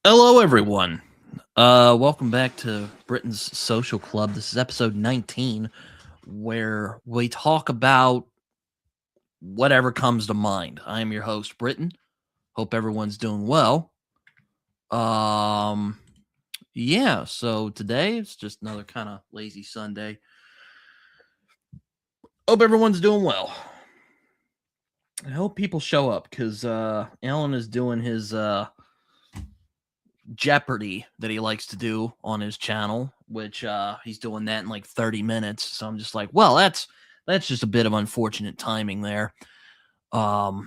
Hello, everyone. Welcome back to Britain's Social Club. This is episode 19, where we talk about whatever comes to mind. I am your host, Britton. Hope everyone's doing well. Um, yeah. So today it's just another kind of lazy Sunday. Hope everyone's doing well. I hope people show up because Alan is doing his Jeopardy that he likes to do on his channel, which he's doing that in like 30 minutes. So I'm just like, well, that's just a bit of unfortunate timing there. But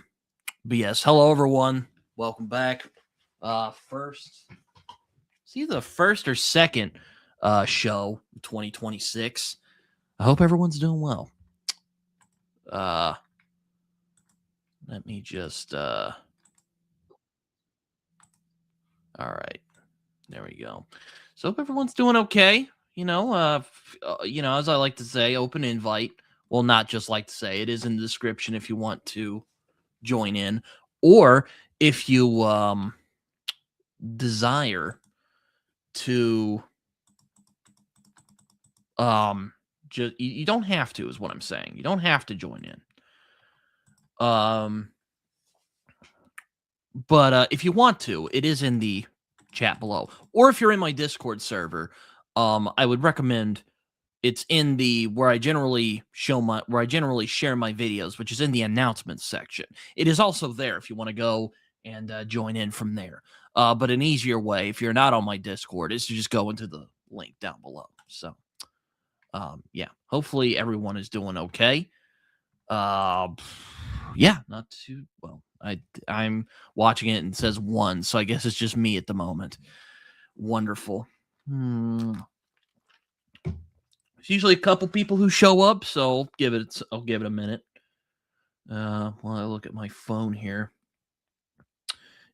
yes, hello everyone. Welcome back. First, see the first or second show 2026. I hope everyone's doing well. Let me just all right. There we go. So hope everyone's doing okay. As I like to say, open invite. Well, not just like to say, it is in the description if you want to join in, or if you desire to just you don't have to is what I'm saying. You don't have to join in. But if you want to, it is in the chat below. Or if you're in my Discord server, I would recommend it's in the where I generally share my videos, which is in the announcements section. It is also there if you want to go and join in from there. But an easier way, if you're not on my Discord, is to just go into the link down below. So, yeah, hopefully everyone is doing okay. Yeah, not too well. I'm watching it and it says 1, so I guess it's just me at the moment. Wonderful. There's usually a couple people who show up, so I'll give it a minute. While I look at my phone here,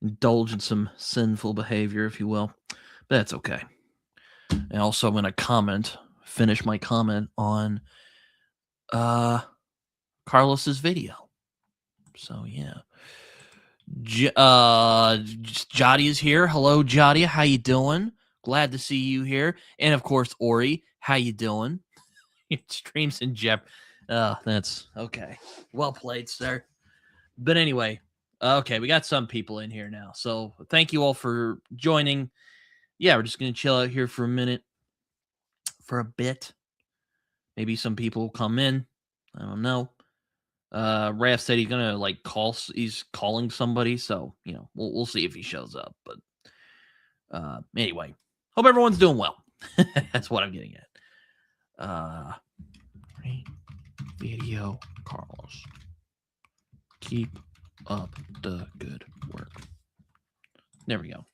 indulge in some sinful behavior, if you will, but that's okay. And also, I'm gonna finish my comment on Carlos's video. So yeah. Jody is here. Hello, Jody. How you doing? Glad to see you here. And of course, Ori. How you doing? Streams in Jep. That's okay. Well played, sir. But anyway, okay, we got some people in here now. So thank you all for joining. Yeah, we're just gonna chill out here for a minute, for a bit. Maybe some people will come in. I don't know. Raph said he's gonna he's calling somebody, so we'll see if he shows up. But anyway, hope everyone's doing well. That's what I'm getting at. Great video, Carlos. Keep up the good work. There we go.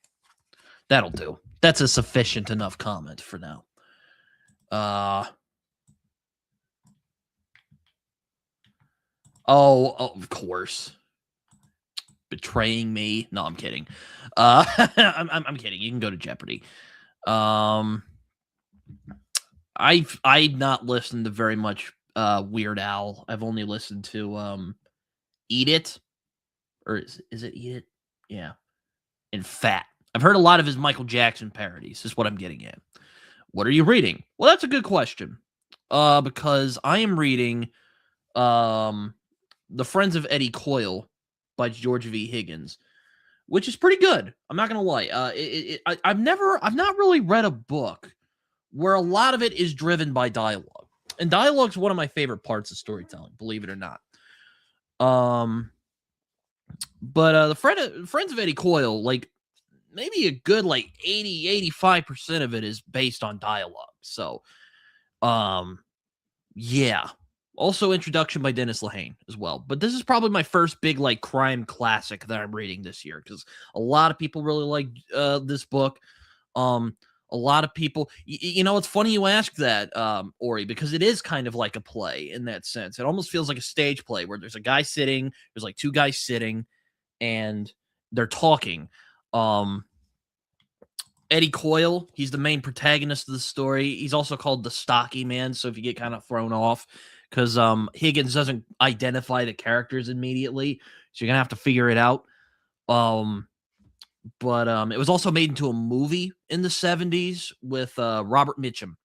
That'll do. That's a sufficient enough comment for now. Oh, of course. Betraying me. No, I'm kidding. I'm kidding. You can go to Jeopardy. I've not listened to very much Weird Al. I've only listened to Eat It. Or is it Eat It? Yeah. And Fat. I've heard a lot of his Michael Jackson parodies, is what I'm getting at. What are you reading? Well, that's a good question. Because I am reading The Friends of Eddie Coyle by George V. Higgins, which is pretty good. I'm not gonna lie. I've not really read a book where a lot of it is driven by dialogue, and dialogue is one of my favorite parts of storytelling, believe it or not. But the Friends of Eddie Coyle, like maybe a good 80-85% of it is based on dialogue. So, yeah. Also, introduction by Dennis Lehane as well. But this is probably my first big crime classic that I'm reading this year because a lot of people really like this book. A lot of people, it's funny you ask that, Ori, because it is kind of like a play in that sense. It almost feels like a stage play where there's a guy sitting, there's two guys sitting, and they're talking. Eddie Coyle, he's the main protagonist of the story. He's also called the Stocky Man, so if you get kind of thrown off, because Higgins doesn't identify the characters immediately, so you're gonna have to figure it out. but it was also made into a movie in the 70s with Robert Mitchum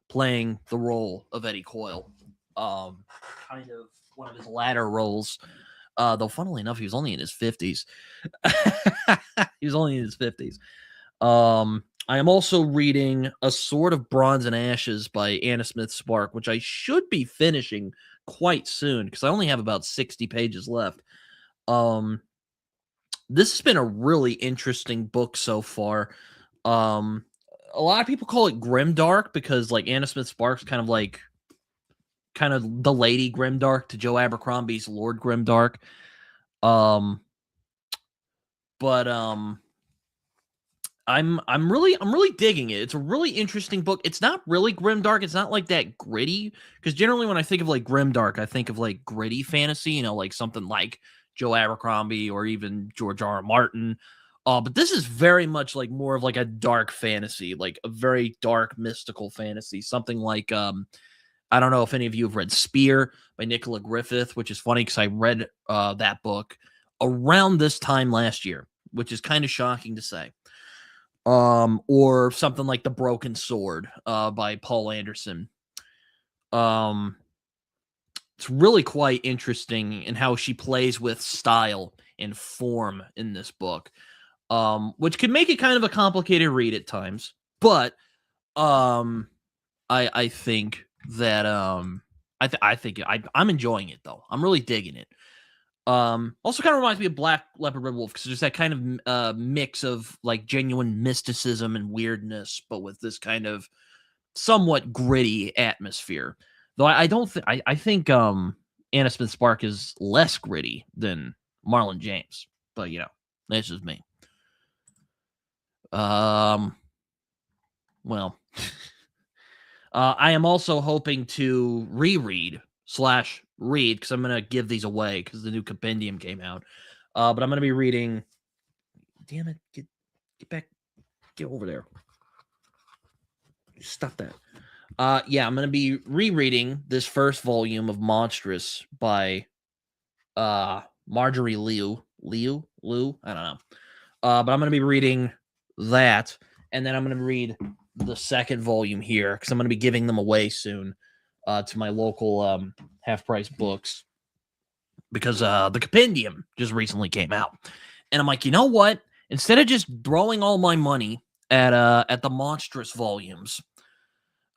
playing the role of Eddie Coyle. Um, Kind of one of his latter roles. Though, funnily enough, he was only in his 50s. He was only in his 50s. I am also reading A Sword of Bronze and Ashes by Anna Smith Spark, which I should be finishing quite soon because I only have about 60 pages left. Um, this has been a really interesting book so far. Um, a lot of people call it grimdark because like Anna Smith Sparks kind of the Lady Grimdark to Joe Abercrombie's Lord Grimdark. Um, but I'm really digging it. It's a really interesting book. It's not really grimdark. It's not like that gritty because generally when I think of like grimdark, I think of like gritty fantasy, like something like Joe Abercrombie or even George R. R. Martin. But this is very much like more of like a dark fantasy, like a very dark mystical fantasy. Something like I don't know if any of you have read Spear by Nicola Griffith, which is funny because I read that book around this time last year, which is kind of shocking to say. Or something like The Broken Sword by Paul Anderson. Um, it's really quite interesting in how she plays with style and form in this book, which can make it kind of a complicated read at times. But um, I think that I'm enjoying it though. I'm really digging it. Also kind of reminds me of Black Leopard Red Wolf because there's that kind of mix of like genuine mysticism and weirdness, but with this kind of somewhat gritty atmosphere. Though I don't think I think Anna Smith Spark is less gritty than Marlon James, but that's just me. Um, well, I am also hoping to reread slash read because I'm gonna give these away because the new compendium came out. But I'm gonna be reading. Damn it! Get back! Get over there! Stop that! Yeah, I'm gonna be rereading this first volume of Monstrous by Marjorie Liu. I don't know. But I'm gonna be reading that, and then I'm gonna read the second volume here because I'm gonna be giving them away soon to my local half price books because the compendium just recently came out, and I'm like, you know what? Instead of just throwing all my money at the Monstrous volumes,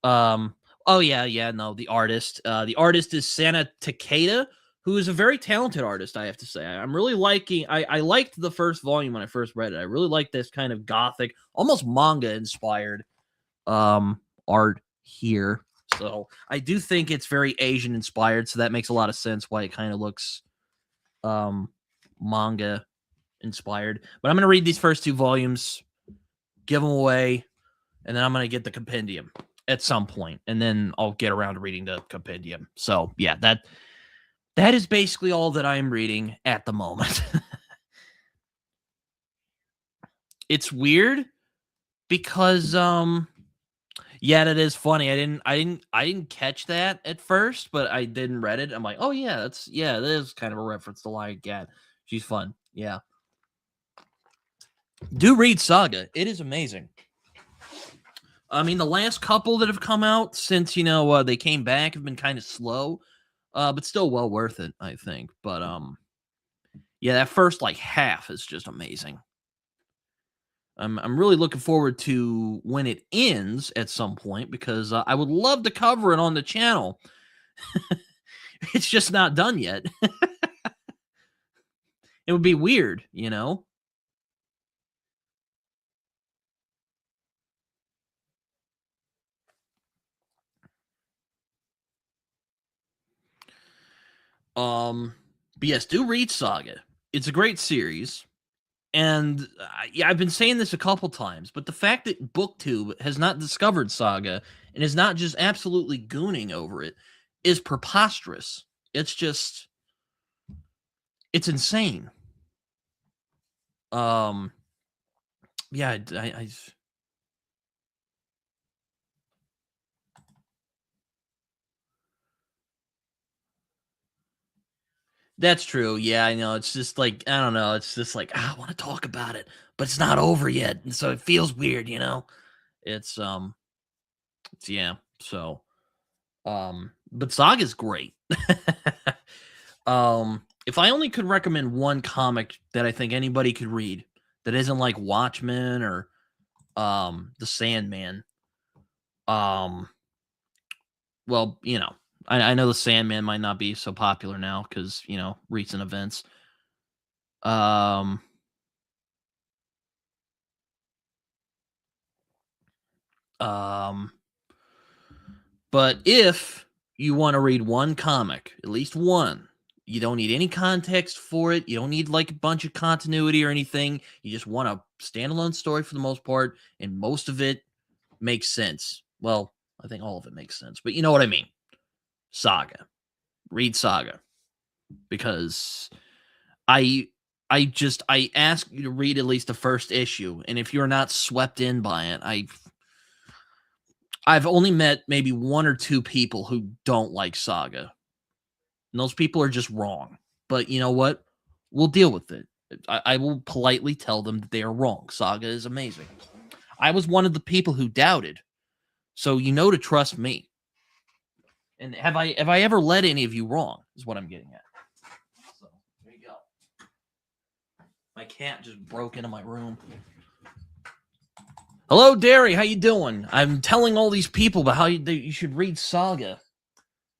um, oh yeah, no, the artist is Santa Takeda, who is a very talented artist, I have to say. I'm really liking. I liked the first volume when I first read it. I really like this kind of gothic, almost manga inspired art here. So I do think it's very Asian inspired. So that makes a lot of sense why it kind of looks um manga inspired. But I'm gonna read these first two volumes, give them away, and then I'm gonna get the compendium at some point, and then I'll get around to reading the compendium. So yeah, that is basically all that I am reading at the moment. It's weird because yeah, that is funny. I didn't catch that at first, but I didn't read it. I'm like, oh yeah, that is kind of a reference to Lion Cat. She's fun. Yeah. Do read Saga. It is amazing. I mean, the last couple that have come out since they came back have been kind of slow, but still well worth it, I think. But yeah, that first like half is just amazing. I'm really looking forward to when it ends at some point because I would love to cover it on the channel. It's just not done yet. It would be weird. Um, but yes, do read Saga. It's a great series. And yeah, I've been saying this a couple times, but the fact that BookTube has not discovered Saga and is not just absolutely gooning over it is preposterous. It's just, it's insane. Um, yeah, That's true. Yeah, I know. It's just like I don't know. It's just like I want to talk about it, but it's not over yet, and so it feels weird. It's yeah. So but Saga's great. If I only could recommend one comic that I think anybody could read that isn't like Watchmen or The Sandman, um, well, I know The Sandman might not be so popular now because recent events. Um, um, but if you want to read one comic, at least one, you don't need any context for it. You don't need like a bunch of continuity or anything. You just want a standalone story for the most part, and most of it makes sense. Well, I think all of it makes sense, but you know what I mean. Saga. Read Saga because I I ask you to read at least the first issue, and if you're not swept in by it, I've only met maybe one or two people who don't like Saga. And those people are just wrong. But you know what? We'll deal with it. I will politely tell them that they are wrong. Saga is amazing. I was one of the people who doubted. So you know to trust me. And have I ever led any of you wrong? Is what I'm getting at. So there you go. My cat just broke into my room. Hello, Derry. How you doing? I'm telling all these people about how you should read Saga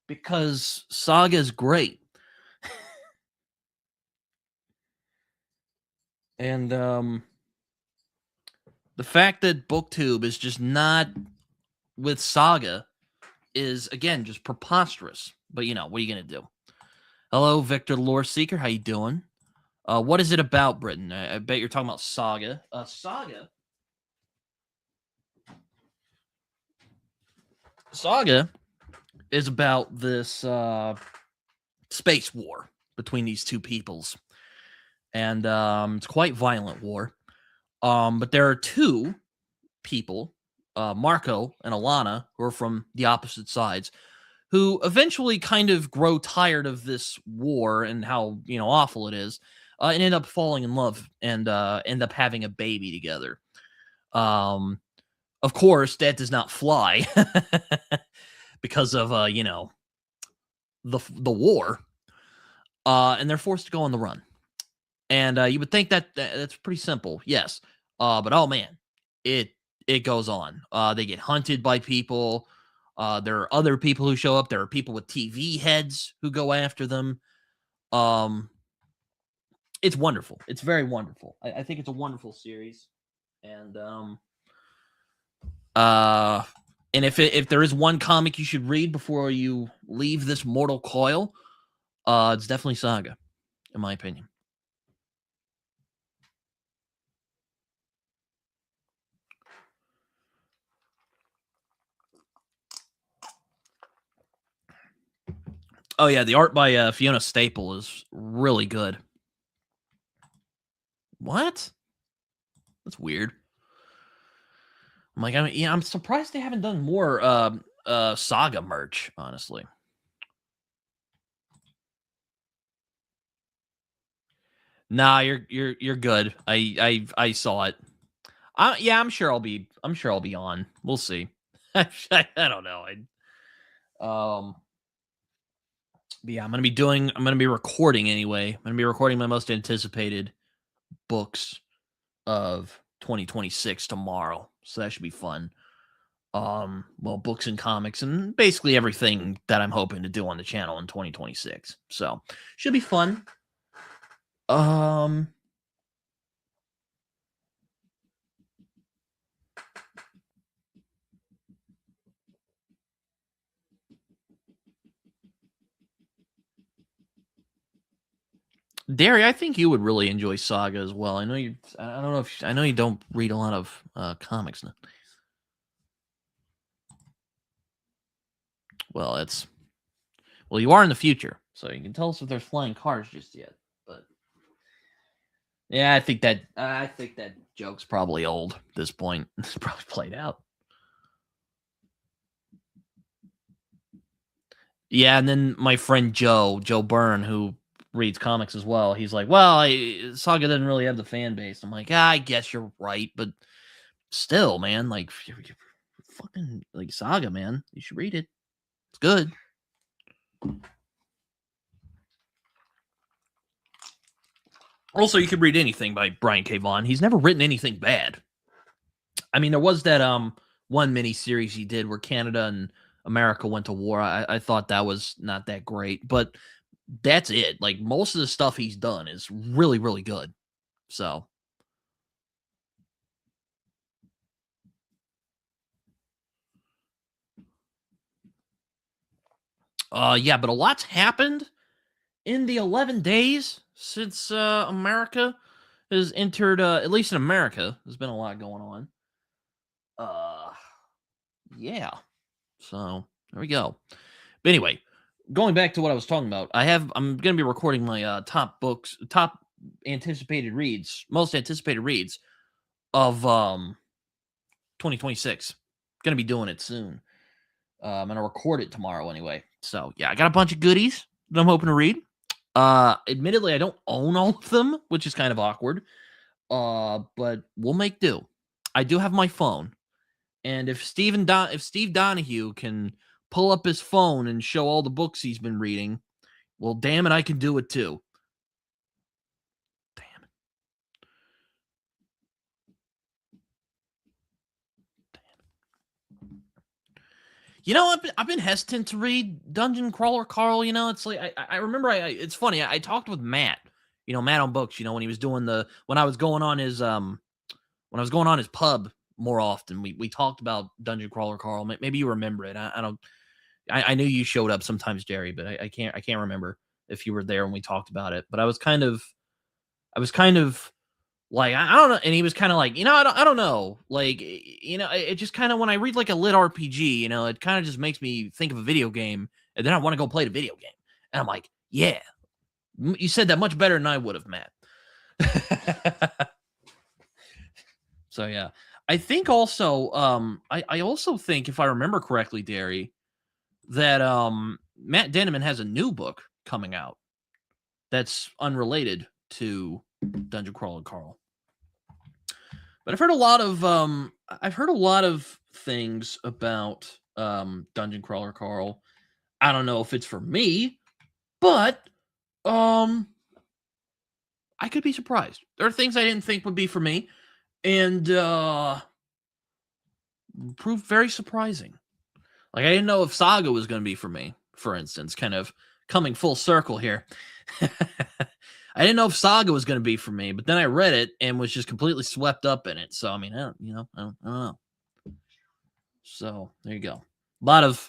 because Saga is great. And the fact that BookTube is just not with Saga is again just preposterous. But what are you gonna do? Hello, Victor Lore Seeker. How you doing? What is it about, Britton? I bet you're talking about Saga. Saga is about this space war between these two peoples, and it's quite violent war. But there are two people, Marco and Alana, who are from the opposite sides, who eventually kind of grow tired of this war and how awful it is, and end up falling in love and end up having a baby together. Of course, that does not fly because of the war, and they're forced to go on the run. And you would think that's pretty simple, yes. But oh man, it goes on. They get hunted by people. There are other people who show up. There are people with TV heads who go after them. Um, it's wonderful. It's very wonderful. I think it's a wonderful series, and uh, and if there is one comic you should read before you leave this mortal coil, it's definitely Saga, in my opinion. Oh yeah, the art by Fiona Staple is really good. What? That's weird. I'm surprised they haven't done more Saga merch, honestly. Nah, you're good. I saw it. Yeah, I'm sure I'll be on. We'll see. I don't know. But yeah, I'm gonna be recording anyway. I'm gonna be recording my most anticipated books of 2026 tomorrow. So that should be fun. Well, books and comics and basically everything that I'm hoping to do on the channel in 2026. So should be fun. Um Derry, I think you would really enjoy Saga as well. I don't know if I know you don't read a lot of comics. Well, you are in the future, so you can tell us if there's flying cars just yet. But yeah, I think that joke's probably old at this point. It's probably played out. Yeah, and then my friend Joe Byrne, who reads comics as well. He's like, well, Saga doesn't really have the fan base. I'm like, I guess you're right, but still, man, like, fucking like Saga, man, you should read it. It's good. Also, you could read anything by Brian K. Vaughan. He's never written anything bad. I mean, there was that one mini series he did where Canada and America went to war. I thought that was not that great, but that's it. Like most of the stuff he's done is really, really good. So yeah, but a lot's happened in the 11 days since America has entered at least in America, there's been a lot going on. Uh yeah. So there we go. But anyway, going back to what I was talking about, I'm going to be recording my top anticipated reads, most anticipated reads of 2026. Going to be doing it soon. I'm going to record it tomorrow anyway. So, yeah, I got a bunch of goodies that I'm hoping to read. Admittedly, I don't own all of them, which is kind of awkward. But we'll make do. I do have my phone. And if Steve Donahue can pull up his phone and show all the books he's been reading, well, damn it, I can do it too. Damn it. You know, I've been hesitant to read Dungeon Crawler Carl. You know, it's like I remember it's funny. I talked with Matt. You know, Matt on Books. You know, when he was doing when I was going on his pub more often. We talked about Dungeon Crawler Carl. Maybe you remember it. I don't. I knew you showed up sometimes, Jerry, but I can't remember if you were there when we talked about it. But I was kind of like, I don't know. And he was kind of like, I don't know. Like, it just kind of, when I read like a lit RPG, it kind of just makes me think of a video game. And then I want to go play the video game. And I'm like, yeah, you said that much better than I would have, Matt. So, yeah. I think also, I also think, if I remember correctly, Derry, that Matt Denneman has a new book coming out that's unrelated to Dungeon Crawler Carl. But I've heard a lot of things about Dungeon Crawler Carl. I don't know if it's for me, but I could be surprised. There are things I didn't think would be for me, and proved very surprising. Like, I didn't know if Saga was going to be for me, for instance, kind of coming full circle here. I didn't know if Saga was going to be for me, but then I read it and was just completely swept up in it. So, I mean, I don't know. So, there you go. A lot of,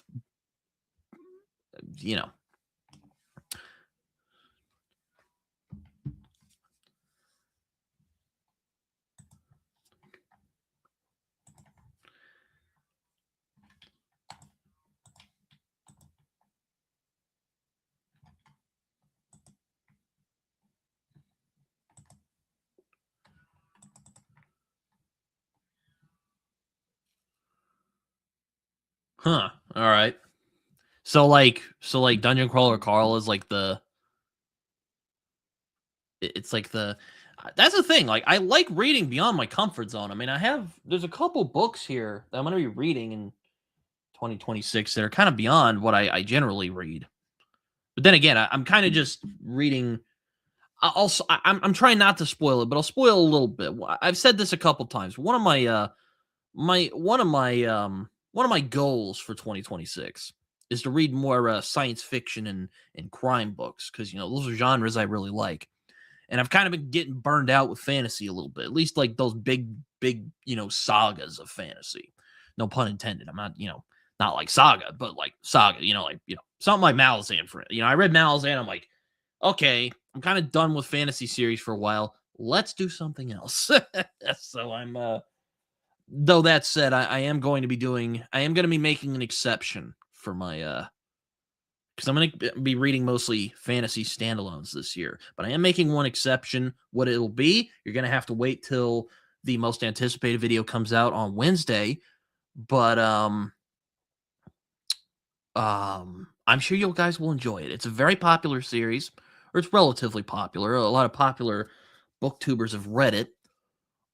All right. So like Dungeon Crawler Carl is like it's like that's the thing. Like, I like reading beyond my comfort zone. I mean, there's a couple books here that I'm going to be reading in 2026 that are kind of beyond what I generally read. But then again, I'm kind of just reading. I'm trying not to spoil it, but I'll spoil a little bit. I've said this a couple times. One of my goals for 2026 is to read more science fiction and crime books, because those are genres I really like. And I've kind of been getting burned out with fantasy a little bit, at least like those big sagas of fantasy. No pun intended. I'm not not like Saga, but like Saga. Something like Malazan. I read Malazan. I'm like, okay, I'm kind of done with fantasy series for a while. Let's do something else. So I'm though that said, I am going to be making an exception for my because I'm going to be reading mostly fantasy standalones this year. But I am making one exception. What it'll be, you're going to have to wait till the most anticipated video comes out on Wednesday. But I'm sure you guys will enjoy it. It's a very popular series. or it's relatively popular. A lot of popular booktubers have read it.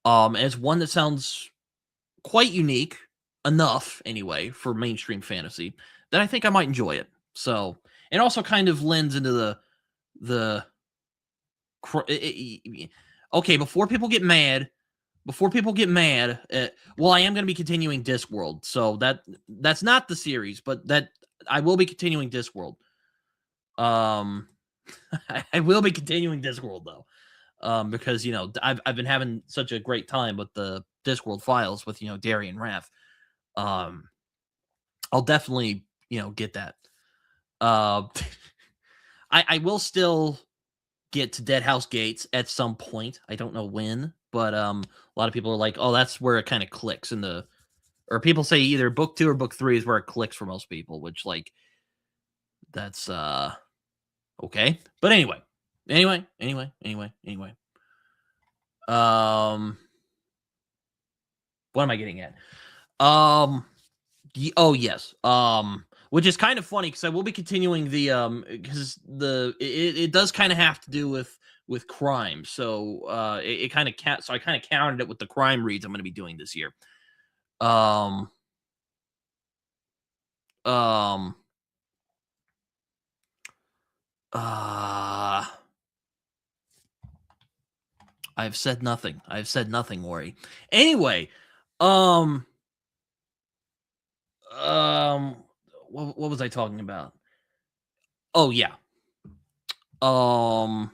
And it's one that sounds quite unique enough, anyway, for mainstream fantasy that I think I might enjoy it. So, it also kind of lends into the okay, before people get mad, well, I am going to be continuing Discworld, so that's not the series, but that I will be continuing Discworld. Um, I will be continuing Discworld though, because I've been having such a great time with the Discworld files with Darian Raff. Um, I'll definitely get that. Uh, I will still get to Dead House Gates at some point. I don't know when, but a lot of people are like, "Oh, that's where it kind of clicks in the," or people say either book 2 or book 3 is where it clicks for most people, which like that's okay. But anyway. Um what am I getting at? Um oh yes. Which is kind of funny because I will be continuing the because it does kind of have to do with crime. So it kind of so I kind of counted it with the crime reads I'm going to be doing this year. Um um uh I've said nothing, Worry. Anyway, um um what was I talking about? Oh yeah. Um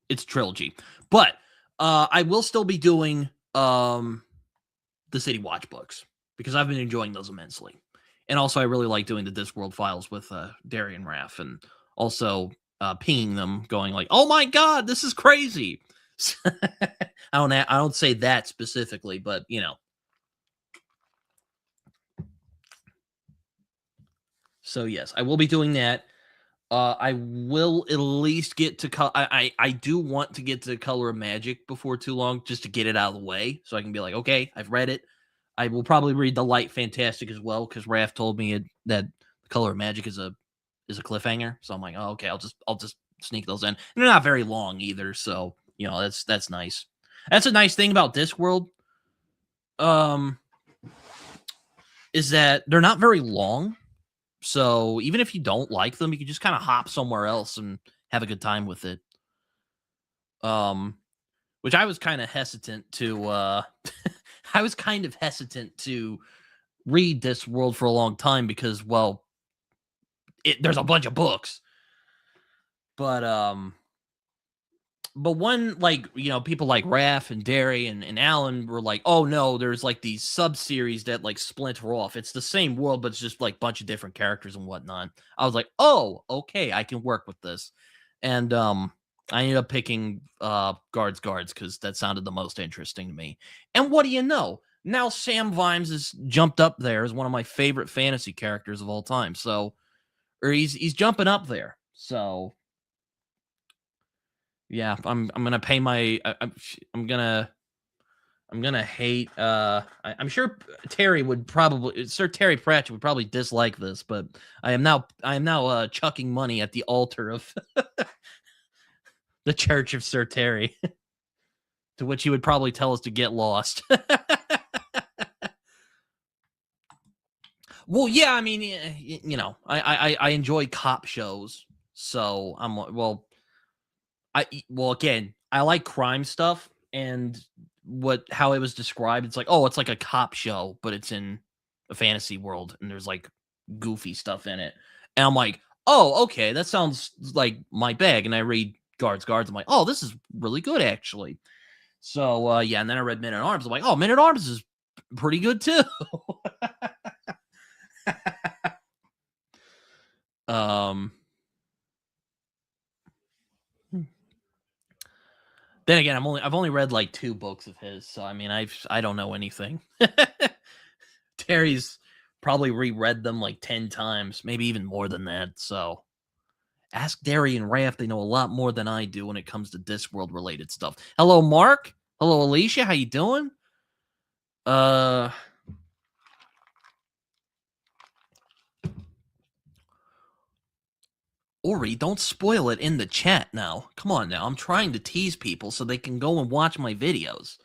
it's trilogy. But I will still be doing the City Watch books because I've been enjoying those immensely. And also I really like doing the Discworld files with Darian Raff and also pinging them going like, "Oh my god, this is crazy." I don't say that specifically, but so yes, I will be doing that. I will at least get to I do want to get to Color of Magic before too long, just to get it out of the way, so I can be like, okay, I've read it. I will probably read the Light Fantastic as well because Raph told me that Color of Magic is a cliffhanger. So I'm like, oh, okay, I'll just sneak those in. And they're not very long either, so that's nice. That's a nice thing about Discworld. Um, is that they're not very long. So even if you don't like them, you can just kind of hop somewhere else and have a good time with it. Um, which I was kind of hesitant to I was kind of hesitant to read this world for a long time because well, there's a bunch of books. But one like people like Raph and Derry and Alan were like, oh no, there's like these sub series that like splinter off. It's the same world, but it's just like a bunch of different characters and whatnot. I was like, oh, okay, I can work with this. And I ended up picking guards because that sounded the most interesting to me. And what do you know? Now Sam Vimes has jumped up there as one of my favorite fantasy characters of all time. So or he's jumping up there. So yeah, I'm gonna pay my I'm gonna hate I'm sure Terry would probably Sir Terry Pratchett would probably dislike this, but I am now chucking money at the altar of the Church of Sir Terry, to which he would probably tell us to get lost. Well, yeah, I mean, I enjoy cop shows, so well again, I like crime stuff and how it was described. It's like, oh, it's like a cop show, but it's in a fantasy world, and there's like goofy stuff in it. And I'm like, oh, okay, that sounds like my bag. And I read Guards. I'm like, oh, this is really good actually. So yeah, and then I read Men at Arms. I'm like, oh, Men at Arms is pretty good too. um then again, I've only read like 2 books of his, so I mean, I don't know anything. Terry's probably reread them like 10 times, maybe even more than that. So ask Derry and Raph. They know a lot more than I do when it comes to Discworld related stuff. Hello, Mark. Hello, Alicia. How you doing? Uh, Ori, don't spoil it in the chat now. Come on now. I'm trying to tease people so they can go and watch my videos.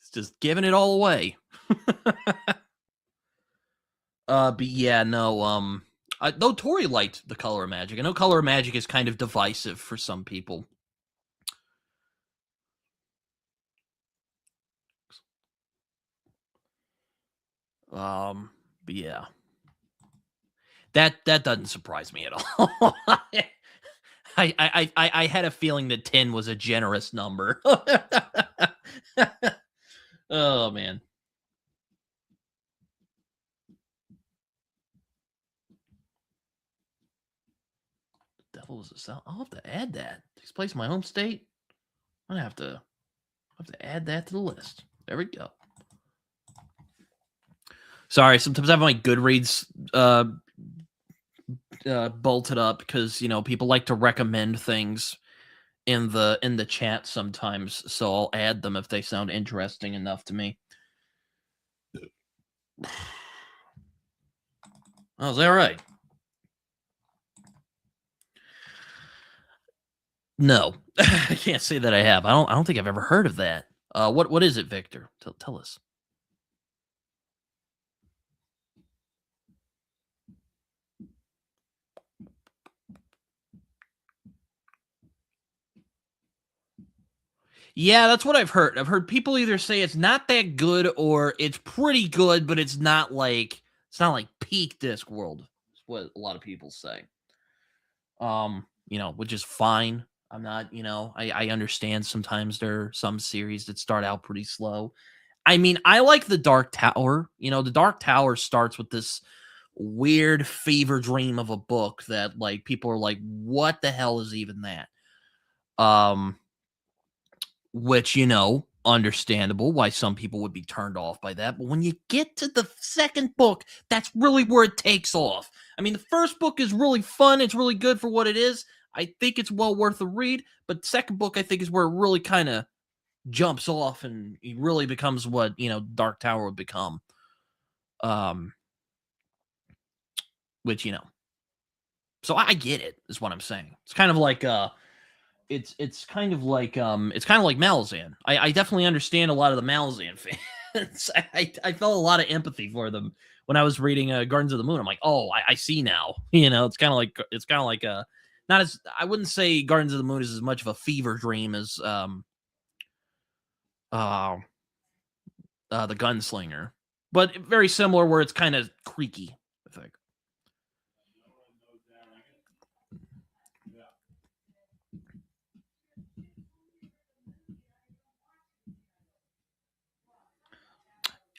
It's just giving it all away. But yeah, no, though Tori liked the Color of Magic. I know Color of Magic is kind of divisive for some people. But yeah. That doesn't surprise me at all. I had a feeling that 10 was a generous number. Oh man. The devil was a cell. I'll have to add that. Takes place in my home state. I'm gonna have to add that to the list. There we go. Sorry, sometimes I have my Goodreads bolted up because people like to recommend things in the chat sometimes, so I'll add them if they sound interesting enough to me. Oh, is that right? No, I can't say that I have. I don't think I've ever heard of that. What is it, Victor? Tell us. Yeah, that's what I've heard. I've heard people either say it's not that good or it's pretty good, but it's not like peak Discworld. Is what a lot of people say. Which is fine. I'm not, I understand sometimes there are some series that start out pretty slow. I mean, I like the Dark Tower. The Dark Tower starts with this weird fever dream of a book that like people are like, what the hell is even that? Um, which, understandable why some people would be turned off by that. But when you get to the second book, that's really where it takes off. I mean, the first book is really fun. It's really good for what it is. I think it's well worth a read. But the second book, I think, is where it really kind of jumps off and it really becomes what, Dark Tower would become. Um, which, so I get it, is what I'm saying. It's kind of like it's kind of like Malazan. I definitely understand a lot of the Malazan fans. I felt a lot of empathy for them when I was reading Gardens of the Moon. I'm like, oh, I see now. It's kind of like not as, I wouldn't say Gardens of the Moon is as much of a fever dream as uh, the Gunslinger, but very similar where it's kind of creaky, I think.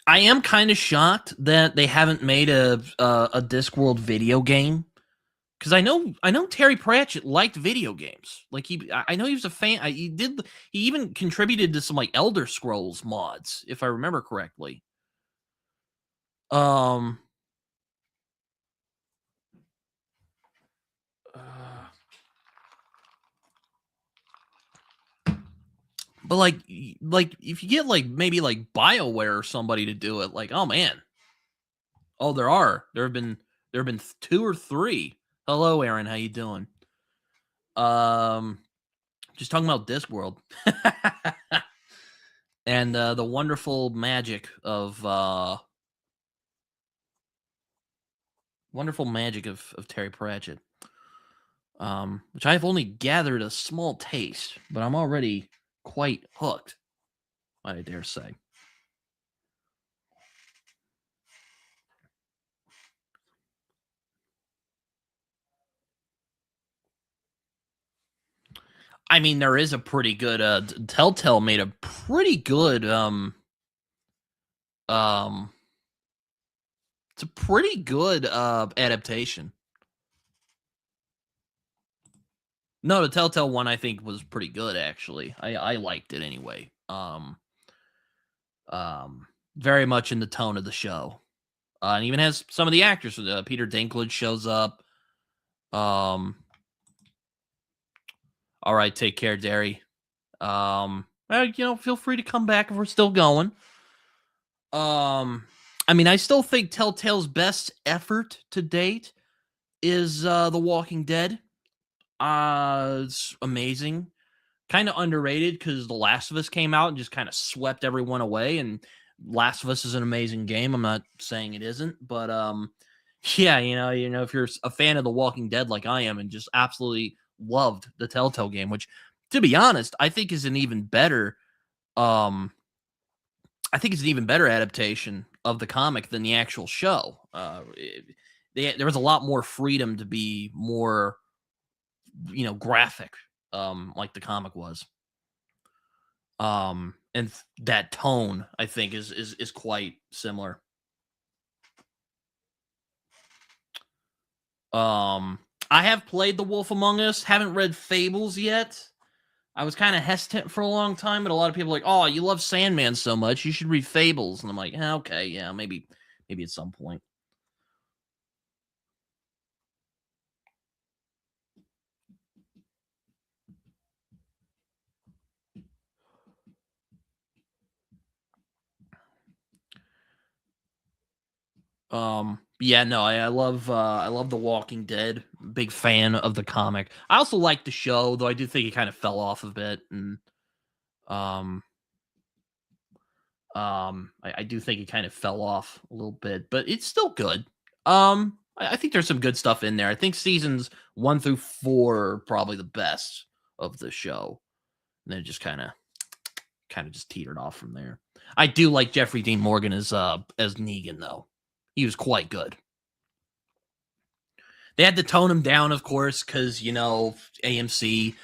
I am kind of shocked that they haven't made a Discworld video game, because I know Terry Pratchett liked video games. Like I know he was a fan. He even contributed to some like Elder Scrolls mods, if I remember correctly. Um, uh, but like if you get like maybe like BioWare or somebody to do it, like, oh man, oh there have been two or three. Hello, Aaron, how you doing? Um, just talking about Discworld. And the wonderful magic of Terry Pratchett, which I've only gathered a small taste, but I'm already quite hooked, I dare say. I mean, there is a pretty good Telltale made a pretty good um it's a pretty good adaptation. No, the Telltale one I think was pretty good actually. I liked it anyway. Very much in the tone of the show. And even has some of the actors. Peter Dinklage shows up. All right, take care, Derry. Feel free to come back if we're still going. Um, I mean, I still think Telltale's best effort to date is The Walking Dead. It's amazing. Kind of underrated because The Last of Us came out and just kind of swept everyone away. And Last of Us is an amazing game. I'm not saying it isn't, but yeah, if you're a fan of The Walking Dead like I am, and just absolutely loved the Telltale game, which, to be honest, I think is an even better um adaptation of the comic than the actual show. There was a lot more freedom to be more, graphic, like the comic was. And that tone, I think, is quite similar. I have played The Wolf Among Us, haven't read Fables yet. I was kind of hesitant for a long time, but a lot of people are like, "Oh, you love Sandman so much, you should read Fables." And I'm like, okay, yeah, maybe at some point. Yeah, no, I love The Walking Dead. Big fan of the comic. I also like the show, though I do think it kind of fell off a bit, and um I do think it kind of fell off a little bit, but it's still good. I think there's some good stuff in there. I think seasons 1 through 4 are probably the best of the show. And then it just kind of just teetered off from there. I do like Jeffrey Dean Morgan as Negan, though. He was quite good. They had to tone him down, of course, because AMC.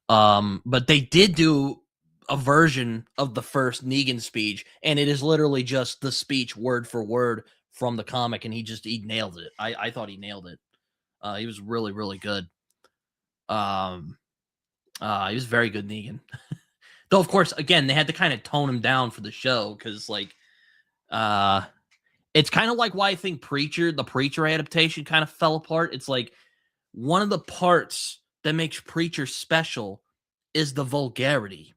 But they did do a version of the first Negan speech, and it is literally just the speech word for word from the comic, and he nailed it. I thought he nailed it. He was really, really good. He was very good, Negan. Though, of course, again, they had to kind of tone him down for the show because, it's kind of like why I think the Preacher adaptation kind of fell apart. It's like one of the parts that makes Preacher special is the vulgarity.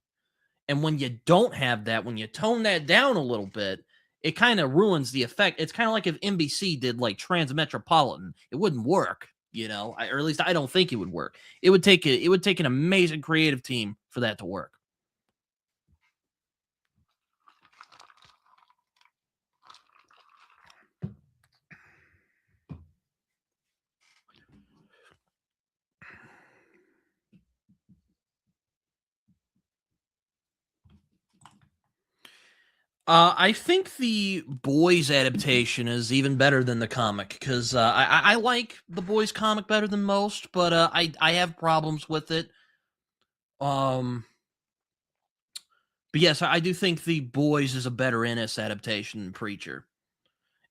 And when you don't have that, when you tone that down a little bit, it kind of ruins the effect. It's kind of like if NBC did like Transmetropolitan, it wouldn't work, or at least I don't think it would work. It would take an amazing creative team for that to work. I think the Boys adaptation is even better than the comic because I like the Boys comic better than most, but I have problems with it. Um, but yes, I do think the Boys is a better NS adaptation than Preacher,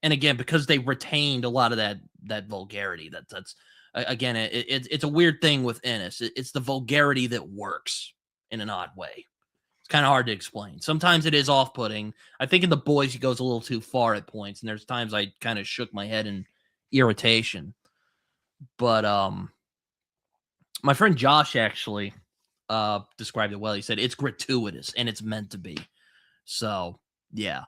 and again because they retained a lot of that vulgarity. That's again it's a weird thing with NS. It's the vulgarity that works in an odd way. It's kind of hard to explain. Sometimes it is off-putting. I think in The Boys he goes a little too far at points, and there's times I kind of shook my head in irritation. But my friend Josh actually described it well. He said it's gratuitous and it's meant to be. So yeah,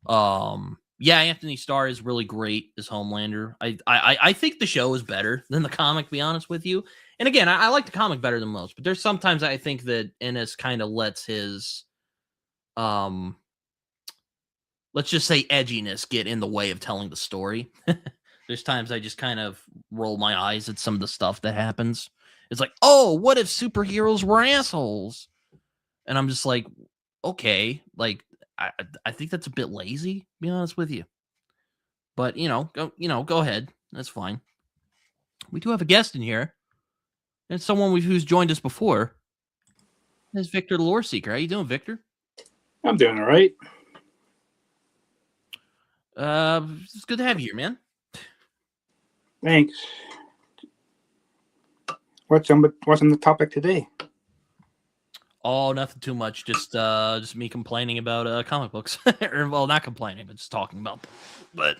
yeah. Anthony Starr is really great as Homelander. I think the show is better than the comic. To be honest with you, and again, I like the comic better than most. But there's sometimes I think that Ennis kind of lets his let's just say edginess get in the way of telling the story. There's times I just kind of roll my eyes at some of the stuff that happens. It's like, oh, what if superheroes were assholes? And I'm just like, okay, like I think that's a bit lazy, to be honest with you. But go ahead. That's fine. We do have a guest in here. It's someone who's joined us before. It's Victor the Lore Seeker. How you doing, Victor? I'm doing all right. It's good to have you here, man. Thanks. What's on the topic today? Oh, nothing too much. Just me complaining about comic books. Or, well, not complaining, but just talking about them. But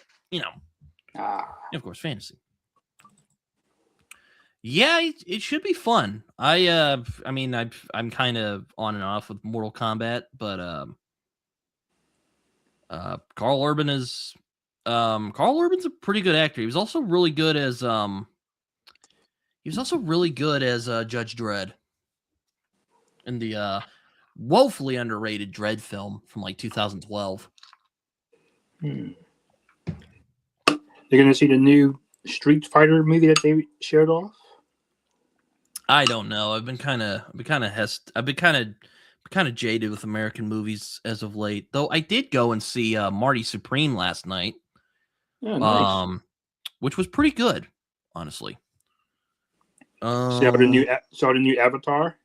of course, fantasy. Yeah, it should be fun. I'm kind of on and off with Mortal Kombat, but Carl Urban is Carl Urban's a pretty good actor. He was also really good as Judge Dredd in the woefully underrated Dredd film from like 2012. You're going to see the new Street Fighter movie that they showed off? I don't know. I've been kind of jaded with American movies as of late. Though I did go and see Marty Supreme last night. Oh, nice. Which was pretty good, honestly. Saw the new Avatar?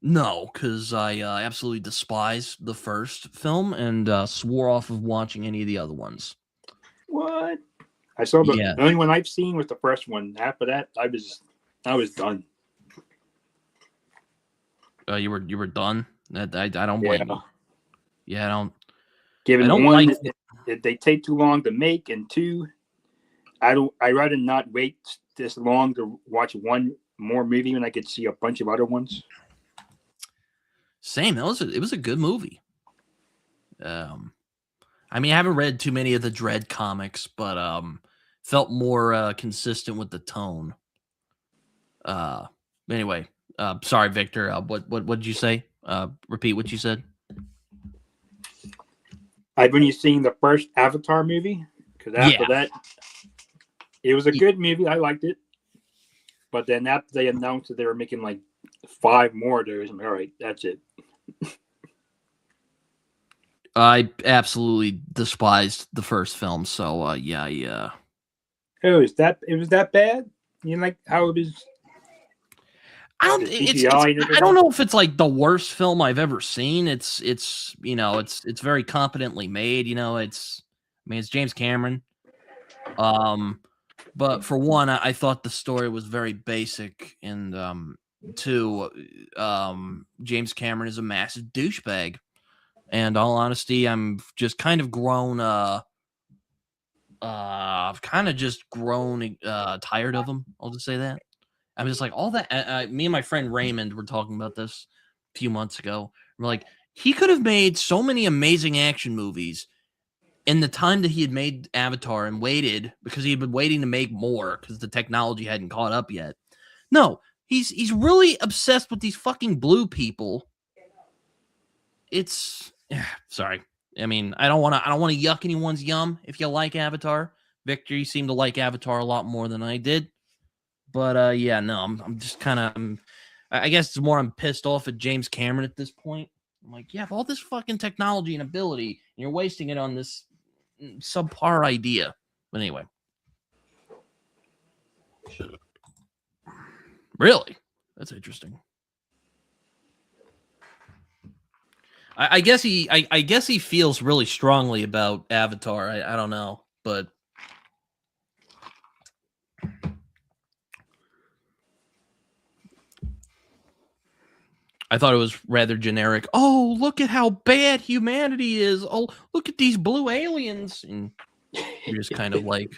No, because I absolutely despise the first film and swore off of watching any of the other ones. What? I saw the only one I've seen was the first one. After that, I was done. You were done. I don't blame you. Yeah, I don't. Given I don't one, like they take too long to make, and two, I'd rather not wait this long to watch one more movie when I could see a bunch of other ones. Same. It was a good movie. I mean, I haven't read too many of the Dredd comics, but felt more consistent with the tone. Anyway, sorry, Victor. What did you say? Repeat what you said. I've only seen the first Avatar movie because after that, it was a good movie. I liked it, but then after they announced that they were making like 5 more of those, I'm like, all right, that's it. I absolutely despised the first film, so yeah. Oh, it was that bad? You know, like how it was. I don't know if it's like the worst film I've ever seen. It's very competently made. It's James Cameron. But for one, I thought the story was very basic, and two, James Cameron is a massive douchebag. And all honesty, I'm just kind of grown. I've kind of just grown tired of him. I'll just say that. I'm just like all that. Me and my friend Raymond were talking about this a few months ago. We're like, he could have made so many amazing action movies in the time that he had made Avatar and waited because he had been waiting to make more because the technology hadn't caught up yet. No, he's really obsessed with these fucking blue people. Sorry. I mean, I don't want to yuck anyone's yum. If you like Avatar, Victor, you seem to like Avatar a lot more than I did. But I'm just kind of. I guess it's more I'm pissed off at James Cameron at this point. I'm like, you have all this fucking technology and ability, and you're wasting it on this subpar idea. But anyway, really, that's interesting. I guess he feels really strongly about Avatar. I don't know, but I thought it was rather generic. Oh, look at how bad humanity is. Oh, look at these blue aliens. And you're just kind of like,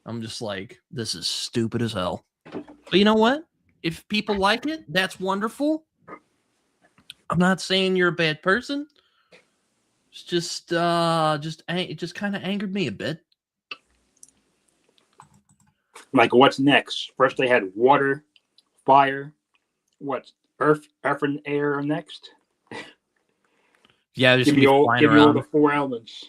I'm just like, this is stupid as hell. But you know what? If people like it, that's wonderful. I'm not saying you're a bad person. It's just it just kind of angered me a bit. Like, what's next? First they had water, fire. What's earth and air are next? Yeah, there's give me all the 4 elements.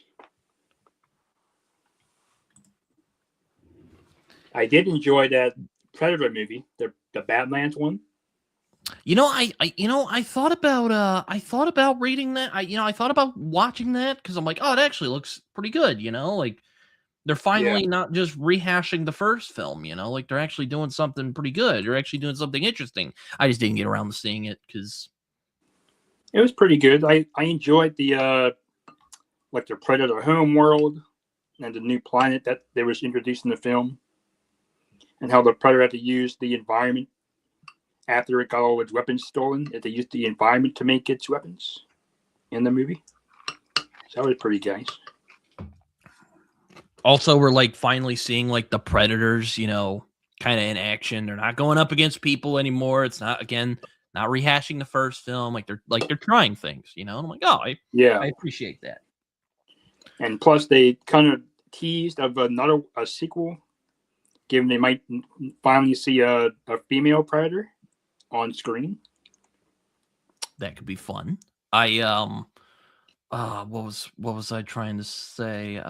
I did enjoy that Predator movie, the Badlands one. I thought about reading that. I thought about watching that because I'm like, oh, it actually looks pretty good. Like they're finally not just rehashing the first film. Like they're actually doing something pretty good. They're actually doing something interesting. I just didn't get around to seeing it because it was pretty good. I enjoyed the like the Predator home world and the new planet that they was introduced in the film, and how the Predator had to use the environment after it got all its weapons stolen. That they used the environment to make its weapons in the movie. So that was pretty nice. Also, we're like finally seeing like the Predators, kind of in action. They're not going up against people anymore. It's not rehashing the first film. Like they're trying things, And I'm like, oh, I appreciate that. And plus, they kind of teased of a sequel, given they might finally see a female Predator on screen. That could be fun. What was I trying to say?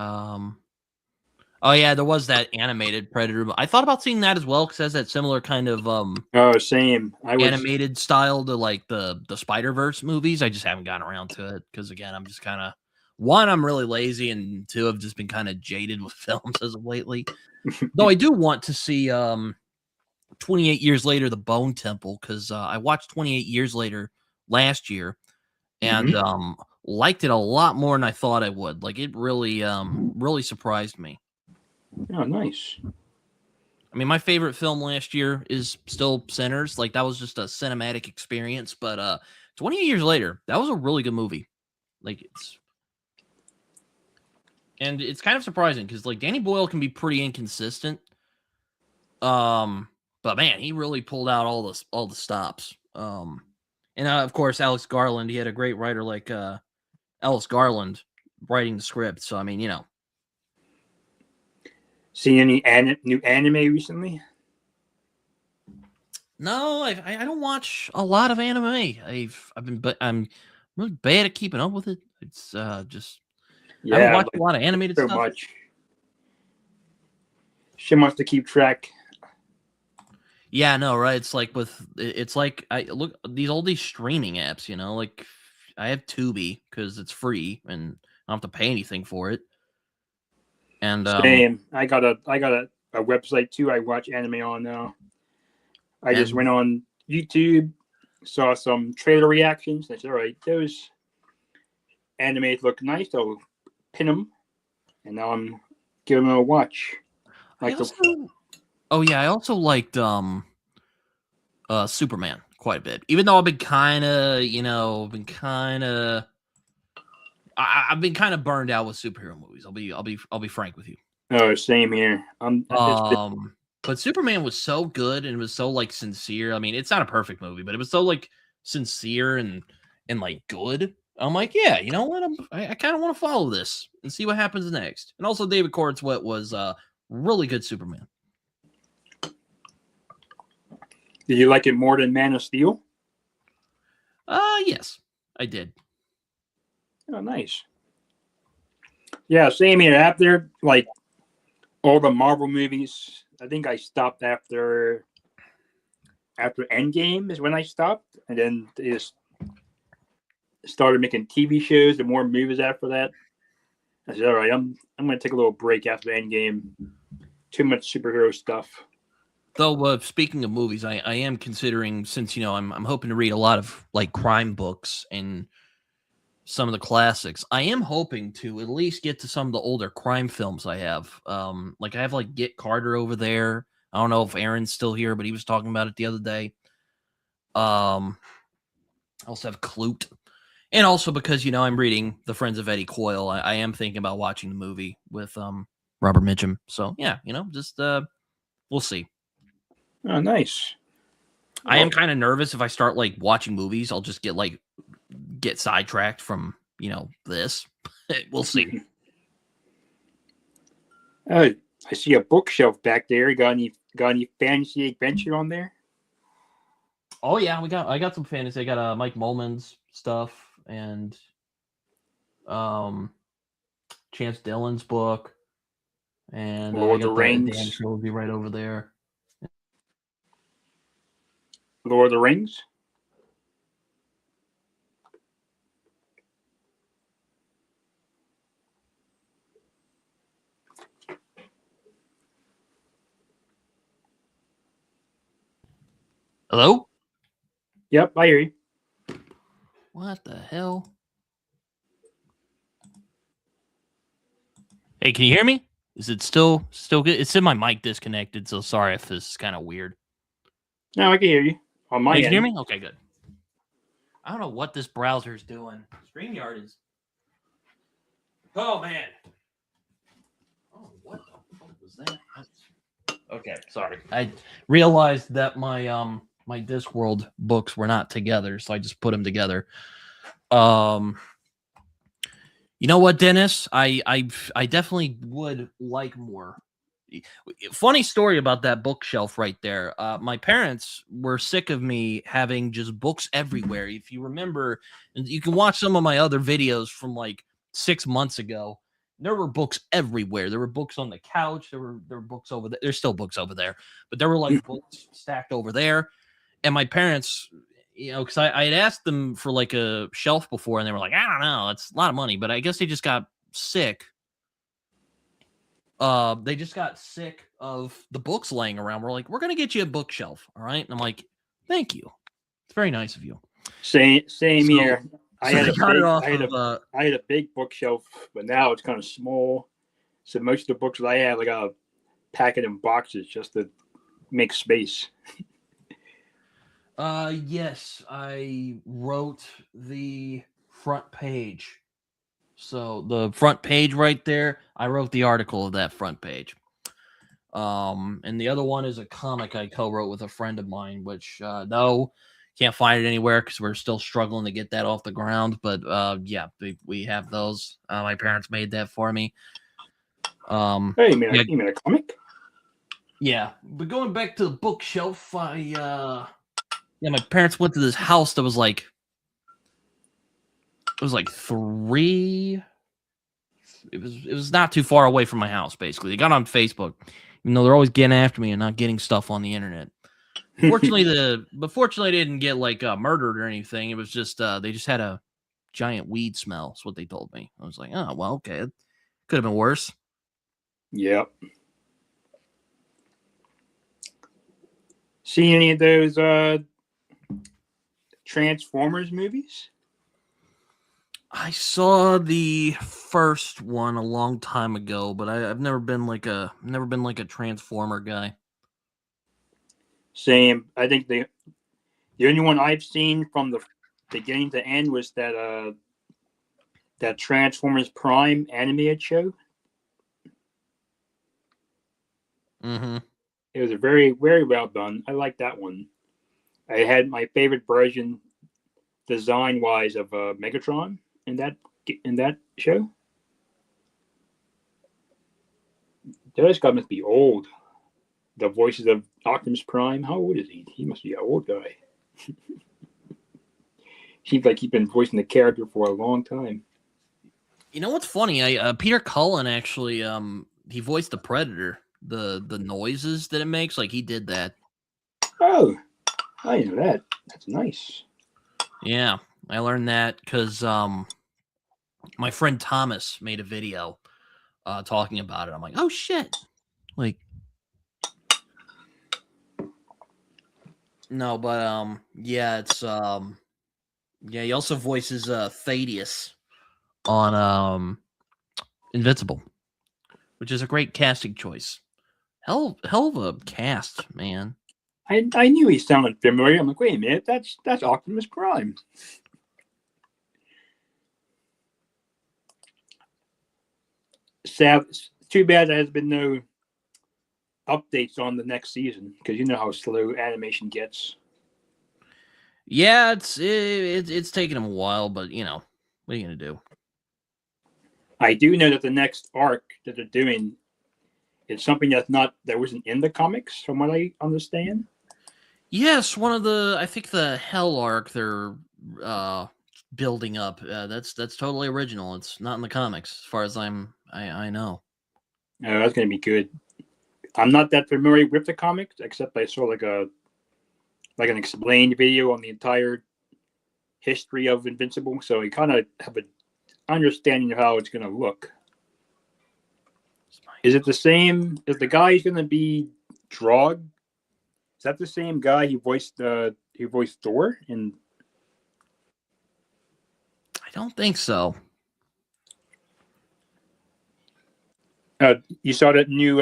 Oh yeah, there was that animated Predator. I thought about seeing that as well because it has that similar kind of Oh, same. animated style to like the Spider-Verse movies. I just haven't gotten around to it because again, I'm just kind of one, I'm really lazy, and two, I've just been kind of jaded with films as of lately. Though I do want to see 28 Years Later, The Bone Temple, because I watched 28 Years Later last year and liked it a lot more than I thought I would. Like it really really surprised me. Oh, nice. I mean, my favorite film last year is still Sinners. Like that was just a cinematic experience. But 28 Years Later, that was a really good movie. Like it's kind of surprising because like Danny Boyle can be pretty inconsistent. But man, he really pulled out all the stops. And of course Alex Garland, he had a great writer like Alice Garland writing the script. So I mean, you know. Seen any new anime recently? No, I don't watch a lot of anime. I'm really bad at keeping up with it. It's just I haven't watched a lot of animated so stuff. Much. She wants to keep track. Yeah, no, right. It's like I look all these streaming apps, you know, like I have Tubi because it's free and I don't have to pay anything for it. And same. I got a website too I watch anime on now. I just went on YouTube, saw some trailer reactions. I said, all right, those animes look nice. I'll pin them. And now I'm giving them a watch. I also liked Superman quite a bit. Even though I've been kind of, I've been kind of burned out with superhero movies. I'll be frank with you. Oh, same here. But Superman was so good and it was so like sincere. I mean, it's not a perfect movie, but it was so like sincere and like good. I'm like, yeah, you know what? I kind of want to follow this and see what happens next. And also, David Cornswet was really good Superman. Did you like it more than Man of Steel? Yes, I did. Oh, nice. Yeah, same here. After like all the Marvel movies, I think I stopped after Endgame is when I stopped, and then they just started making TV shows and more movies after that. I said, all right, I'm going to take a little break after Endgame. Too much superhero stuff. Though, speaking of movies, I am considering, since, you know, I'm hoping to read a lot of like crime books and some of the classics. I am hoping to at least get to some of the older crime films I have. Like I have like Get Carter over there. I don't know if Aaron's still here, but he was talking about it the other day. I also have Clute. And also because, you know, I'm reading The Friends of Eddie Coyle, I am thinking about watching the movie with Robert Mitchum. So, yeah, you know, just we'll see. Oh, nice. I am kind of nervous if I start like watching movies, I'll just get sidetracked from, you know, this. We'll see. I see a bookshelf back there. Got any fantasy adventure on there? Oh yeah, I got some fantasy. I got Mike Mullman's stuff and Chance Dillon's book, and Lord of the Rings. Dan trilogy right over there. Lord of the Rings. Hello? Yep, I hear you. What the hell? Hey, can you hear me? Is it still good? It's in my mic disconnected, so sorry if this is kind of weird. No, I can hear you. On my end. Can you hear me? Okay, good. I don't know what this browser is doing. StreamYard is. Oh man. Oh, what the fuck was that? Okay, sorry. I realized that my my Discworld books were not together, so I just put them together. You know what, Dennis? I definitely would like more. Funny story about that bookshelf right there. My parents were sick of me having just books everywhere. If you remember, and you can watch some of my other videos from like 6 months ago. There were books everywhere. There were books on the couch. There were books over there. There's still books over there, but there were like books stacked over there. And my parents, because I had asked them for like a shelf before, and they were like, I don't know, it's a lot of money. But I guess they just got sick. They just got sick of the books laying around. We're like, we're gonna get you a bookshelf, all right? And I'm like, thank you. It's very nice of you. Same So, here. I so had they a got it big, off I had of. a, I had a big bookshelf, but now it's kind of small. So most of the books that I have, I gotta pack it in boxes just to make space. Yes, I wrote the front page. So the front page right there, I wrote the article of that front page. And the other one is a comic I co-wrote with a friend of mine, which no, can't find it anywhere because we're still struggling to get that off the ground. But yeah, we have those. My parents made that for me. Hey, Yeah, you mean a comic? yeah. But going back to the bookshelf, yeah, my parents went to this house that was like three. It was not too far away from my house. Basically, they got on Facebook. You know, they're always getting after me and not getting stuff on the internet. Fortunately, they didn't get like murdered or anything. It was just they just had a giant weed smell. That's what they told me. I was like, oh well, okay, it could have been worse. Yep. See any of those Transformers movies? I saw the first one a long time ago, but I've never been like a Transformer guy. Same. I think the only one I've seen from the beginning to end was that Transformers Prime animated show. Mm-hmm. It was a very, very well done. I like that one. I had my favorite version, design wise, of Megatron in that show. This guy must be old. The voices of Optimus Prime. How old is he? He must be an old guy. Seems like he's been voicing the character for a long time. You know what's funny? Peter Cullen actually he voiced the Predator. The noises that it makes, like he did that. Oh, I didn't know that. That's nice. Yeah, I learned that because my friend Thomas made a video talking about it. I'm like, oh shit, like no, but yeah, it's yeah. He also voices Thaddeus on Invincible, which is a great casting choice. Hell of a cast, man. I knew he sounded familiar. I'm like, wait a minute, that's Optimus Prime. Sad. Too bad there has been no updates on the next season because you know how slow animation gets. Yeah, it's taken him a while, but you know, what are you gonna do? I do know that the next arc that they're doing is something that wasn't in the comics, from what I understand. Yes, one of the I think the Hell arc they're building up. That's totally original. It's not in the comics, as far as I know. Oh, that's gonna be good. I'm not that familiar with the comics, except I saw like an explained video on the entire history of Invincible, so I kind of have an understanding of how it's gonna look. Is it the same? Is the guy who's gonna be Drog? Is that the same guy who voiced Thor? And I don't think so. you saw that new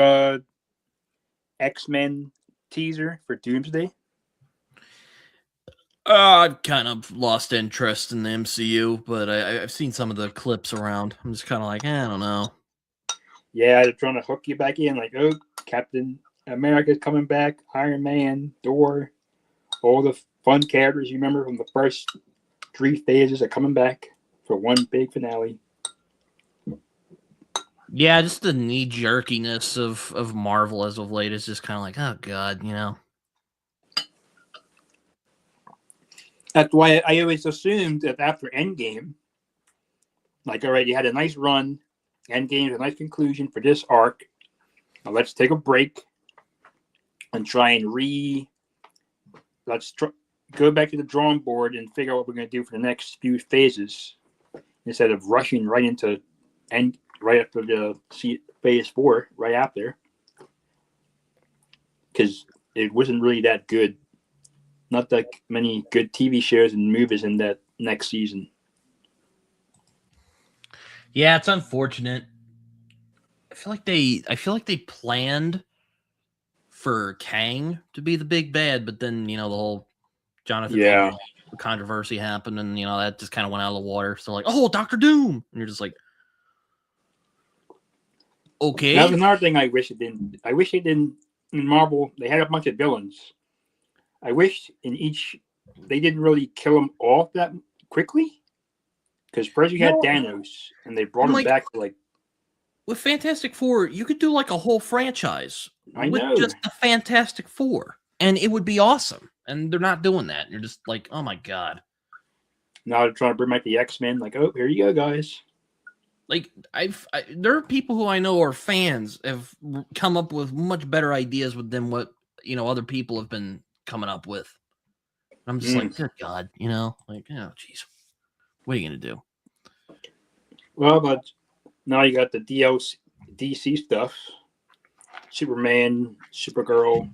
X-Men teaser for Doomsday? I've kind of lost interest in the MCU, but I've seen some of the clips around. I'm just kind of like, I don't know. Yeah, they're trying to hook you back in, like, oh, Captain America's coming back, Iron Man, Thor, all the fun characters you remember from the first 3 phases are coming back for one big finale. Yeah, just the knee jerkiness of Marvel as of late is just kind of like, oh god, you know. That's why I always assumed that after Endgame, like, all right, you had a nice run. Endgame is a nice conclusion for this arc. Now let's take a break and try and go back to the drawing board and figure out what we're going to do for the next few phases instead of rushing right into and right after the phase 4 right after, because it wasn't really that good. Not that many good TV shows and movies in that next season. Yeah, it's unfortunate. I feel like they planned for Kang to be the big bad, but then, you know, the whole Jonathan Yeah. Majors controversy happened, and, you know, that just kind of went out of the water. So like, oh, Doctor Doom, and you're just like, okay. That's another thing I wish it didn't. I wish it didn't. In Marvel, they had a bunch of villains. I wish in each they didn't really kill them off that quickly. Because first you had Thanos, and they brought him back to like. With Fantastic Four, you could do like a whole franchise with just the Fantastic Four, and it would be awesome. And they're not doing that. You're just like, oh my god. Now they're trying to bring back the X-Men. Like, oh, here you go, guys. Like there are people who I know are fans have come up with much better ideas than what, you know, other people have been coming up with. I'm just like, good God, you know, like, oh jeez, what are you gonna do? Well, but now you got the DC stuff, Superman, Supergirl.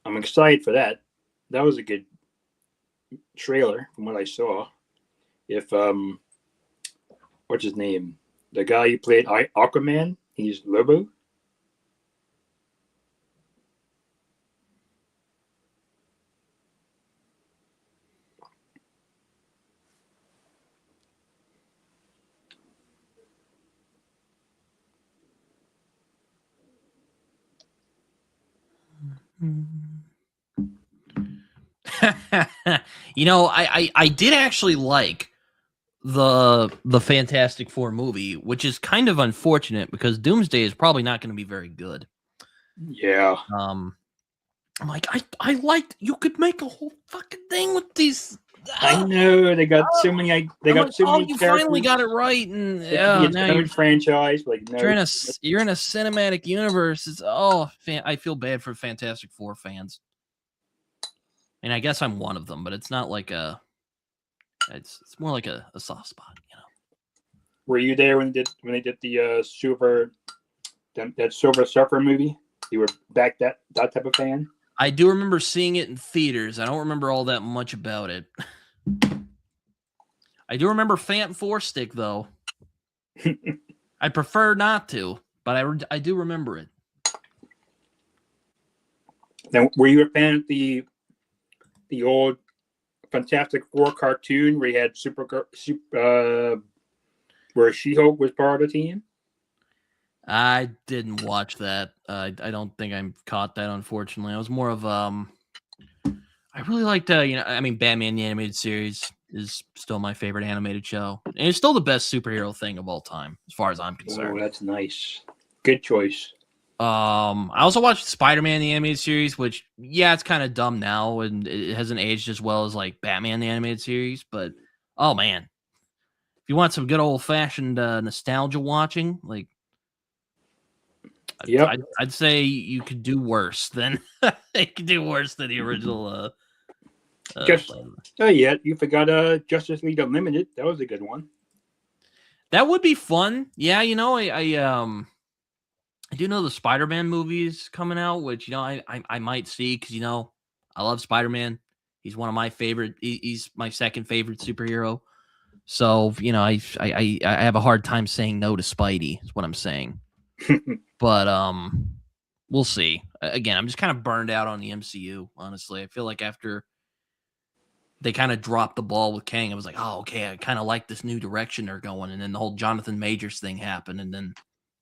I'm excited for that. That was a good trailer from what I saw. If what's his name? The guy who played Aquaman, he's Lobo. You know, I did actually like the Fantastic Four movie, which is kind of unfortunate because Doomsday is probably not going to be very good. Yeah. I'm like, I liked, you could make a whole fucking thing with these. I know they got so many. They got so many. You finally got it right, and now you're franchise. Like, no, you're in a cinematic universe. It's I feel bad for Fantastic Four fans. And I guess I'm one of them, but it's not like it's more like a soft spot, you know. Were you there when they did the that Silver Surfer movie? You were back that type of fan? I do remember seeing it in theaters. I don't remember all that much about it. I do remember Phantom Four Stick though. I prefer not to, but I do remember it. Now, were you a fan of the old Fantastic Four cartoon where you had where She-Hulk was part of the team? I didn't watch that. I don't think I caught that, unfortunately. I was more of I really liked you know, I mean, Batman the Animated Series is still my favorite animated show. And it's still the best superhero thing of all time, as far as I'm concerned. Oh, that's nice. Good choice. I also watched Spider-Man the Animated Series, which, yeah, it's kind of dumb now and it hasn't aged as well as like Batman the Animated Series, but oh man. If you want some good old-fashioned nostalgia watching, like, yeah, I'd say you could do worse than you could do worse than the original. yeah, you forgot Justice League Unlimited. That was a good one. That would be fun. Yeah, you know, I do know the Spider-Man movies coming out, which, you know, I might see because, you know, I love Spider-Man. He's one of my favorite. He's my second favorite superhero. So, you know, I have a hard time saying no to Spidey. Is what I'm saying. But we'll see. Again, I'm just kind of burned out on the MCU. Honestly, I feel like after they kind of dropped the ball with Kang, I was like, oh, okay, I kind of like this new direction they're going, and then the whole Jonathan Majors thing happened, and then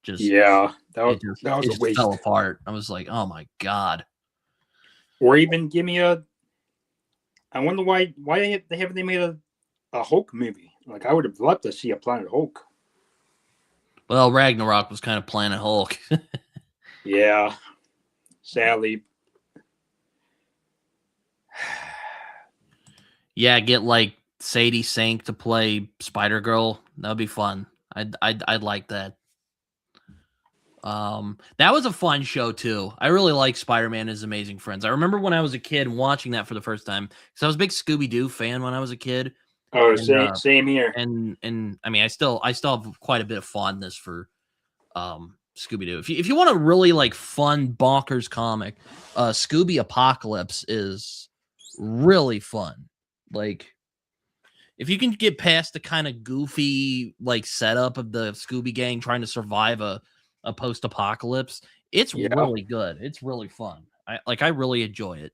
just that was a waste. Fell apart. I was like, oh my god. Or even give me I wonder why haven't they made a Hulk movie? Like, I would have loved to see a Planet Hulk. Well, Ragnarok was kind of Planet Hulk. Yeah, sadly. Yeah, get like Sadie Sink to play Spider Girl. That'd be fun. I'd like that. That was a fun show too. I really like Spider-Man and His Amazing Friends. I remember when I was a kid watching that for the first time because I was a big Scooby Doo fan when I was a kid, Oh, and same here. and I mean I still have quite a bit of fondness for Scooby Doo. If you want a really like fun bonkers comic, Scooby Apocalypse is really fun. Like if you can get past the kind of goofy like setup of the Scooby Gang trying to survive a post apocalypse, it's Yeah. really good. It's really fun. I really enjoy it.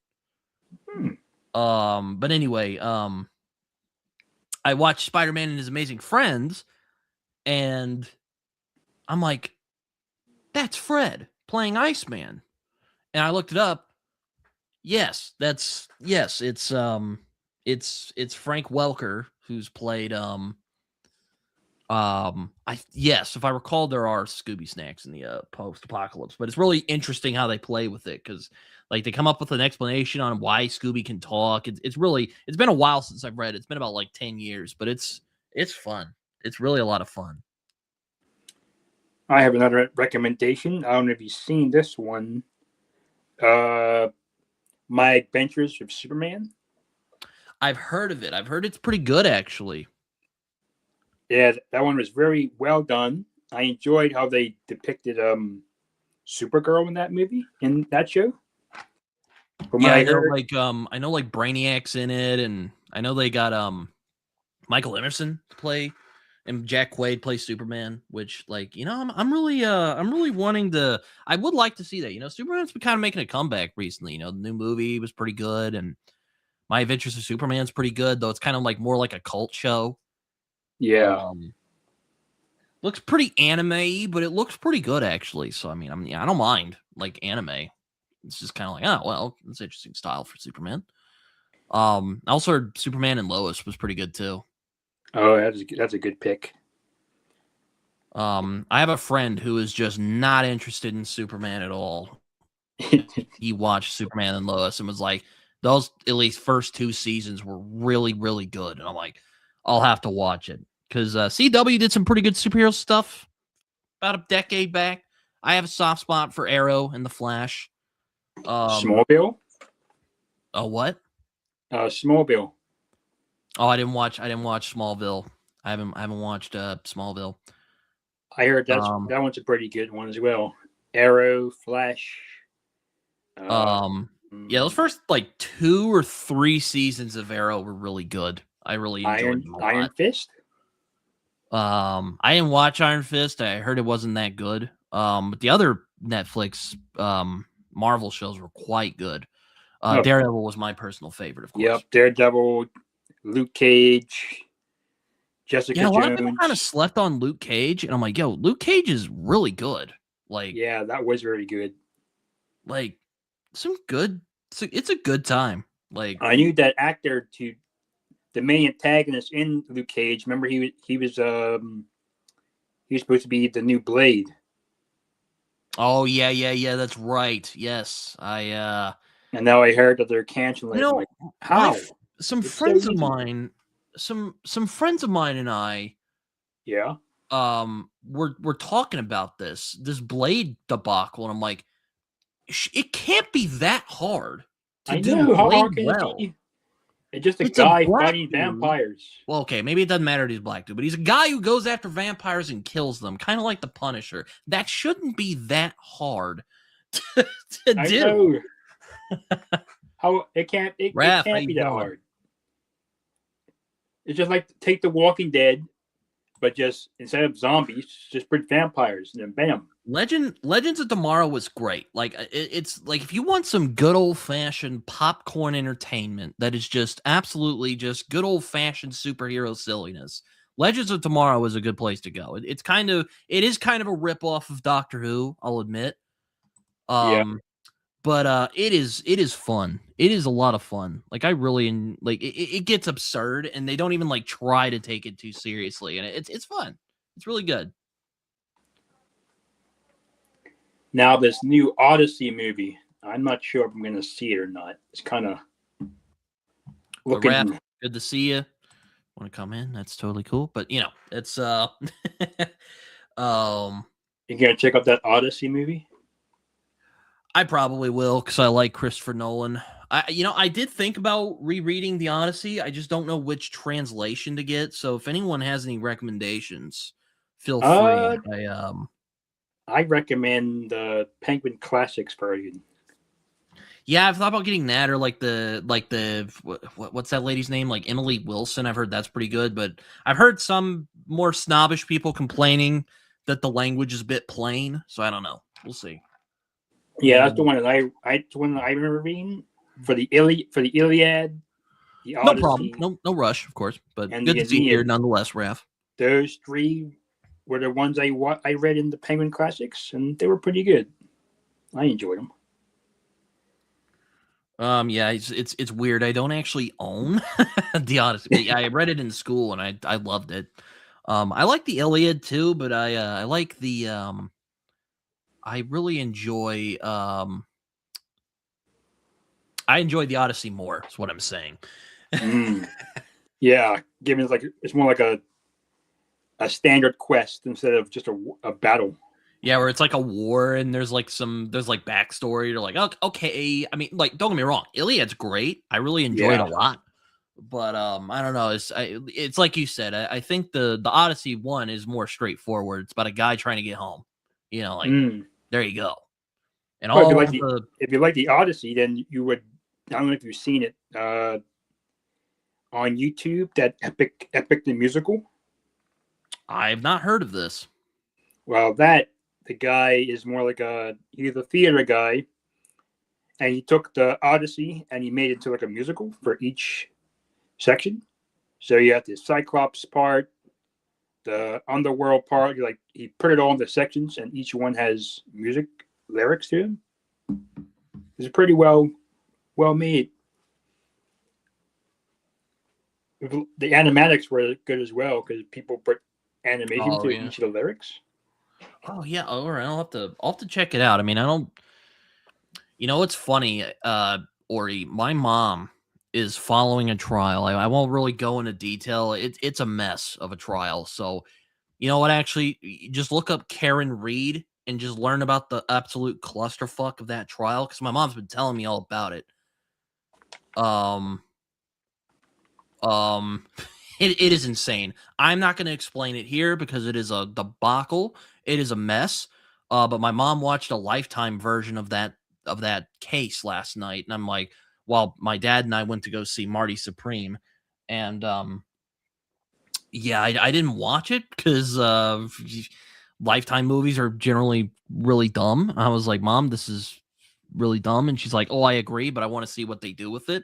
Hmm. But anyway, I watched Spider-Man and His Amazing Friends, and I'm like, that's Fred playing Iceman. And I looked it up. Yes, it's Frank Welker who's played I yes, if I recall, there are Scooby snacks in the post-apocalypse, but it's really interesting how they play with it because like they come up with an explanation on why Scooby can talk. It's been a while since I've read it. It's been about like 10 years, but it's fun. It's really a lot of fun. I have another recommendation. I don't know if you've seen this one. Uh, My Adventures with Superman. I've heard of it. I've heard it's pretty good actually. Yeah, that one was very well done. I enjoyed how they depicted Supergirl in that movie, in that show. From what Yeah, I heard. I know like Brainiac's in it, and I know they got Michael Emerson to play, and Jack Quaid plays Superman, which like, I'm really wanting to. I would like to see that. Superman's been kind of making a comeback recently. The new movie was pretty good, and My Adventures of Superman's pretty good, though it's kind of like more like a cult show. Yeah. Um Looks pretty anime, but it looks pretty good actually. So I don't mind like anime. It's just kind of like, oh well, it's interesting style for Superman. I also heard Superman and Lois was pretty good too. Oh, that's a good pick. I have a friend who is just not interested in Superman at all. He watched Superman and Lois and was like, those at least first two seasons were really, really good. And I'm like, I'll have to watch it because CW did some pretty good superhero stuff about a decade back. I have a soft spot for Arrow and the Flash. Smallville. Oh, what? Smallville. Oh, I didn't watch Smallville. I haven't watched Smallville. I heard Um, that one's a pretty good one as well. Arrow, Flash. Uh, yeah, those first like 2 or 3 seasons of Arrow were really good. I really enjoyed them a Iron lot. Fist. I didn't watch Iron Fist. I heard it wasn't that good. But the other Netflix Marvel shows were quite good. Oh, Daredevil was my personal favorite, of course. yep. Daredevil, Luke Cage, Yeah, Jessica a lot of people kind of Jones. slept on Luke Cage, and I'm like, yo, Luke Cage is really good. Like, Yeah, that was very good. like some good. It's a good time. Like, I knew that actor to the main antagonist in Luke Cage. Remember, he was supposed to be the new Blade. oh yeah, that's right. Yes, And now I heard that they're you canceling it. I'm know, like, how? some It's so friends of easy. mine, some friends of mine and I, Yeah, we're talking about this Blade debacle, and I'm like, it can't be that hard to I do know. How Blade hard can it well. be? It's just a It's a guy black fighting dude. vampires. Well, okay, maybe it doesn't matter that he's black dude, but he's a guy who goes after vampires and kills them, kind of like the Punisher. That shouldn't be that hard to I do. know. How it Raph, how can't you be that doing? hard. It's just like take The Walking Dead, but just instead of zombies, just put vampires, and then bam. Legends of Tomorrow was great. Like it's like if you want some good old fashioned popcorn entertainment that is just absolutely just good old fashioned superhero silliness. Legends of Tomorrow is a good place to go. It is kind of a rip off of Doctor Who, I'll admit. Yeah, Um, but it is fun. It is a lot of fun. Like I really like it gets absurd, and they don't even like try to take it too seriously, and it's fun. It's really good. Now this new Odyssey movie, I'm not sure if I'm going to see it or not. It's kind of The rap, looking. good to see you. Want to come in? That's totally cool. But it's um, You going to check out that Odyssey movie? I probably will because I like Christopher Nolan. I did think about rereading the Odyssey. I just don't know which translation to get. So if anyone has any recommendations, feel free. Uh, I recommend the Penguin Classics version. Yeah, I've thought about getting that or like the what's that lady's name? Like Emily Wilson. I've heard that's pretty good, but I've heard some more snobbish people complaining that the language is a bit plain. So I don't know. We'll see. Yeah, that's the one that the one that I remember reading for the Iliad, the No problem. Odyssey, No rush, of course, but and good the to see you here Aeneid. nonetheless, Raph. Those three were the ones I read in the Penguin Classics, and they were pretty good. I enjoyed them. Yeah, it's weird. I don't actually own the Odyssey. I read it in school and I loved it. I like the Iliad too, but I like the I really enjoy I enjoy the Odyssey more. Is what I'm saying. Yeah, given it's more like a standard quest instead of just a battle. Yeah, where it's like a war and there's like backstory. You're like, okay. I mean, like, don't get me wrong, Iliad's great. I really enjoy it a lot. But I don't know. It's like you said. I think the Odyssey one is more straightforward. It's about a guy trying to get home. There you go. And Well, if you like the Odyssey, then you would. I don't know if you've seen it on YouTube. That Epic the musical. I've not heard of this. Well, the guy is more like he's a theater guy, and he took the Odyssey and he made it into like a musical for each section. So you have the Cyclops part, the underworld part. He put it all into sections, and each one has music lyrics to them. It's pretty well made. The animatics were good as well because people put animation to each of the lyrics. Oh yeah, all right. I'll have to check it out. I mean, I don't. It's funny, Ori. My mom is following a trial. I won't really go into detail. It's a mess of a trial. So, you know what? Actually, just look up Karen Reed and just learn about the absolute clusterfuck of that trial because my mom's been telling me all about it. It is insane. I'm not going to explain it here because it is a debacle. It is a mess. But my mom watched a Lifetime version of that case last night, and I'm like, while my dad and I went to go see Marty Supreme, and yeah, I didn't watch it because Lifetime movies are generally really dumb. I was like, Mom, this is really dumb, and she's like, oh, I agree, but I want to see what they do with it.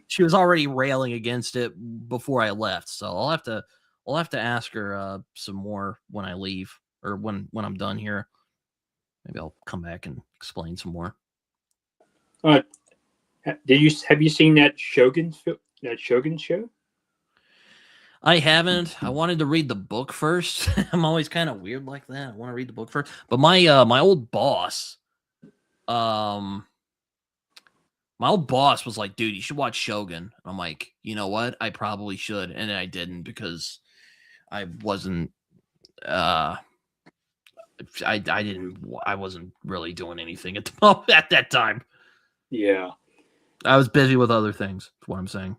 She was already railing against it before I left, so I'll have to ask her some more when I leave or when I'm done here. Maybe I'll come back and explain some more. Have you seen that Shogun show? I haven't. I wanted to read the book first. I'm always kind of weird like that. I want to read the book first. But my old boss, was like, dude, you should watch Shogun. I'm like, you know what? I probably should. And I didn't because I wasn't I wasn't really doing anything at the moment at that time. Yeah. I was busy with other things. That's what I'm saying.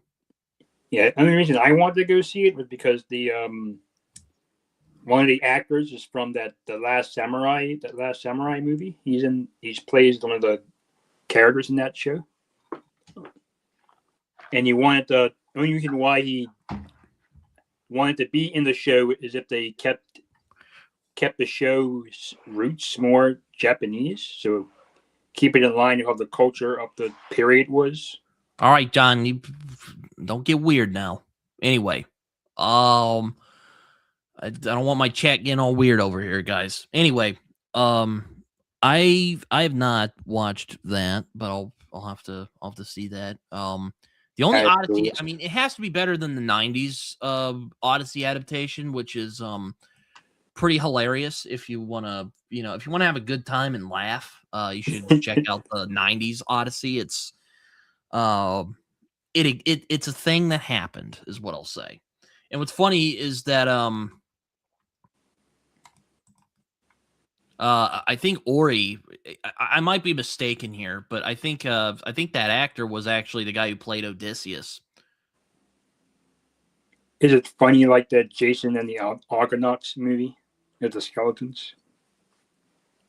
Yeah. The only reason I wanted to go see it was because the one of the actors is from the Last Samurai movie. He plays one of the characters in that show. And he wanted the only reason why he wanted to be in the show is if they kept the show's roots more Japanese, so keep it in line with how the culture of the period was. All right, John, you don't get weird now. Anyway, I don't want my chat getting all weird over here, guys. Anyway, I have not watched that, but I'll have to see that. The only Odyssey, I mean, it has to be better than the '90s Odyssey adaptation, which is pretty hilarious. If you want to, if you want to have a good time and laugh, you should check out the '90s Odyssey. It's it's a thing that happened, is what I'll say. And what's funny is that I think Ori, I might be mistaken here, but I think that actor was actually the guy who played Odysseus. Is it funny like that Jason and the Argonauts movie with the skeletons?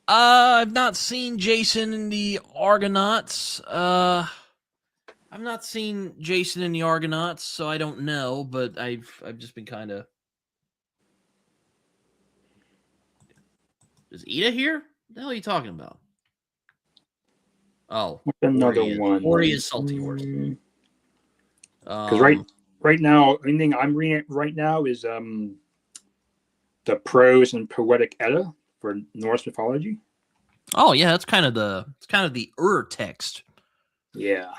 I've not seen Jason and the Argonauts. I've not seen Jason and the Argonauts, so I don't know. But I've just been kind of. Is Ida here? What the hell are you talking about? Oh, what's another one? Ori is Salty Horse. Because right now, anything I'm reading right now is the prose and poetic Edda for Norse mythology. Oh yeah, it's kind of the text. Yeah,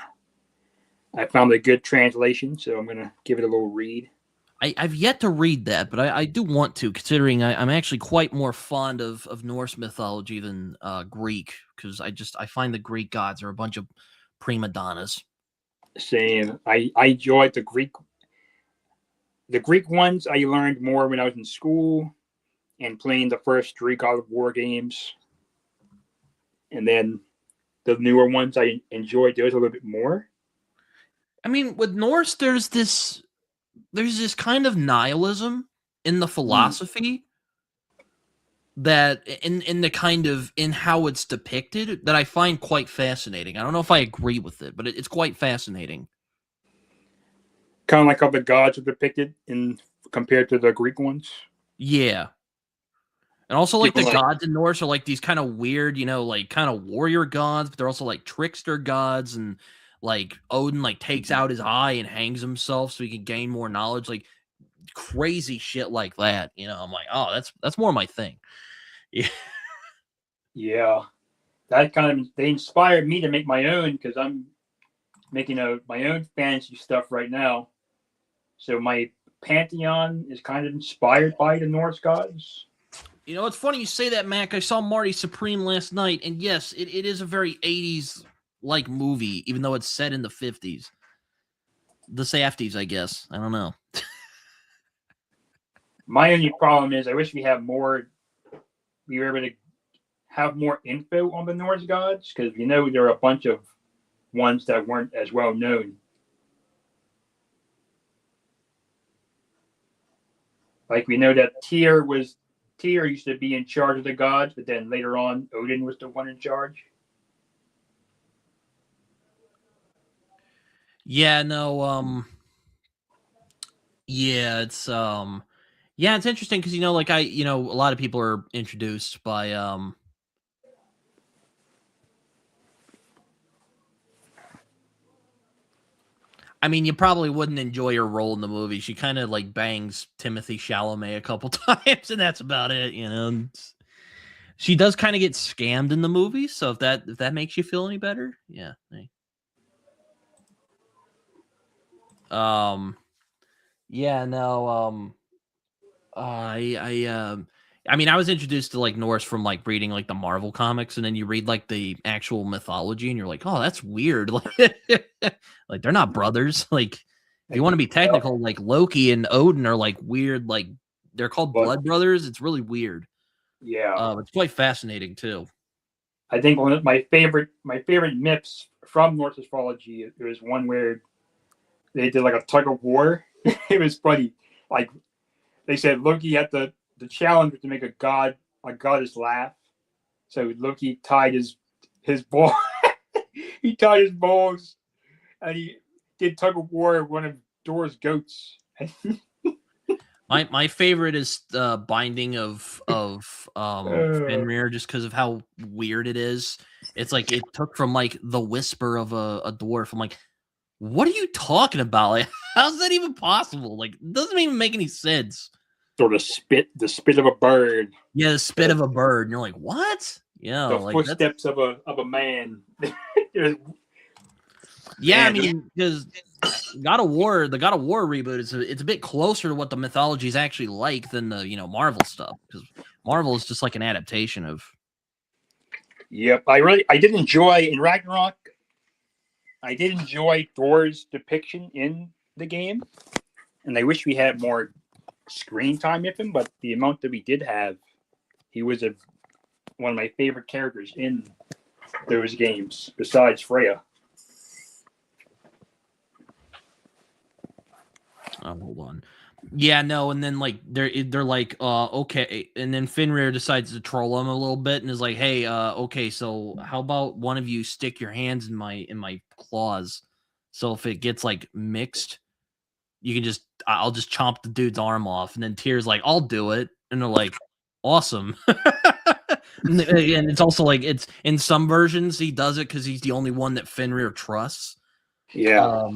I found a good translation, so I'm gonna give it a little read. I've yet to read that, but I do want to, considering I'm actually quite more fond of Norse mythology than Greek, because I find the Greek gods are a bunch of prima donnas. Same. I enjoyed the Greek ones. I learned more when I was in school and playing the first 3 God of War games, and then the newer ones I enjoyed those a little bit more. I mean, with Norse, there's this kind of nihilism in the philosophy that in the kind of in how it's depicted that I find quite fascinating. I don't know if I agree with it, but it's quite fascinating. Kind of like how the gods are depicted in compared to the Greek ones. Yeah. And also, like, the gods in Norse are like these kind of weird, like kind of warrior gods, but they're also like trickster gods, and like Odin like takes out his eye and hangs himself so he can gain more knowledge, like crazy shit like that. I'm like, oh, that's more my thing. Yeah. Yeah. That kind of, they inspired me to make my own, because I'm making my own fantasy stuff right now. So my pantheon is kind of inspired by the Norse gods. It's funny you say that, Mac. I saw Marty Supreme last night, and yes, it is a very 80s like movie, even though it's set in the 50s. The Safties, I guess. I don't know. My only problem is I wish we were able to have more info on the Norse gods, because there are a bunch of ones that weren't as well known. Like, we know that Tyr used to be in charge of the gods, but then later on, Odin was the one in charge. Yeah, no, yeah, it's interesting because like a lot of people are introduced by I mean, you probably wouldn't enjoy her role in the movie. She kind of like bangs Timothy Chalamet a couple times, and that's about it. She does kind of get scammed in the movie, so if that makes you feel any better, yeah. Yeah, no, I mean, I was introduced to like Norse from like reading like the Marvel comics, and then you read like the actual mythology, and you're like, oh, that's weird. Like they're not brothers. Like, if you want to be technical, like Loki and Odin are like weird. Like they're called blood brothers. It's really weird. Yeah, it's quite fascinating too. I think one of my favorite myths from Norse mythology, there was one where they did like a tug of war. It was funny. Like, they said Loki had the challenge to make a goddess laugh. So Loki tied his ball. He tied his balls, and he did tug of war with one of Thor's goats. My favorite is the binding of Fenrir, just because of how weird it is. It's like it took from like the whisper of a dwarf. I'm like, what are you talking about? Like, how's that even possible? Like, it doesn't even make any sense. Or the spit of a bird. Yeah, the spit of a bird. And you're like, what? Yeah, the like footsteps of a man. Yeah, I mean, because the God of War reboot it's a bit closer to what the mythology is actually like than the Marvel stuff. Because Marvel is just like an adaptation of. Yep, I did enjoy in Ragnarok. I did enjoy Thor's depiction in the game, and I wish we had more screen time with him. But the amount that we did have, he was one of my favorite characters in those games, besides Freya. Oh, hold on. Yeah, no, and then like they're like, okay, and then Fenrir decides to troll him a little bit and is like, hey, okay, so how about one of you stick your hands in my claws, so if it gets like mixed, you can I'll just chomp the dude's arm off, and then Tyr's like, I'll do it, and they're like, awesome. And it's also like it's in some versions he does it because he's the only one that Fenrir trusts. Yeah.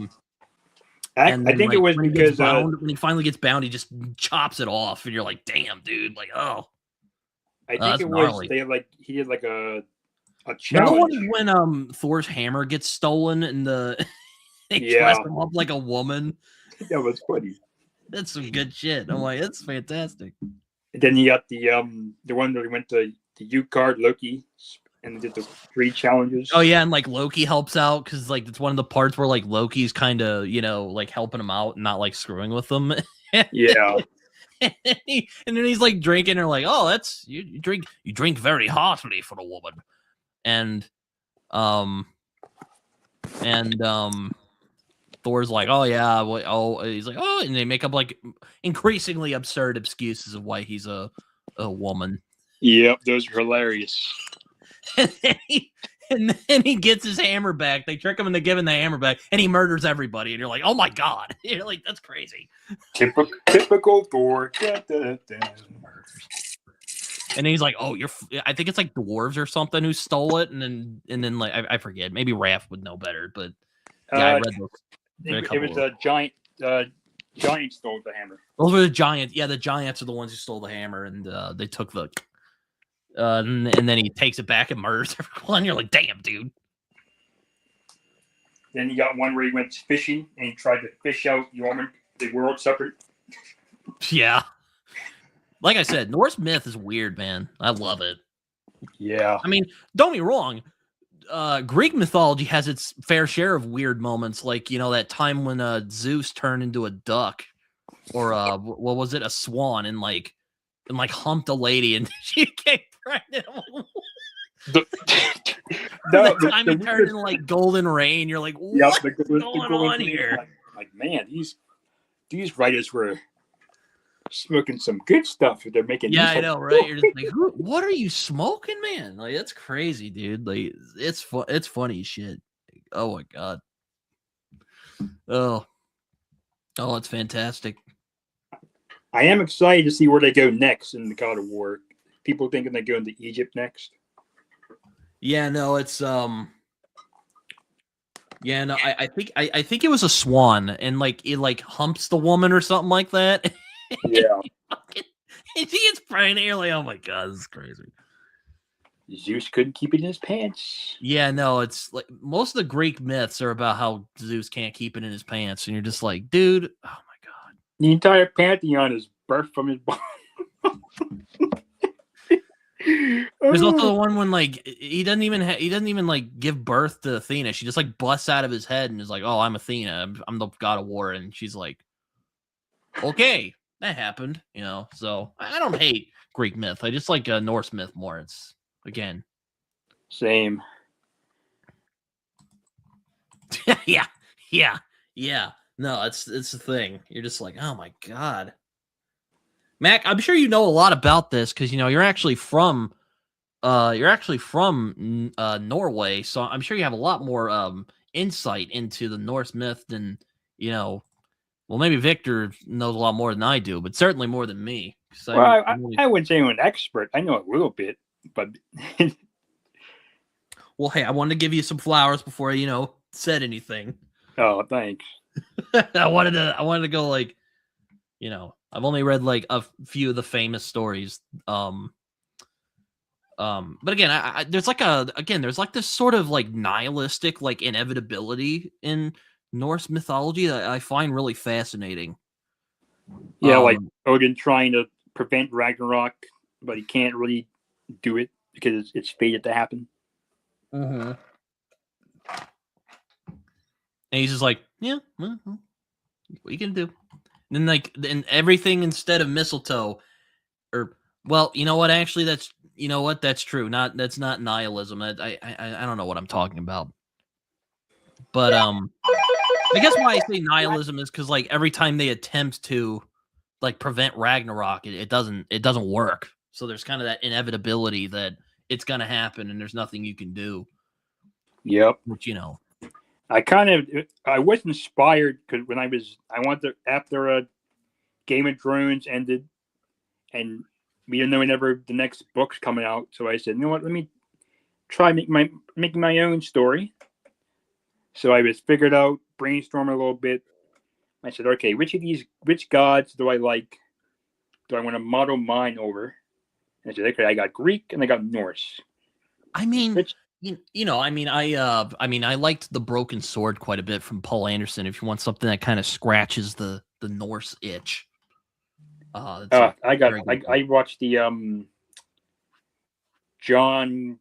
And then, I think like, it was because when he finally gets bound, he just chops it off, and you're like, "Damn, dude!" Like, oh, I think it was he had like a challenge. When Thor's hammer gets stolen and they dress him up like a woman. That was funny. That's some good shit. I'm like, that's fantastic. And then you got the one where he went to the U-Card Loki and did the 3 challenges. Oh yeah, and like Loki helps out because like it's one of the parts where like Loki's kind of like helping him out and not like screwing with them. Yeah. and then he's like drinking and like, oh, that's you drink very heartily for a woman. And Thor's like, oh yeah, he's like, oh, and they make up like increasingly absurd excuses of why he's a woman. Yep, those are hilarious. And then he gets his hammer back. They trick him into giving the hammer back, and he murders everybody. And you're like, oh my god, you're like, that's crazy. Typical Thor. Da, da, da. And he's like, oh, I think it's like dwarves or something who stole it, and then like I forget. Maybe Raph would know better, but yeah, I read those. It was a giant. Giant stole the hammer. Those were the giants. Yeah, the giants are the ones who stole the hammer, and they took the. And then he takes it back and murders everyone. You're like, damn, dude. Then you got one where he went fishing and he tried to fish out the world separate. Yeah. Like I said, Norse myth is weird, man. I love it. Yeah. I mean, don't get me wrong. Greek mythology has its fair share of weird moments, like that time when Zeus turned into a duck, or what was it, a swan, and humped a lady and she came pregnant. The time he turned into like golden rain, you're like, what's going on here? Like, man, these writers were smoking some good stuff. They're making. Yeah, I know, right? You're just like, what are you smoking, man? Like, that's crazy, dude. Like, it's funny shit. Oh my god. Oh, it's fantastic. I am excited to see where they go next in the God of War. People thinking they go into Egypt next. Yeah, no, it's yeah, no, I think it was a swan, and like it like humps the woman or something like that. Yeah. And she gets pregnant. You're like, oh my god, this is crazy. Zeus couldn't keep it in his pants. Yeah, no, it's like most of the Greek myths are about how Zeus can't keep it in his pants, and you're just like, dude, oh my god. The entire pantheon is birthed from his body. There's also the one when like he doesn't even like give birth to Athena. She just like busts out of his head and is like, "Oh, I'm Athena. I'm the god of war." And she's like, "Okay, that happened." So I don't hate Greek myth. I just like Norse myth more. It's again same. yeah. No, it's the thing. You're just like, oh my god. Mac, I'm sure you know a lot about this because you're actually from Norway, so I'm sure you have a lot more insight into the Norse myth than well, maybe Victor knows a lot more than I do, but certainly more than me. Well, I wouldn't say I'm an expert. I know a little bit, but well, hey, I wanted to give you some flowers before I said anything. Oh, thanks. I wanted to go like I've only read like a few of the famous stories. But again, there's like this sort of like nihilistic like inevitability in Norse mythology that I find really fascinating. Yeah, like Odin trying to prevent Ragnarok but he can't really do it because it's fated to happen. Mm-hmm. And he's just like, yeah, well, what you can do? And then and everything instead of mistletoe, or well, you know what? Actually, that's true. That's not nihilism. I don't know what I'm talking about. But I guess why I say nihilism is because like every time they attempt to like prevent Ragnarok, it doesn't work. So there's kind of that inevitability that it's gonna happen and there's nothing you can do. Yep. Which I was inspired because when I wanted to, after Game of Thrones ended, and we didn't know whenever the next book's coming out, so I said, you know what, let me try making my own story. So I was figured out, brainstorming a little bit. I said, okay, which gods do I like? Do I want to model mine over? And I said, okay, I got Greek and I got Norse. I mean, I liked the Broken Sword quite a bit from Paul Anderson. If you want something that kind of scratches the Norse itch, I watched the John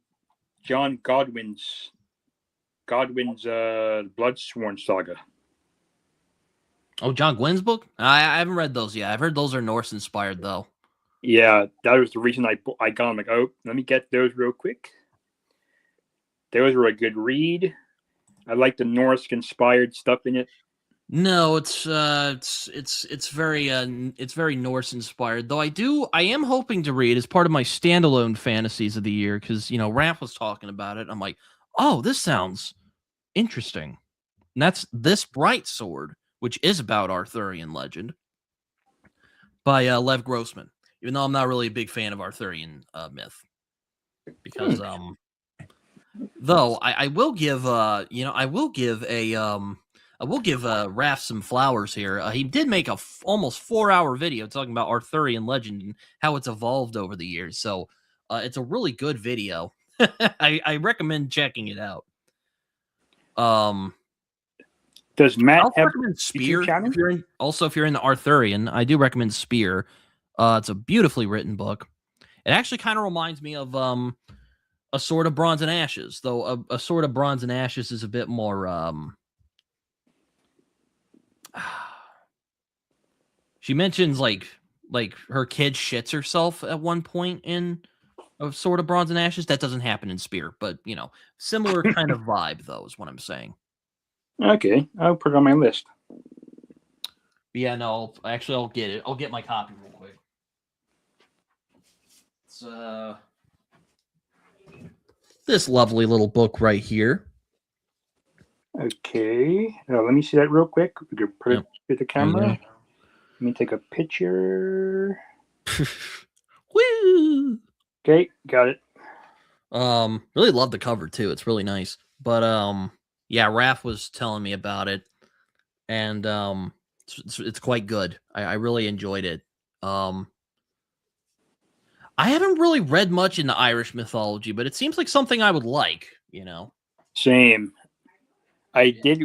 Godwin's Bloodsworn saga. Oh, John Gwynn's book? I haven't read those yet. I've heard those are Norse inspired though. Yeah, that was the reason I got them. Like, oh, let me get those real quick. Those were a good read. I like the Norse inspired stuff in it. No, it's very Norse inspired. Though I am hoping to read as part of my standalone fantasies of the year because Raph was talking about it. I'm like, oh, this sounds interesting. And that's This Bright Sword, which is about Arthurian legend by Lev Grossman. Even though I'm not really a big fan of Arthurian myth, because though I will give Raph some flowers here. He did make a almost 4-hour video talking about Arthurian legend and how it's evolved over the years. So it's a really good video. I recommend checking it out. Does Matt have recommend Spear? If you're in the Arthurian, I do recommend Spear. It's a beautifully written book. It actually kind of reminds me of A Sword of Bronze and Ashes, though a Sword of Bronze and Ashes is a bit more. She mentions like her kid shits herself at one point in A Sword of Bronze and Ashes. That doesn't happen in Spear, but similar kind of vibe, though, is what I'm saying. Okay, I'll put it on my list. Yeah, no, actually, I'll get it. I'll get my copy real quick. It's this lovely little book right here. Okay, let me see that real quick. We could put it with the camera. Let me take a picture. Woo! Okay, got it. Really love the cover too. It's really nice. But yeah, Raph was telling me about it, and it's quite good. I really enjoyed it. I haven't really read much into Irish mythology, but it seems like something I would like. Same. I did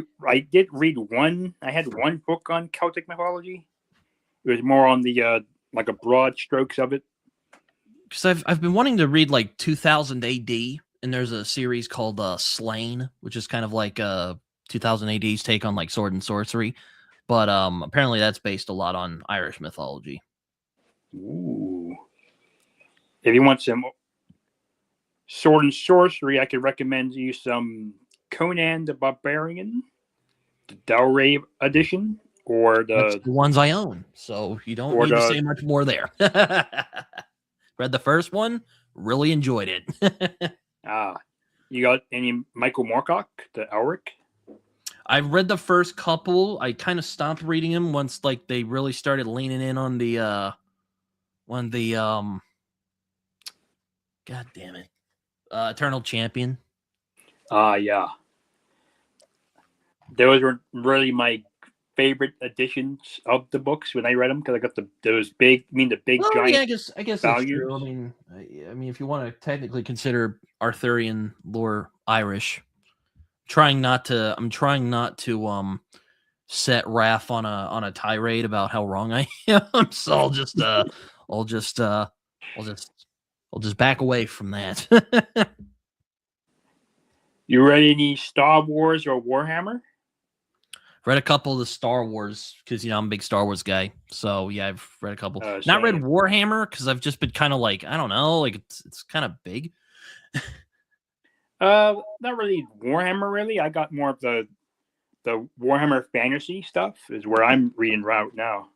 read one. I had one book on Celtic mythology. It was more on the like a broad strokes of it. Because I've been wanting to read like 2000 AD, and there's a series called Slain, which is kind of like 2000 AD's take on like sword and sorcery, but apparently that's based a lot on Irish mythology. Ooh. If you want some sword and sorcery, I could recommend you some Conan the Barbarian, the Dalray edition, or That's the ones I own, so you don't need to say much more there. Read the first one, really enjoyed it. You got any Michael Moorcock, the Elric? I've read the first couple. I kind of stopped reading them once like they really started leaning in on the God damn it. Eternal Champion. Yeah. Those were really my favorite editions of the books when I read them, because I got those big, giant. Yeah, I guess that's true. I mean, if you want to technically consider Arthurian lore Irish, I'm trying not to set Raph on a tirade about how wrong I am. So I'll just I'll just back away from that. You read any Star Wars or Warhammer? Read a couple of the Star Wars because I'm a big Star Wars guy. So yeah, I've read a couple. Not read Same. Warhammer because I've just been kind of like, I don't know, like it's kind of big. Not really Warhammer. Really, I got more of the Warhammer fantasy stuff. Is where I'm reading right now.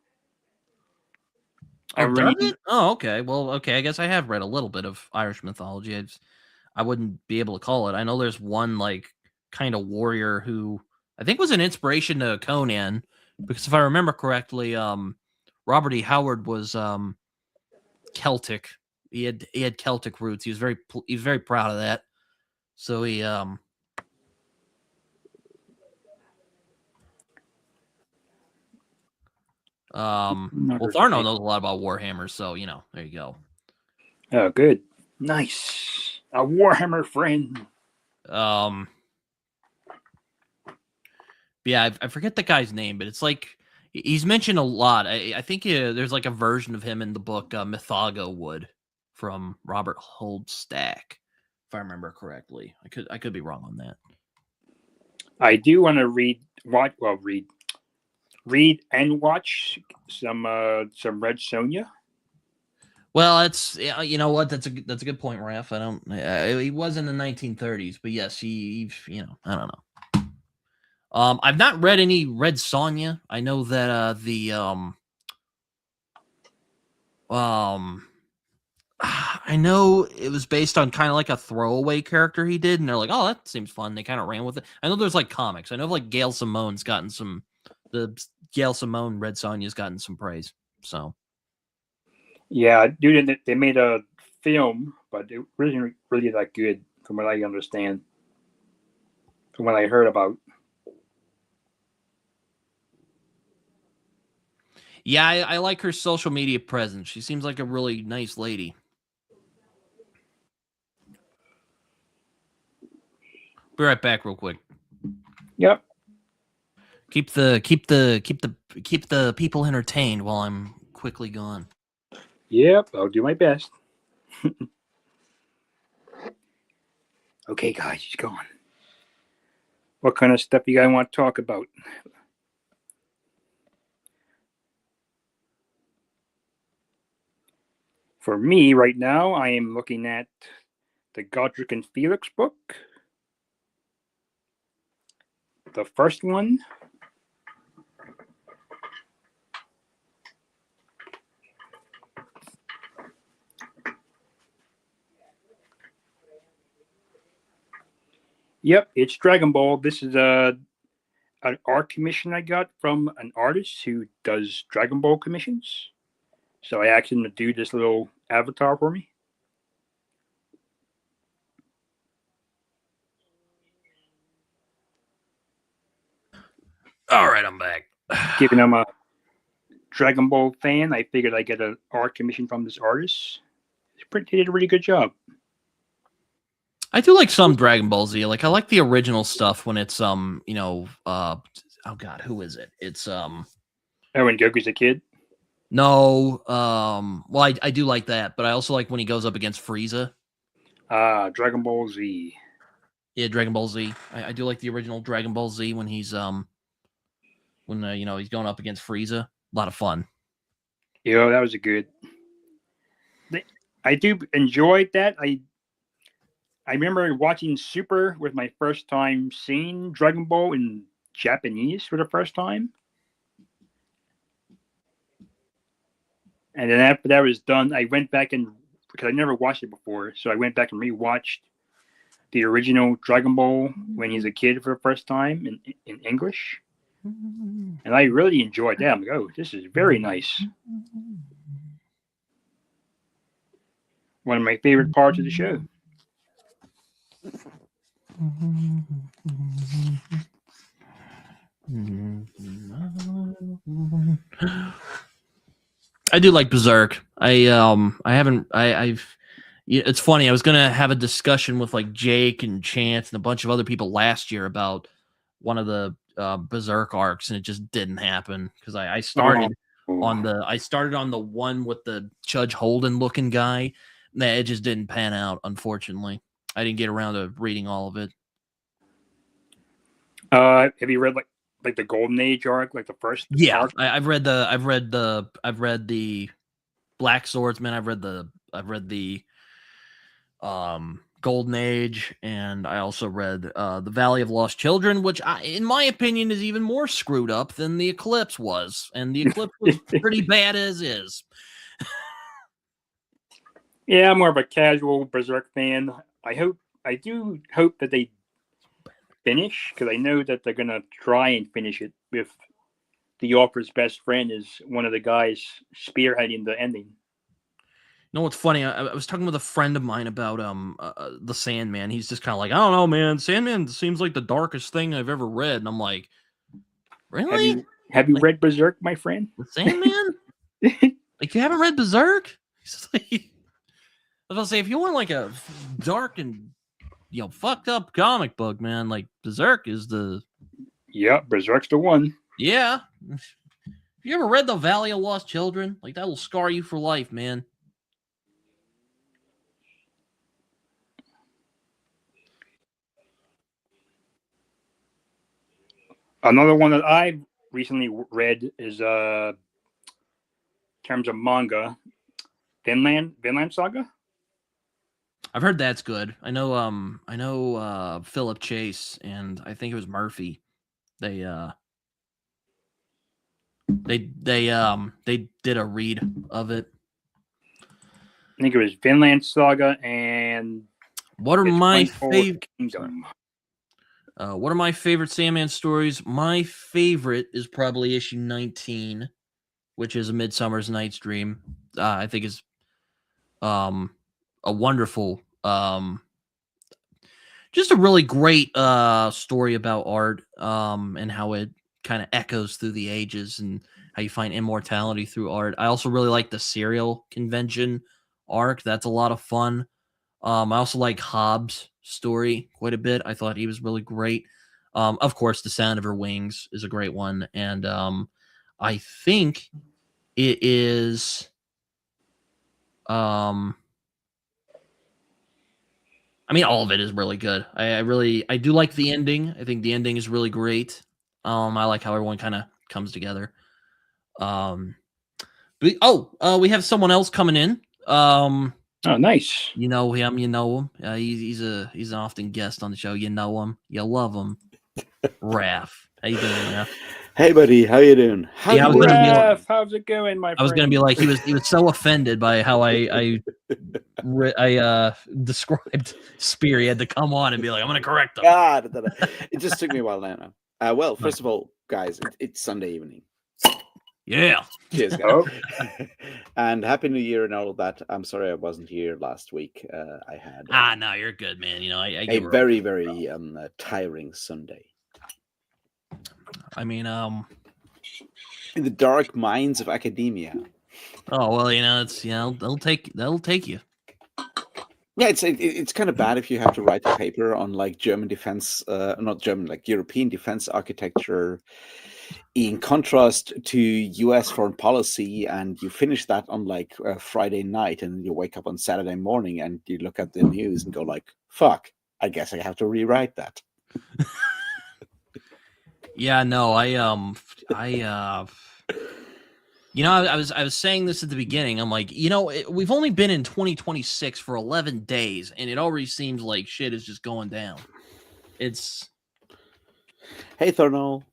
Oh, I'm does reading. it? Oh, okay. Well, okay. I guess I have read a little bit of Irish mythology. I wouldn't be able to call it. I know there's one like kind of warrior who I think was an inspiration to Conan, because if I remember correctly, Robert E. Howard was Celtic. He had Celtic roots. He was very proud of that. So he well, Tharno knows a lot about Warhammer, so there you go. Oh, good, nice. A Warhammer friend. Yeah, I forget the guy's name, but it's like he's mentioned a lot. I think there's like a version of him in the book Mythago Wood from Robert Holdstack, if I remember correctly. I could be wrong on that. I do want to read and watch some Red Sonja. Well, it's you know what, that's a good point, Raph. I don't. He was in the 1930s, but yes, he I don't know. I've not read any Red Sonja. I know that I know it was based on kind of like a throwaway character he did, and they're like, "Oh, that seems fun." They kind of ran with it. I know there's like comics. I know like Gail Simone's gotten the Gail Simone Red Sonja's gotten some praise. So Yeah, dude, they made a film, but it wasn't really that good, from what I understand, from what I heard about. yeah, I like her social media presence. She seems like a really nice lady. Be right back, real quick. Yep. Keep the people entertained while I'm quickly gone. Yep, I'll do my best. Okay, guys, he's gone. What kind of stuff you guys want to talk about? For me, right now, I am looking at the Godric and Felix book. The first one. Yep, it's Dragon Ball. This is an art commission I got from an artist who does Dragon Ball commissions. So I asked him to do this little avatar for me. All right, I'm back. Given I'm a Dragon Ball fan, I figured I'd get an art commission from this artist. He did a really good job. I do like some Dragon Ball Z. Like I like the original stuff when it's oh god, who is it? It's Oh, when Goku's a kid? no, well I do like that, but I also like when he goes up against Frieza. Dragon Ball Z. Yeah, Dragon Ball Z. I do like the original Dragon Ball Z when he's he's going up against Frieza. A lot of fun. Yeah, that was a good. I do enjoy that. I remember watching Super with my first time seeing Dragon Ball in Japanese for the first time. And then after that was done, I went back and, because I never watched it before, so I went back and rewatched the original Dragon Ball when he's a kid for the first time in English. And I really enjoyed that. I'm like, oh, this is very nice. One of my favorite parts of the show. I do like Berserk. It's funny. I was gonna have a discussion with like Jake and Chance and a bunch of other people last year about one of the Berserk arcs, and it just didn't happen because I started on the one with the Judge Holden looking guy, Nah, it just didn't pan out, unfortunately. I didn't get around to reading all of it. Have you read like the Golden Age arc, like the first Yeah, arc? I've read the Black Swordsman. I've read the Golden Age, and I also read the Valley of Lost Children, which in my opinion is even more screwed up than the Eclipse was, and the Eclipse was pretty bad as is. Yeah, I'm more of a casual Berserk fan. I do hope that they finish, because I know that they're gonna try and finish it with the author's best friend is one of the guys spearheading the ending. You know what's funny? I was talking with a friend of mine about the Sandman. He's just kind of like, I don't know, man. Sandman seems like the darkest thing I've ever read, and I'm like, really? Have you Like, read Berserk, my friend? The Sandman? Like, you haven't read Berserk? Like, I was gonna say, if you want like a dark and fucked up comic book, man, like Berserk is the Berserk's the one. yeah. If you ever read the Valley of Lost Children, like that will scar you for life, man. Another one that I recently read is in terms of manga, Vinland Saga. I've heard that's good. I know Philip Chase and I think it was Murphy. They did a read of it. I think it was Vinland Saga and what are my favorite Kingdom. What are my favorite Sandman stories? My favorite is probably issue 19, which is A Midsummer's Night's Dream. I think is a wonderful, just a really great story about art and how it kind of echoes through the ages and how you find immortality through art. I also really like the Serial Convention arc. That's a lot of fun. I also like Hobbs' story quite a bit. I thought he was really great. Of course, The Sound of Her Wings is a great one. And I think it is I mean, all of it is really good. I do like the ending. I think the ending is really great. I like how everyone kind of comes together. We have someone else coming in. Oh, nice. You know him. He's an often guest on the show. You know him. You love him. Raph, how you doing, Raph? Hey, buddy, how you doing? Raph, how's it going, my friend? I was gonna be like, he was so offended by how I described Spear. He had to come on and be like, I'm gonna correct him. God, it just took me a while now. Well, first of all, guys, it's Sunday evening. Yeah. Cheers, guys. And Happy New Year and all of that. I'm sorry I wasn't here last week. I had no, you're good, man. I a very, very tiring Sunday. I mean, in the dark minds of academia. Oh well, it's that'll take you. Yeah, it's kind of bad if you have to write a paper on like German defense, not German, like European defense architecture, in contrast to U.S. foreign policy, and you finish that on like Friday night, and you wake up on Saturday morning, and you look at the news and go like, "Fuck, I guess I have to rewrite that." Yeah, no, I was saying this at the beginning. I'm like, we've only been in 2026 for 11 days, and it already seems like shit is just going down. It's hey, Thornall.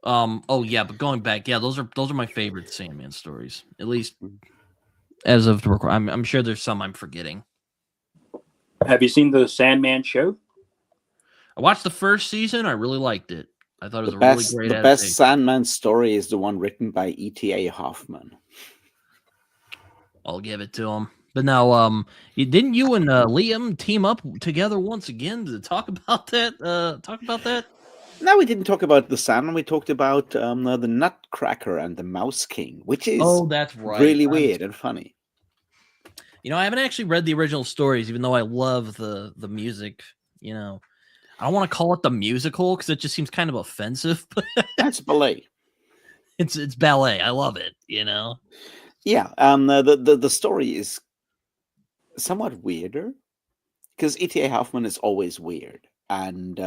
Oh yeah, but going back, yeah, those are my favorite Sandman stories, at least as of the record. I'm sure there's some I'm forgetting. Have you seen the Sandman show? I watched the first season. I really liked it. I thought it was really great. The best Sandman story is the one written by E.T.A. Hoffman. I'll give it to him. But now, didn't you and Liam team up together once again to talk about that? No, we didn't talk about the Sandman. We talked about the Nutcracker and the Mouse King, which is that's right. Really weird and funny. I haven't actually read the original stories, even though I love the music. I don't want to call it the musical because it just seems kind of offensive. That's ballet. It's ballet. I love it. Yeah, Yeah, the story is somewhat weirder because E.T.A. Hoffman is always weird, and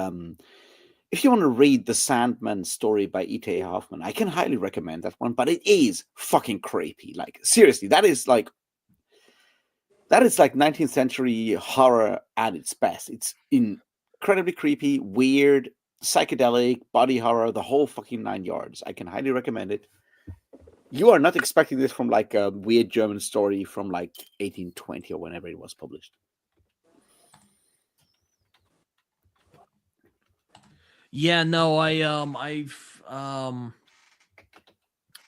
if you want to read the Sandman story by E.T.A. Hoffman, I can highly recommend that one. But it is fucking creepy. Like seriously, that is like 19th century horror at its best. It's incredibly creepy, weird, psychedelic, body horror, the whole fucking 9 yards. I can highly recommend it. You are not expecting this from like a weird German story from like 1820 or whenever it was published. Yeah, no, I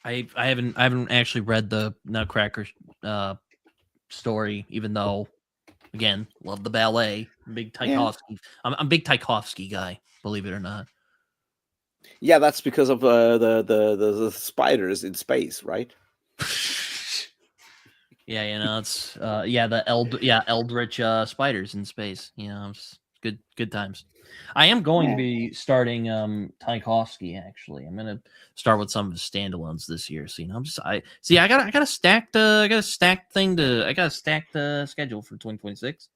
haven't actually read the Nutcracker story, even though, again, love the ballet. Big Tchaikovsky. I'm a big Tchaikovsky guy, believe it or not. Yeah, that's because of the spiders in space, right? Yeah, it's the eldritch spiders in space. It's good times. I am going to be starting Tchaikovsky. Actually, I'm gonna start with some of the standalones this year. So I got a stacked schedule for 2026.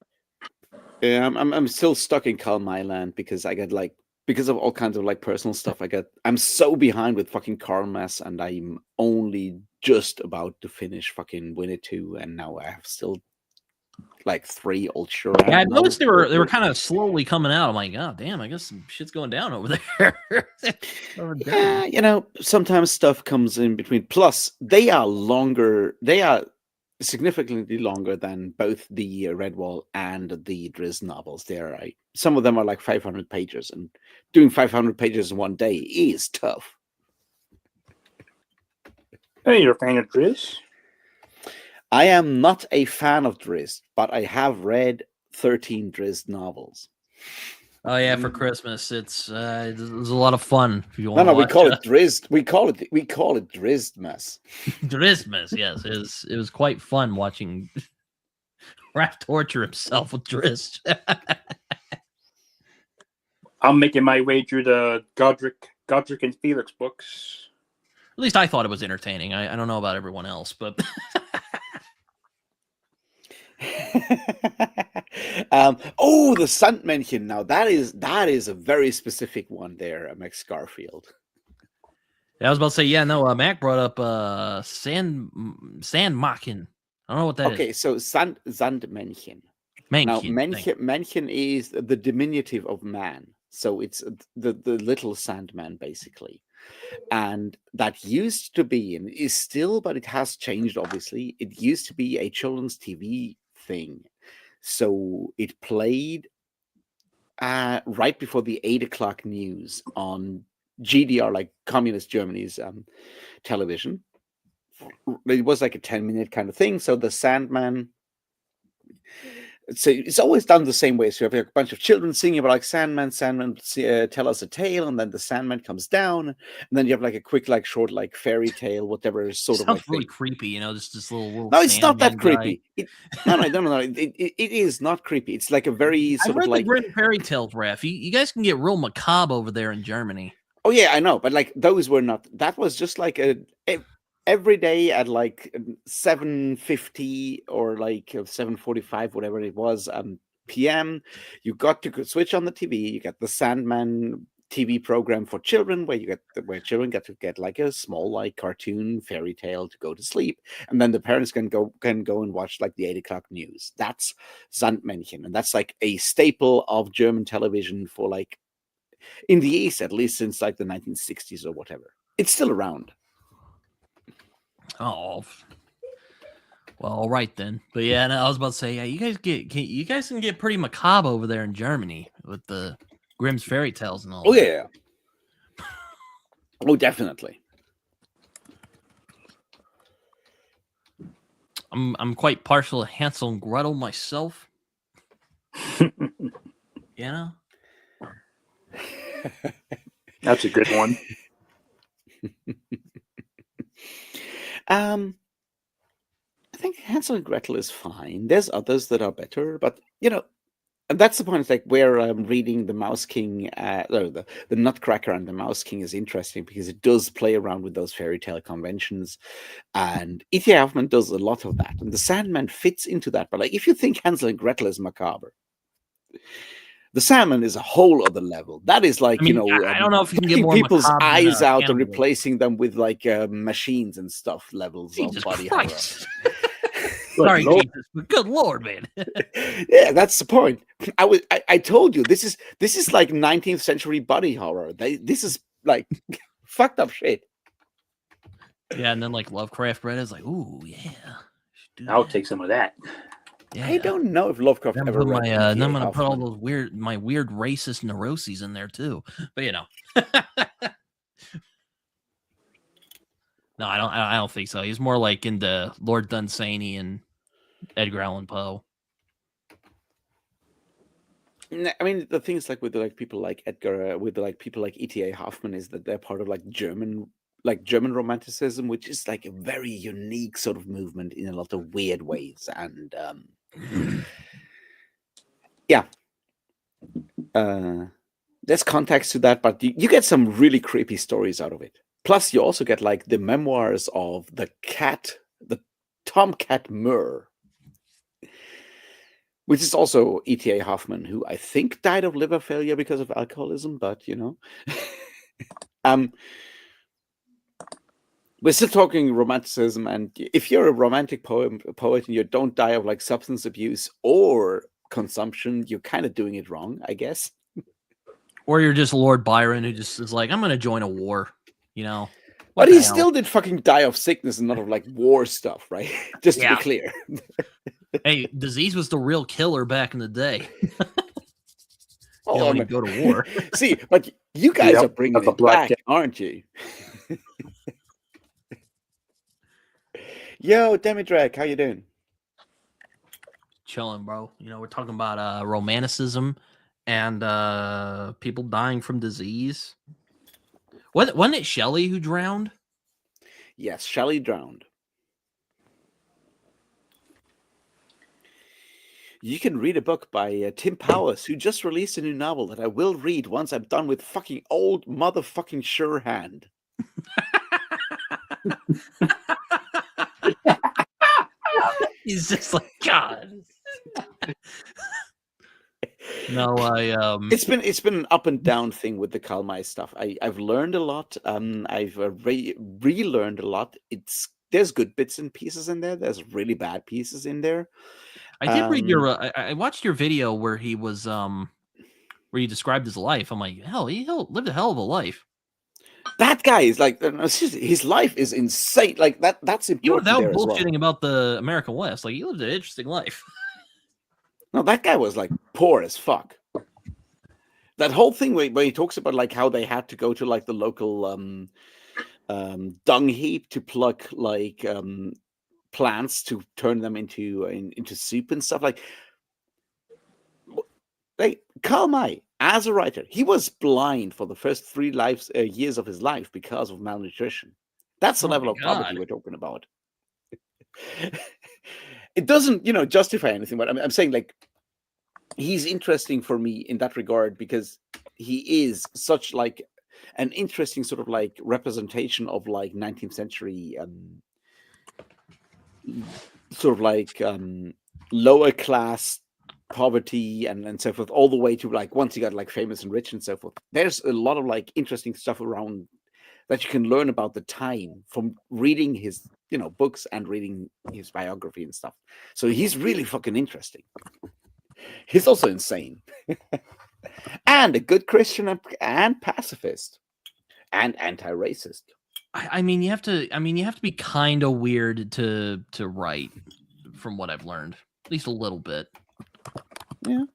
Yeah, I'm still stuck in Calm Island because I got because of all kinds of like personal stuff. I'm so behind with fucking Carl Mess, and I'm only just about to finish fucking Winnie 2, and now I have still like 3 ultra. Yeah, I noticed they were kind of slowly coming out. I'm like, oh damn, I guess some shit's going down over there. Yeah, sometimes stuff comes in between. Plus, they are longer. They are significantly longer than both the Redwall and the Drizzt novels. Some of them are like 500 pages, and doing 500 pages in one day is tough. Hey, you're a fan of Drizzt? I am not a fan of Drizzt, but I have read 13 Drizzt novels. Oh yeah, for Christmas, it was a lot of fun. If you want we call it Drizzt. We call it Drizztmas. Drizztmas, yes, it was quite fun watching Raph torture himself with Drizzt. I'm making my way through the Godric and Felix books. At least I thought it was entertaining. I don't know about everyone else, but the Sandmännchen. Now that is a very specific one there, Max Garfield. I was about to say, yeah, no, Mac brought up Sandmännchen. I don't know what that is. Okay, so Sandmännchen. Now, Männchen is the diminutive of man. So it's the little Sandman, basically. And that used to be, and is still, but it has changed, obviously. It used to be a children's TV thing. So it played right before the 8 o'clock news on GDR, like Communist Germany's television. It was like a 10-minute kind of thing. So the Sandman... So it's always done the same way. So you have a bunch of children singing about like Sandman, tell us a tale, and then the Sandman comes down, and then you have like a quick, like short, like fairy tale, whatever sort of like really thing. creepy, just this little. No, it's not that creepy. No. It is not creepy. It's like a very sort of like the Grimm fairy tales, Raph. You guys can get real macabre over there in Germany. Oh yeah, I know, but like those were not. That was just like every day at like 7:50 or like 7:45, whatever it was, PM. You got to switch on the TV. You get the Sandman TV program for children, where children get to get like a small like cartoon fairy tale to go to sleep, and then the parents can go and watch like the 8 o'clock news. That's Sandmännchen, and that's like a staple of German television for like in the East, at least since like the 1960s or whatever. It's still around. Oh, well, all right then. But yeah, no, I was about to say, yeah, you guys can get pretty macabre over there in Germany with the Grimm's fairy tales and all. Oh yeah. Oh, definitely. I'm quite partial to Hansel and Gretel myself. That's a good one. I think Hansel and Gretel is fine. There's others that are better, but And that's the point. It's like where reading the Mouse King, the Nutcracker and the Mouse King is interesting because it does play around with those fairy tale conventions, and E.T.A. Hoffman does a lot of that, and the Sandman fits into that. But like, if you think Hansel and Gretel is macabre, the Sandman is a whole other level. That is like, I mean, I don't know if you can get taking more people's macabre than, eyes out and cannibalism. replacing them with like machines and stuff levels Jesus of body Christ. horror. Sorry, Lord. Jesus, but good Lord, man. Yeah, that's the point. I told you this is like 19th century body horror. This is like fucked up shit. Yeah, and then like Lovecraft read it, it's like, ooh, yeah. should do I'll that. take some of that. Yeah. I don't know if Lovecraft Then ever put read my, E.T.A. then I'm gonna put all Hoffman. those my weird racist neuroses in there too. But you know. No, I don't think so. He's more like into Lord Dunsany and Edgar Allan Poe. I mean, the thing is like with like people like Edgar, with like people like E.T.A. Hoffman, is that they're part of like German romanticism, which is like a very unique sort of movement in a lot of weird ways. And yeah, there's context to that, but you get some really creepy stories out of it. Plus, you also get like the memoirs of the Tomcat Murr, which is also E.T.A. Hoffman, who I think died of liver failure because of alcoholism, but you know. We're still talking romanticism, and if you're a romantic poet and you don't die of like substance abuse or consumption, you're kind of doing it wrong, I guess. Or you're just Lord Byron who just is like, I'm gonna join a war, you know. But he still did fucking die of sickness and not of like war stuff, right? Just to be clear. Hey, disease was the real killer back in the day. Oh, You know, when you go to war. See, but you guys are bringing it back, aren't you? Yo, Demidrag, how you doing? Chilling, bro. You know, we're talking about romanticism and people dying from disease. Wasn't it Shelley who drowned? Yes, Shelley drowned. You can read a book by Tim Powers, who just released a new novel that I will read once I'm done with fucking old motherfucking Surehand. He's just like, God. No, it's been an up and down thing with the Karl May stuff. I've learned a lot. I've relearned a lot. There's good bits and pieces in there. There's really bad pieces in there. I did read your. I watched your video where he was where you described his life. I'm like, hell, he lived a hell of a life. That guy is like, his life is insane. Like that's important. Even without bullshitting about the American West, like he lived an interesting life. No, that guy was like poor as fuck. That whole thing where he talks about like how they had to go to like the local dung heap to pluck like plants to turn them into soup and stuff. Like Karl May, as a writer, he was blind for the first 3 years of his life because of malnutrition. That's the level of poverty we're talking about. It doesn't, justify anything, but I'm saying like he's interesting for me in that regard because he is such like an interesting sort of like representation of like 19th century sort of like lower class poverty and so forth, all the way to like once he got like famous and rich and so forth. There's a lot of like interesting stuff around that you can learn about the time from reading his books and reading his biography and stuff. So he's really fucking interesting. He's also insane and a good Christian and pacifist and anti-racist. I mean, you have to be kind of weird to write, from what I've learned, at least a little bit. Yeah.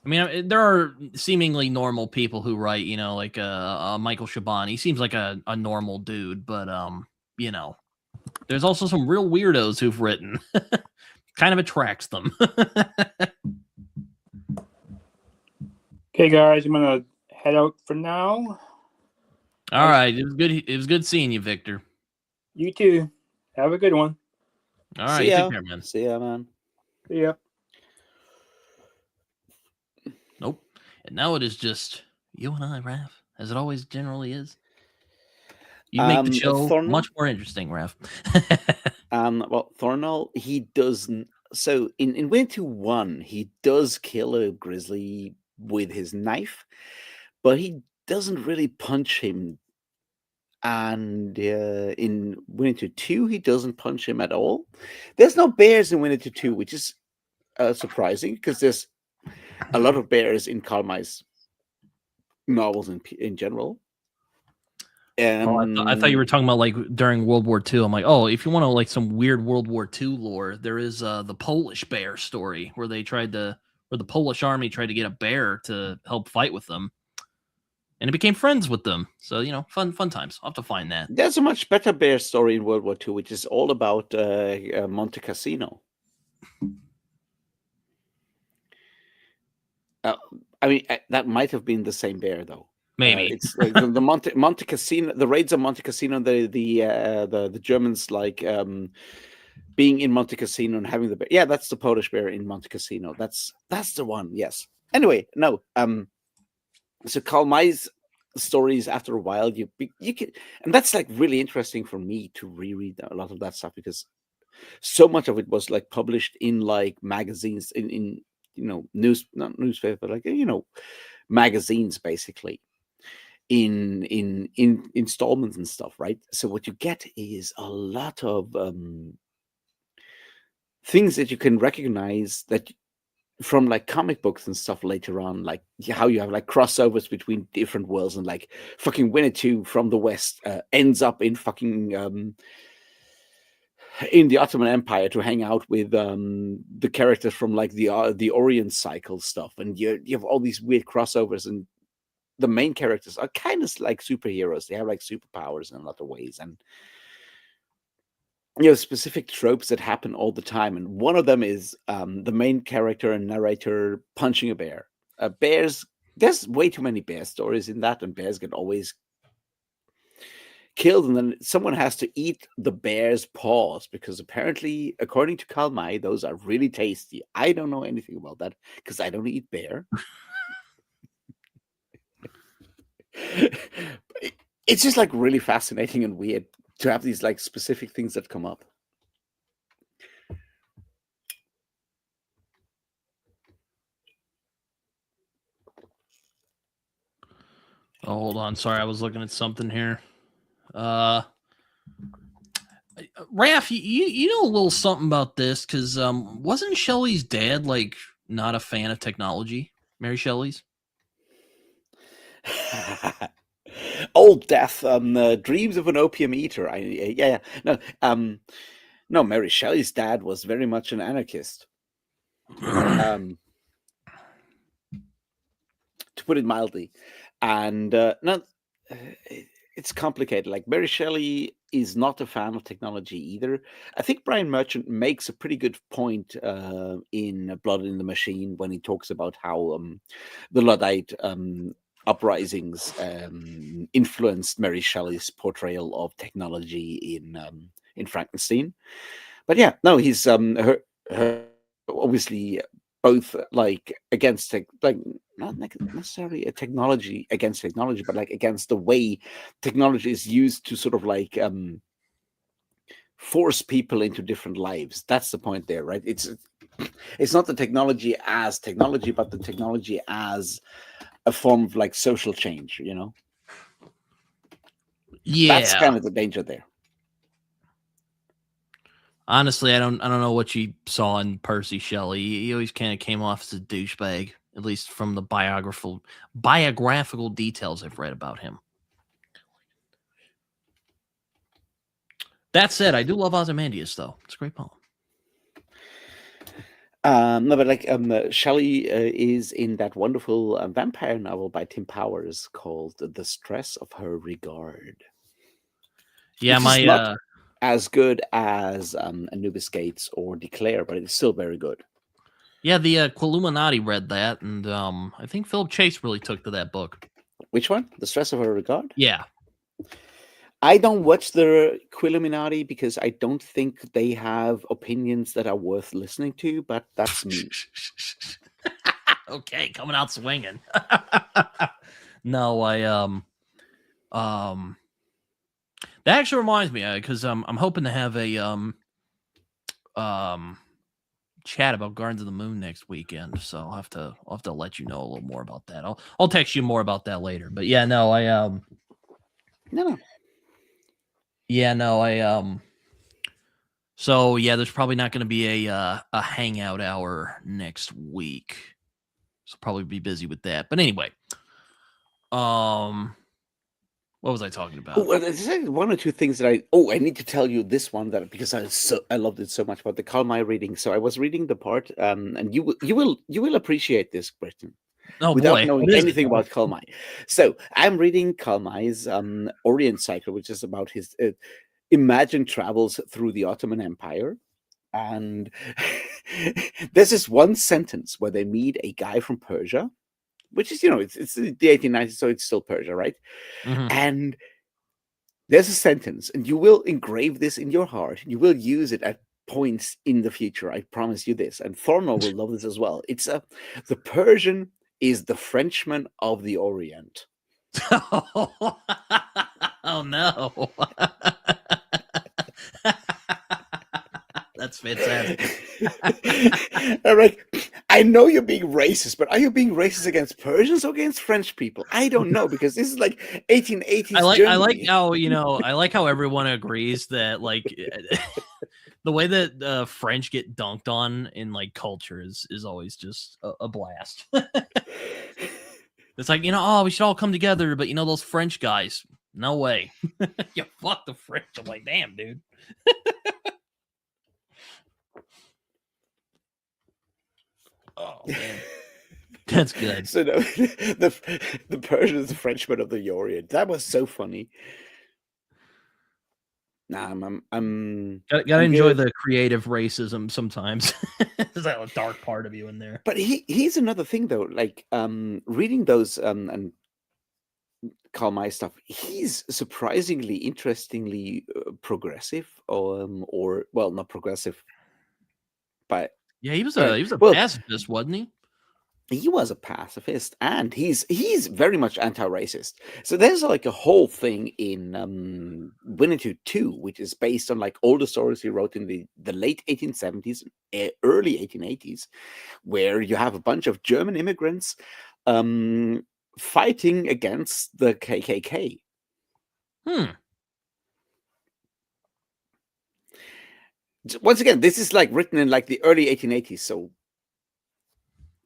I mean, there are seemingly normal people who write, like Michael Chabon. He seems like a normal dude, but there's also some real weirdos who've written. Kind of attracts them. Okay, guys, I'm gonna head out for now. All right, it was good. It was good seeing you, Victor. You too. Have a good one. All right, take care, man. See ya, man. See ya. And now it is just you and I, Raph, as it always generally is. You make the show Thornell, much more interesting, Raph. well, Thornell, he doesn't. So in Winter 1, he does kill a grizzly with his knife, but he doesn't really punch him. And in Winter 2, he doesn't punch him at all. There's no bears in Winter 2, which is surprising because there's a lot of bears in Karl May's novels in general. I thought you were talking about like during World War II. I'm like, oh, if you want to like some weird World War II lore, there is the Polish bear story where the Polish army tried to get a bear to help fight with them, and it became friends with them. So fun times. I'll have to find that. There's a much better bear story in World War II, which is all about Monte Cassino. I mean, that might have been the same bear, though. Maybe it's like the Monte Cassino, the raids on Monte Cassino, the Germans like being in Monte Cassino and having the bear. Yeah, that's the Polish bear in Monte Cassino. That's the one. Yes. Anyway, no. So Karl May's stories, after a while, you can, and that's like really interesting for me to reread a lot of that stuff because so much of it was like published in like magazines in not newspaper, but like magazines basically in installments and stuff, right? So what you get is a lot of things that you can recognize that from like comic books and stuff later on, like how you have like crossovers between different worlds, and like fucking Winnetou from the West ends up in fucking in the Ottoman Empire to hang out with the characters from like the Orient Cycle stuff, and you have all these weird crossovers, and the main characters are kind of like superheroes. They have like superpowers in a lot of ways, and specific tropes that happen all the time. And one of them is the main character and narrator punching a bear. Bears, there's way too many bear stories in that, and bears get always killed, and then someone has to eat the bear's paws because apparently, according to Karl May, those are really tasty. I don't know anything about that because I don't eat bear. It's just like really fascinating and weird to have these like specific things that come up. Oh, hold on. Sorry, I was looking at something here. Raph, you know a little something about this because wasn't Shelley's dad like not a fan of technology? Mary Shelley's. Old Death, Dreams of an Opium Eater. No, Mary Shelley's dad was very much an anarchist. To put it mildly, and it's complicated. Like Mary Shelley is not a fan of technology either. I think Brian Merchant makes a pretty good point in Blood in the Machine when he talks about how the Luddite uprisings influenced Mary Shelley's portrayal of technology in Frankenstein. But yeah, no, he's her obviously both like against like not necessarily a technology against technology, but like against the way technology is used to sort of like force people into different lives. That's the point there, right? It's not the technology as technology, but the technology as a form of like social change, Yeah, that's kind of the danger there. Honestly, I don't know what you saw in Percy Shelley. He always kind of came off as a douchebag, at least from the biographical details I've read about him. That said, I do love Ozymandias, though. It's a great poem. No, but like Shelley is in that wonderful vampire novel by Tim Powers called "The Stress of Her Regard." Yeah, not as good as Anubis Gates or Declare, but it's still very good. Yeah, the Quiluminati read that, and I think Philip Chase really took to that book. Which one? The Stress of Her Regard? Yeah. I don't watch the Quiluminati because I don't think they have opinions that are worth listening to, but that's me. Okay, coming out swinging. No, that actually reminds me, because I'm hoping to have a um chat about Gardens of the Moon next weekend, so I'll have to let you know a little more about that. I'll text you more about that later. But yeah, no, No. yeah, no, so yeah, there's probably not going to be a hangout hour next week. So probably be busy with that. But anyway, what was I talking about? Oh, there's one or two things that I need to tell you this one that because I loved it so much about the Karl May reading. So I was reading the part, and you will appreciate this, Britton, Oh without boy, knowing what is anything it? about Karl May. So I'm reading Karl May's Orient Cycle, which is about his imagined travels through the Ottoman Empire. And there's this one sentence where they meet a guy from Persia, which is, it's the 1890s, so it's still Persia, right? Mhm. And there's a sentence, and you will engrave this in your heart. You will use it at points in the future. I promise you this. And Thorno will love this as well. It's the Persian is the Frenchman of the Orient. Oh no. That's fantastic. All right. I know you're being racist, but are you being racist against Persians or against French people? I don't know, because this is like 1880s I like Germany. how I like how everyone agrees that like the way that French get dunked on in like culture is always just a blast. It's like, oh, we should all come together, but those French guys, no way. Yeah, fuck the French. I'm like, damn, dude. Oh man, that's good. So no, the Persian is the Frenchman of the Orient. That was so funny. Nah, I'm Gotta enjoy good. the creative racism sometimes. There's that a dark part of you in there. But he's another thing though. Like reading those and Karl May stuff, he's surprisingly, interestingly progressive, or well, not progressive, but Yeah, he was well, a pacifist, wasn't he? he was a pacifist, and he's very much anti-racist. So there's like a whole thing in Winnetou 2, which is based on like older stories he wrote in the late 1870s, early 1880s, where you have a bunch of German immigrants fighting against the KKK. Once again, this is like written in like the early 1880s, so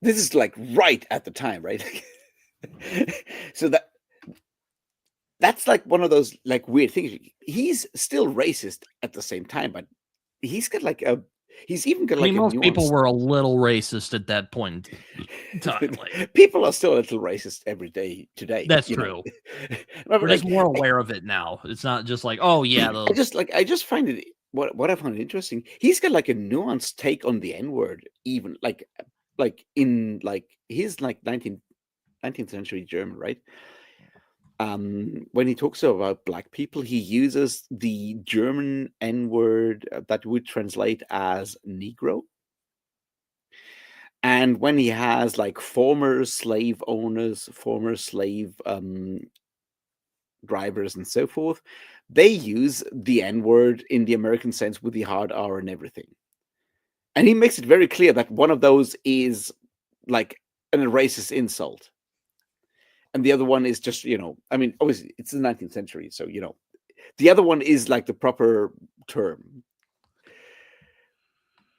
this is like right at the time, right? So that's like one of those like weird things. He's still racist at the same time, but he's got like he's even got I like mean, a most people nuance. were a little racist at that point in time. Like, People are still a little racist every day today. that's you true. know? We're just more aware of it now. It's not just like, oh yeah, those. I just find it what I find interesting. He's got like a nuanced take on the N word, even like in like his like 19th century German, right? When he talks about black people, he uses the German N word that would translate as Negro. And when he has like former slave owners, former slave drivers, and so forth, they use the N word in the American sense with the hard R and everything. And he makes it very clear that one of those is like a racist insult. And the other one is just, I mean, obviously it's the 19th century. So, the other one is like the proper term.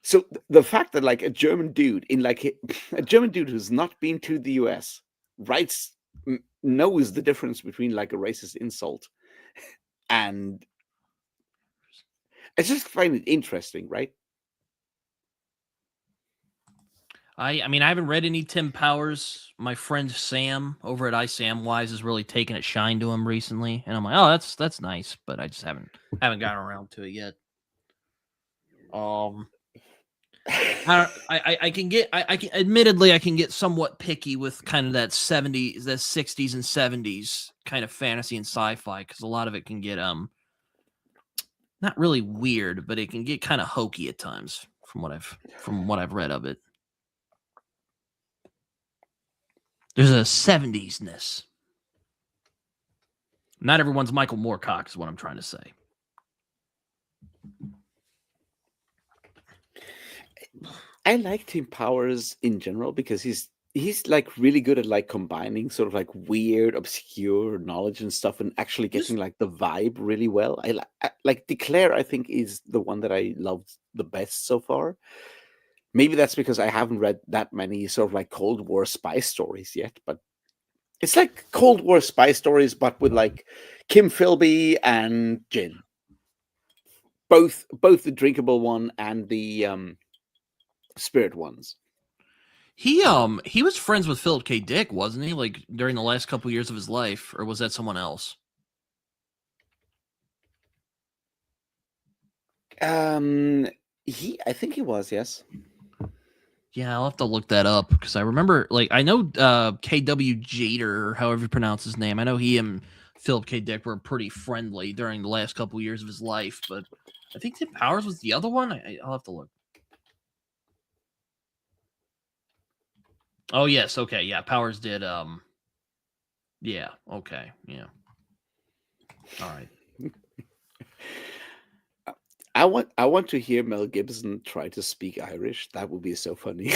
So the fact that like a German dude a German dude who's not been to the US knows the difference between like a racist insult, and I just find it interesting, right? I mean, I haven't read any Tim Powers. My friend Sam over at iSamWise has really taken a shine to him recently, and I'm like, oh, that's nice, but I just haven't gotten around to it yet. I can get I can admittedly I can get somewhat picky with kind of that 70s, that 60s and 70s kind of fantasy and sci-fi, because a lot of it can get not really weird, but it can get kind of hokey at times from what I've read of it. There's a 70s-ness. Not everyone's Michael Moorcock is what I'm trying to say. I like Tim Powers in general because he's like really good at like combining sort of like weird, obscure knowledge and stuff, and actually getting like the vibe really well. Like Declare, I think, is the one that I loved the best so far. Maybe that's because I haven't read that many sort of like Cold War spy stories yet, but it's like Cold War spy stories, but with like Kim Philby and gin. Both the drinkable one and the spirit ones. He was friends with Philip K. Dick, wasn't he? Like during the last couple years of his life, or was that someone else? I think he was, yes. Yeah, I'll have to look that up because I remember, like, I know K.W. Jeter, or however you pronounce his name. I know he and Philip K. Dick were pretty friendly during the last couple years of his life, but I think Tim Powers was the other one. I'll have to look. Oh yes, okay, yeah. Powers did. Yeah, okay, yeah. All right. I want to hear Mel Gibson try to speak Irish. That would be so funny.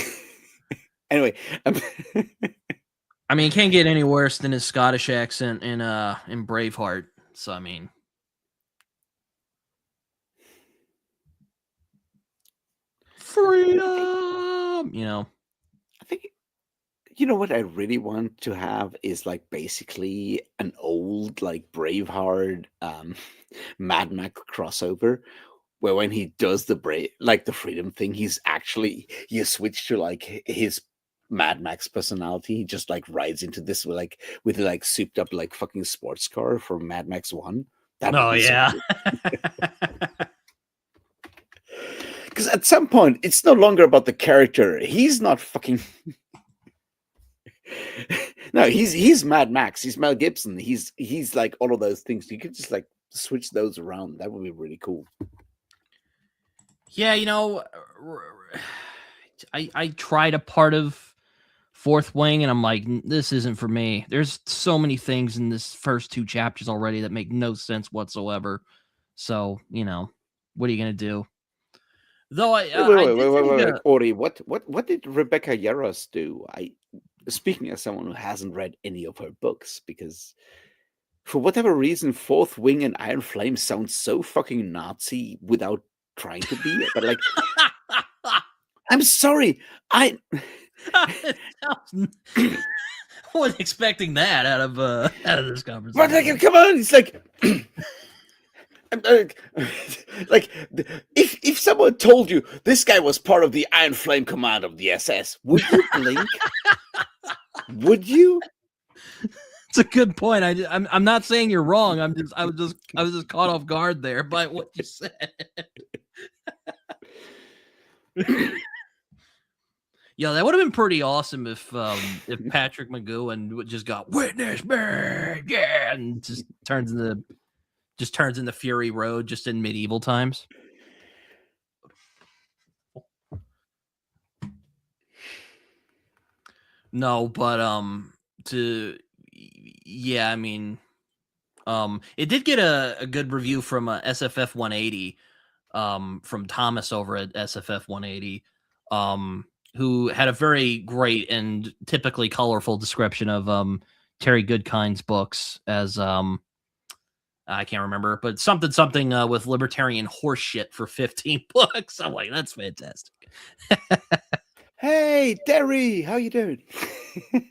Anyway, I mean, it can't get any worse than his Scottish accent in Braveheart. So I mean, freedom. You know. I think you know what I really want to have is like basically an old like Braveheart, Mad Max crossover, where when he does the freedom thing, you switch to like his Mad Max personality. He just like rides into this with like souped up like fucking sports car from Mad Max 1. That would Oh be so yeah. Because at some point it's no longer about the character. He's not fucking no, he's Mad Max. He's Mel Gibson. He's like all of those things. You could just like switch those around. That would be really cool. Yeah, you know, I tried a part of Fourth Wing, and I'm like, this isn't for me. There's so many things in this first two chapters already that make no sense whatsoever. So, you know, what are you gonna do? Though wait, Ori, what did Rebecca Yarros do? Speaking as someone who hasn't read any of her books, because for whatever reason, Fourth Wing and Iron Flame sound so fucking Nazi without trying to be. But like, I'm sorry, I wasn't expecting that out of this conversation. But like, come on, it's like. Like if someone told you this guy was part of the Iron Flame Command of the SS, would you blink? Would you? It's a good point. I'm not saying you're wrong. I was just caught off guard there by what you said. Yeah, that would have been pretty awesome if Patrick McGowan just got witness me, yeah, and just turns into Fury Road just in medieval times. No, but yeah, I mean, it did get a good review from SFF 180, from Thomas over at SFF 180, who had a very great and typically colorful description of Terry Goodkind's books as I can't remember, but something with libertarian horseshit for 15 books. I'm like, that's fantastic. Hey, Derry, how you doing? You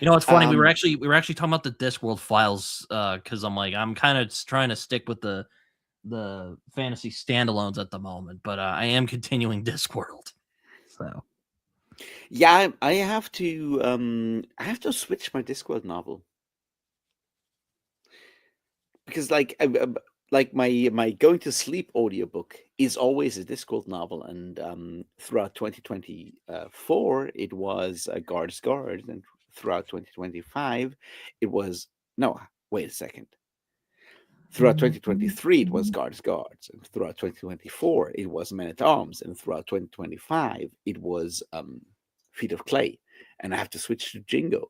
know, it's funny. We were actually talking about the Discworld files because I'm like, I'm kind of trying to stick with the fantasy standalones at the moment, but I am continuing Discworld. So yeah, I have to switch my Discworld novel because like my going to sleep audiobook is always a Discworld novel, and throughout 2024 it was Guard's Guard, and throughout 2025 it was wait a second. Throughout 2023 it was Guard's Guards, and throughout 2024 it was Men at Arms, and throughout 2025 it was Feet of Clay, and I have to switch to Jingo.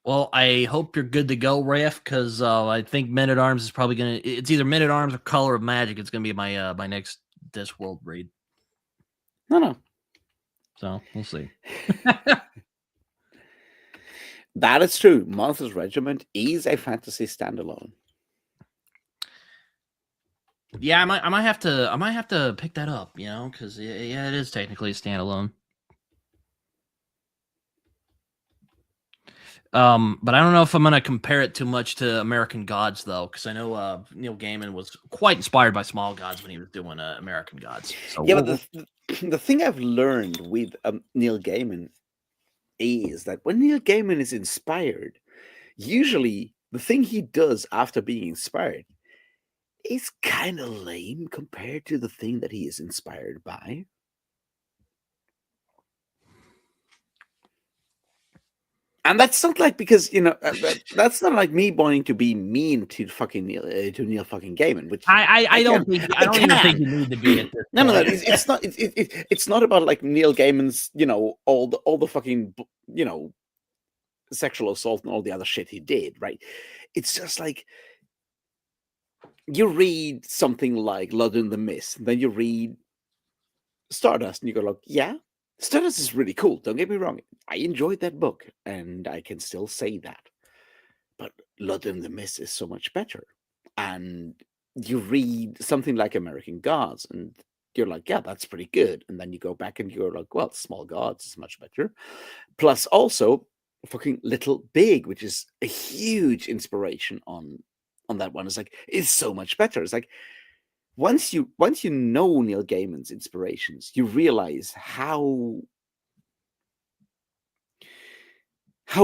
Well, I hope you're good to go, Raf, because I think Men at Arms is probably gonna. It's either Men at Arms or Color of Magic. It's gonna be my my next Discworld read. No. So we'll see. That is true. Monsters Regiment is a fantasy standalone. Yeah, I might have to pick that up. You know, because yeah, it is technically a standalone. But I don't know if I'm gonna compare it too much to American Gods though, because I know Neil Gaiman was quite inspired by Small Gods when he was doing American Gods. So Yeah, but the thing I've learned with Neil Gaiman is that when Neil Gaiman is inspired, usually the thing he does after being inspired is kind of lame compared to the thing that he is inspired by. And that's not like because that's not like me wanting to be mean to fucking Neil fucking Gaiman, which I don't even think you need to be at this. No. It's not. It's not about like Neil Gaiman's all the fucking sexual assault and all the other shit he did, right? It's just like you read something like Blood in the Mist, and then you read Stardust, and you go like, yeah, Stardust is really cool. Don't get me wrong. I enjoyed that book, and I can still say that. But Blood in the Mist is so much better. And you read something like American Gods, and you're like, yeah, that's pretty good. And then you go back and you're like, well, Small Gods is much better. Plus, also, fucking Little Big, which is a huge inspiration on that one. It's like, it's so much better. It's like, once you know Neil Gaiman's inspirations, you realize how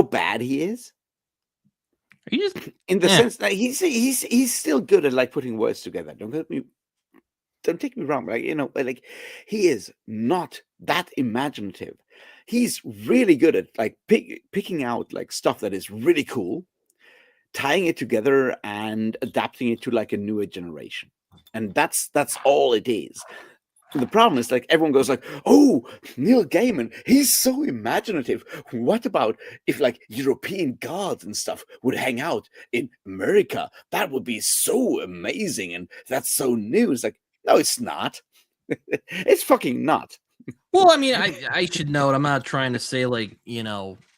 bad he is. In the sense that he's still good at like putting words together. Don't take me wrong. Like like he is not that imaginative. He's really good at like picking out like stuff that is really cool, tying it together and adapting it to like a newer generation. And that's all it is. The problem is like everyone goes like, oh, Neil Gaiman, he's so imaginative. What about if like European gods and stuff would hang out in America? That would be so amazing, and that's so new. It's like, no, it's not. It's fucking not. Well, I mean, I should note, I'm not trying to say like,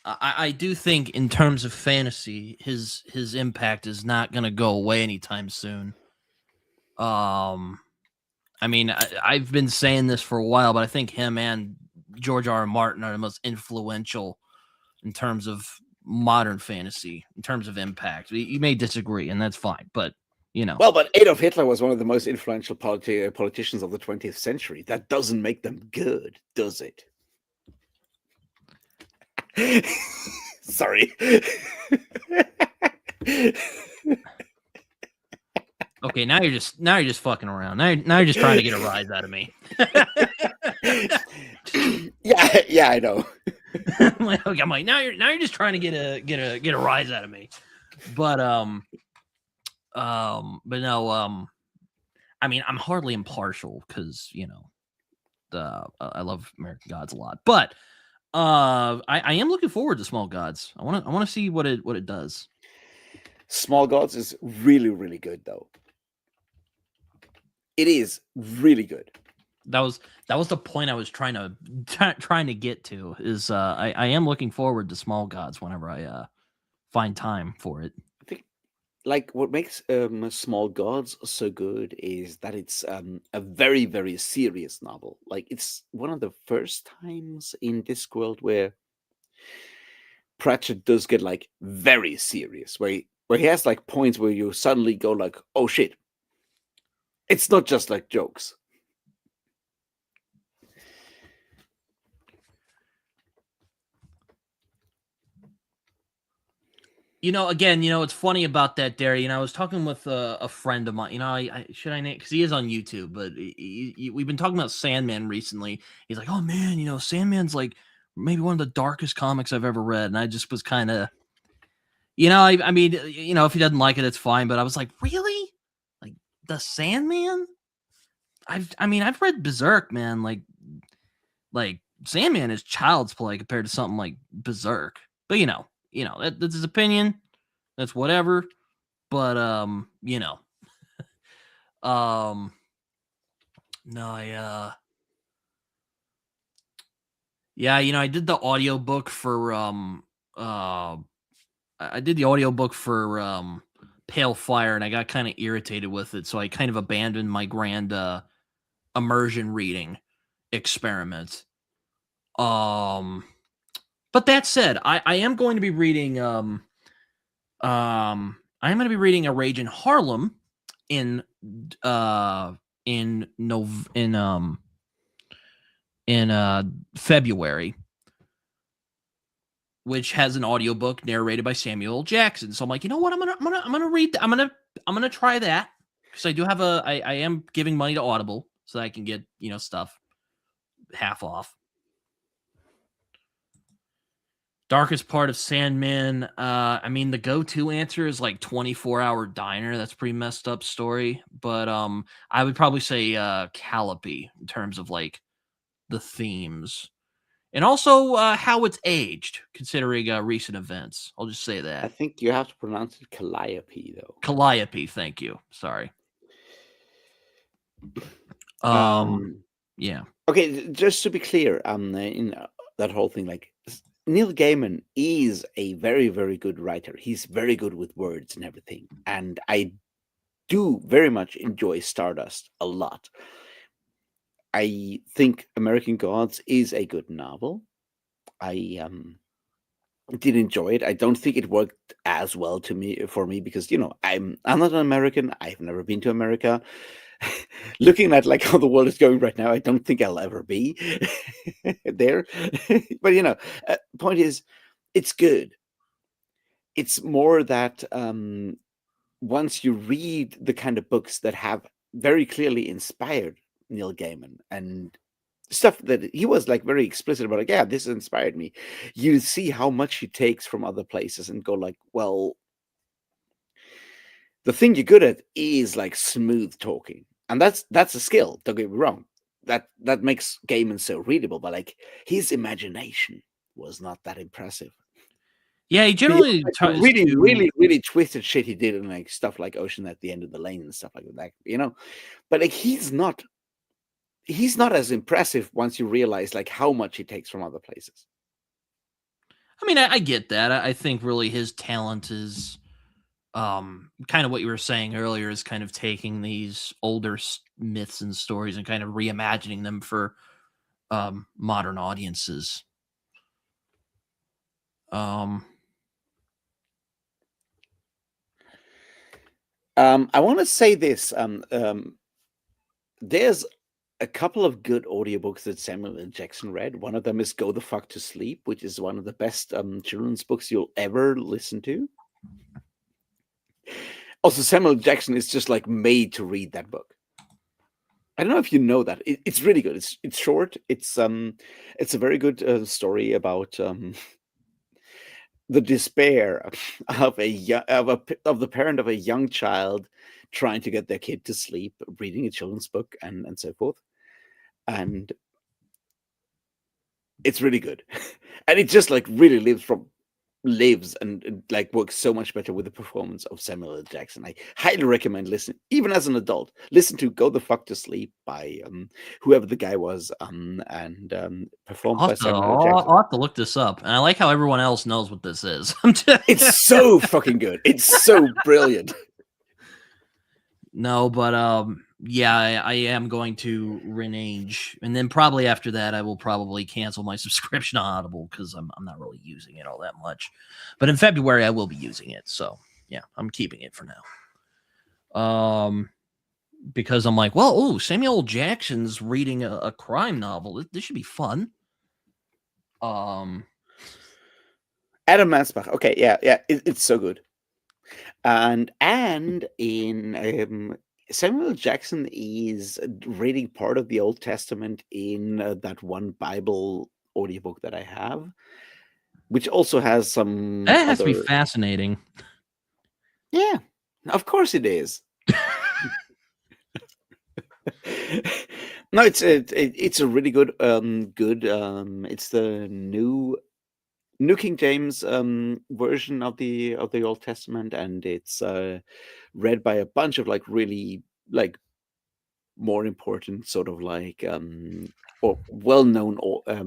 I do think in terms of fantasy, his impact is not going to go away anytime soon. I mean, I've been saying this for a while, but I think him and George R. R. Martin are the most influential in terms of modern fantasy, in terms of impact. You may disagree, and that's fine, but Well, but Adolf Hitler was one of the most influential politicians of the 20th century. That doesn't make them good, does it? Sorry. Okay, now you're just fucking around. Now you're just trying to get a rise out of me. yeah, I know. I'm like, now you're just trying to get a rise out of me. But no, I mean, I'm hardly impartial because I love American Gods a lot, but I am looking forward to Small Gods. I want to see what it does. Small Gods is really, really good, though. It is really good. That was the point I was trying to get to. Is I am looking forward to Small Gods whenever I find time for it. I think like what makes Small Gods so good is that it's a very, very serious novel. Like it's one of the first times in Discworld where Pratchett does get like very serious, where he has like points where you suddenly go like, oh shit. It's not just like jokes. Again, it's funny about that, Derry. I was talking with a friend of mine. I should I name, because he is on YouTube, but we've been talking about Sandman recently. He's like, oh man, Sandman's like maybe one of the darkest comics I've ever read, and I just was kind of, I mean, if he doesn't like it, it's fine. But I was like, really, like the Sandman? I've read Berserk, man. Like Sandman is child's play compared to something like Berserk. But that's his opinion. That's whatever. But no, I did the audiobook for I did the audiobook for Pale Fire, and I got kind of irritated with it, so I kind of abandoned my grand immersion reading experiment. But that said, I am going to be reading I am going to be reading A Rage in Harlem in February, which has an audiobook narrated by Samuel L. Jackson. So I'm like, you know what? I'm gonna read. I'm gonna try that because I do have I am giving money to Audible so that I can get stuff half off. Darkest Part of Sandman. I mean, the go-to answer is like 24-Hour Diner. That's a pretty messed up story, but I would probably say Calliope in terms of like the themes. And also how it's aged, considering recent events. I'll just say I that. think you have to pronounce it Calliope, though. Calliope, thank you. Sorry. Yeah. Okay, just to be clear, in that whole thing, like Neil Gaiman is a very, very good writer. He's very good with words and everything, and I do very much enjoy Stardust a lot. I think American Gods is a good novel. I did enjoy it. I don't think it worked as well for me because I'm not an American. I've never been to America. Looking at like how the world is going right now, I don't think I'll ever be there. But point is, it's good. It's more that once you read the kind of books that have very clearly inspired Neil Gaiman and stuff that he was like very explicit about, like, yeah, this inspired me, you see how much he takes from other places and go like, well, the thing you're good at is like smooth talking, and that's a skill, don't get me wrong, that makes Gaiman so readable, but like his imagination was not that impressive. Yeah, he generally like, really twisted shit he did, and like stuff like Ocean at the End of the Lane and stuff like that, but like he's not as impressive once you realize like how much he takes from other places. I mean, I get that. I think really his talent is kind of what you were saying earlier, is kind of taking these older myths and stories and kind of reimagining them for modern audiences. I want to say this. There's a couple of good audiobooks that Samuel L. Jackson read. One of them is Go the Fuck to Sleep, which is one of the best children's books you'll ever listen to. Also, Samuel L. Jackson is just like made to read that book. I don't know if you know that. It's really good. It's short. It's a very good story about the despair of the parent of a young child trying to get their kid to sleep, reading a children's book, and so forth. And it's really good, and it just like really lives and like works so much better with the performance of Samuel L. Jackson. I highly recommend listening, even as an adult. Listen to Go the Fuck to Sleep by whoever the guy was, and performed by Samuel L. Jackson. I'll have to look this up. And I like how everyone else knows what this is. It's so fucking good. It's so brilliant. No, but yeah, I am going to renege, and then probably after that, I will probably cancel my subscription on Audible because I'm not really using it all that much. But in February, I will be using it, so yeah, I'm keeping it for now. Because I'm like, well, Samuel L. Jackson's reading a crime novel. This should be fun. Adam Mansbach. Okay, yeah, it's so good. And in Samuel L. Jackson is reading part of the Old Testament in that one Bible audiobook that I have, which also has some. That has to be fascinating. Yeah, of course it is. No, it's a really good. It's the new New King James version of the Old Testament, and it's read by a bunch of like really like more important sort of like or well-known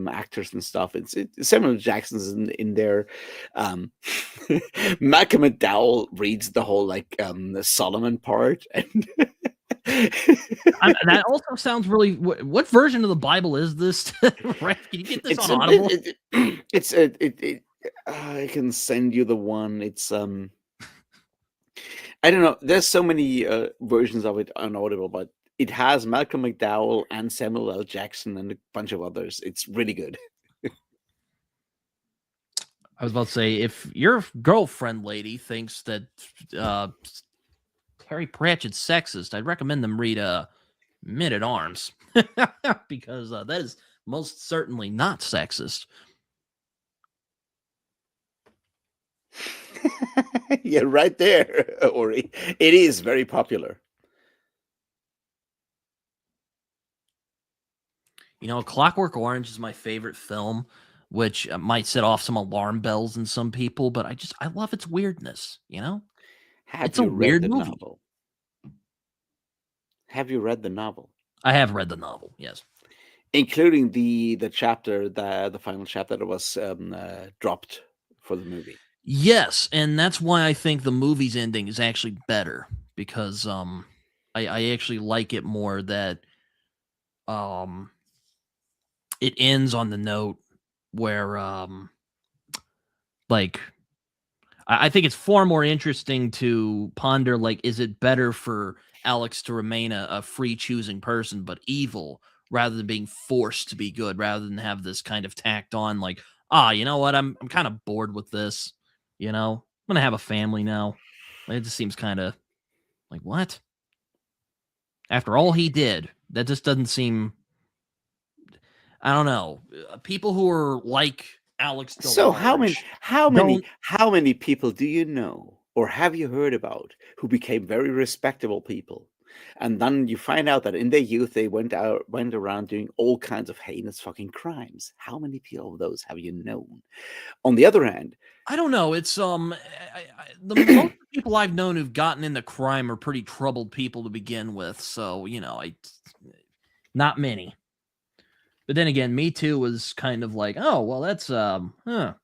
actors and stuff. It's Samuel Jackson's in there. Um, Malcolm McDowell reads the whole like the Solomon part, and That also sounds really. What version of the Bible is this? Right? Can you get this it's on Audible? I can send you the one. It's I don't know. There's so many versions of it on Audible, but it has Malcolm McDowell and Samuel L. Jackson and a bunch of others. It's really good. I was about to say, if your girlfriend lady thinks that Terry Pratchett's sexist, I'd recommend them read Men at Arms because that is most certainly not sexist. Yeah, right there, Ori. It is very popular. You know, Clockwork Orange is my favorite film, which might set off some alarm bells in some people, but I love its weirdness, you know? Have It's a you read weird the movie. novel? Have you read the novel? I have read the novel, yes. Including the chapter, the final chapter that was dropped for the movie. Yes, and that's why I think the movie's ending is actually better, because I actually like it more that it ends on the note where like I think it's far more interesting to ponder, like, is it better for Alex to remain a free choosing person but evil, rather than being forced to be good, rather than have this kind of tacked on, like, you know what, I'm kind of bored with this, you know, I'm gonna have a family now. It just seems kind of like, what? After all he did, that just doesn't seem. I don't know. People who are like Alex So DeLarge how many people do you know or have you heard about who became very respectable people, and then you find out that in their youth they went around doing all kinds of heinous fucking crimes? How many people of those have you known? On the other hand, I don't know. It's the most people I've known who've gotten into crime are pretty troubled people to begin with. So you know, not many. But then again, Me Too was kind of like, oh well, that's I don't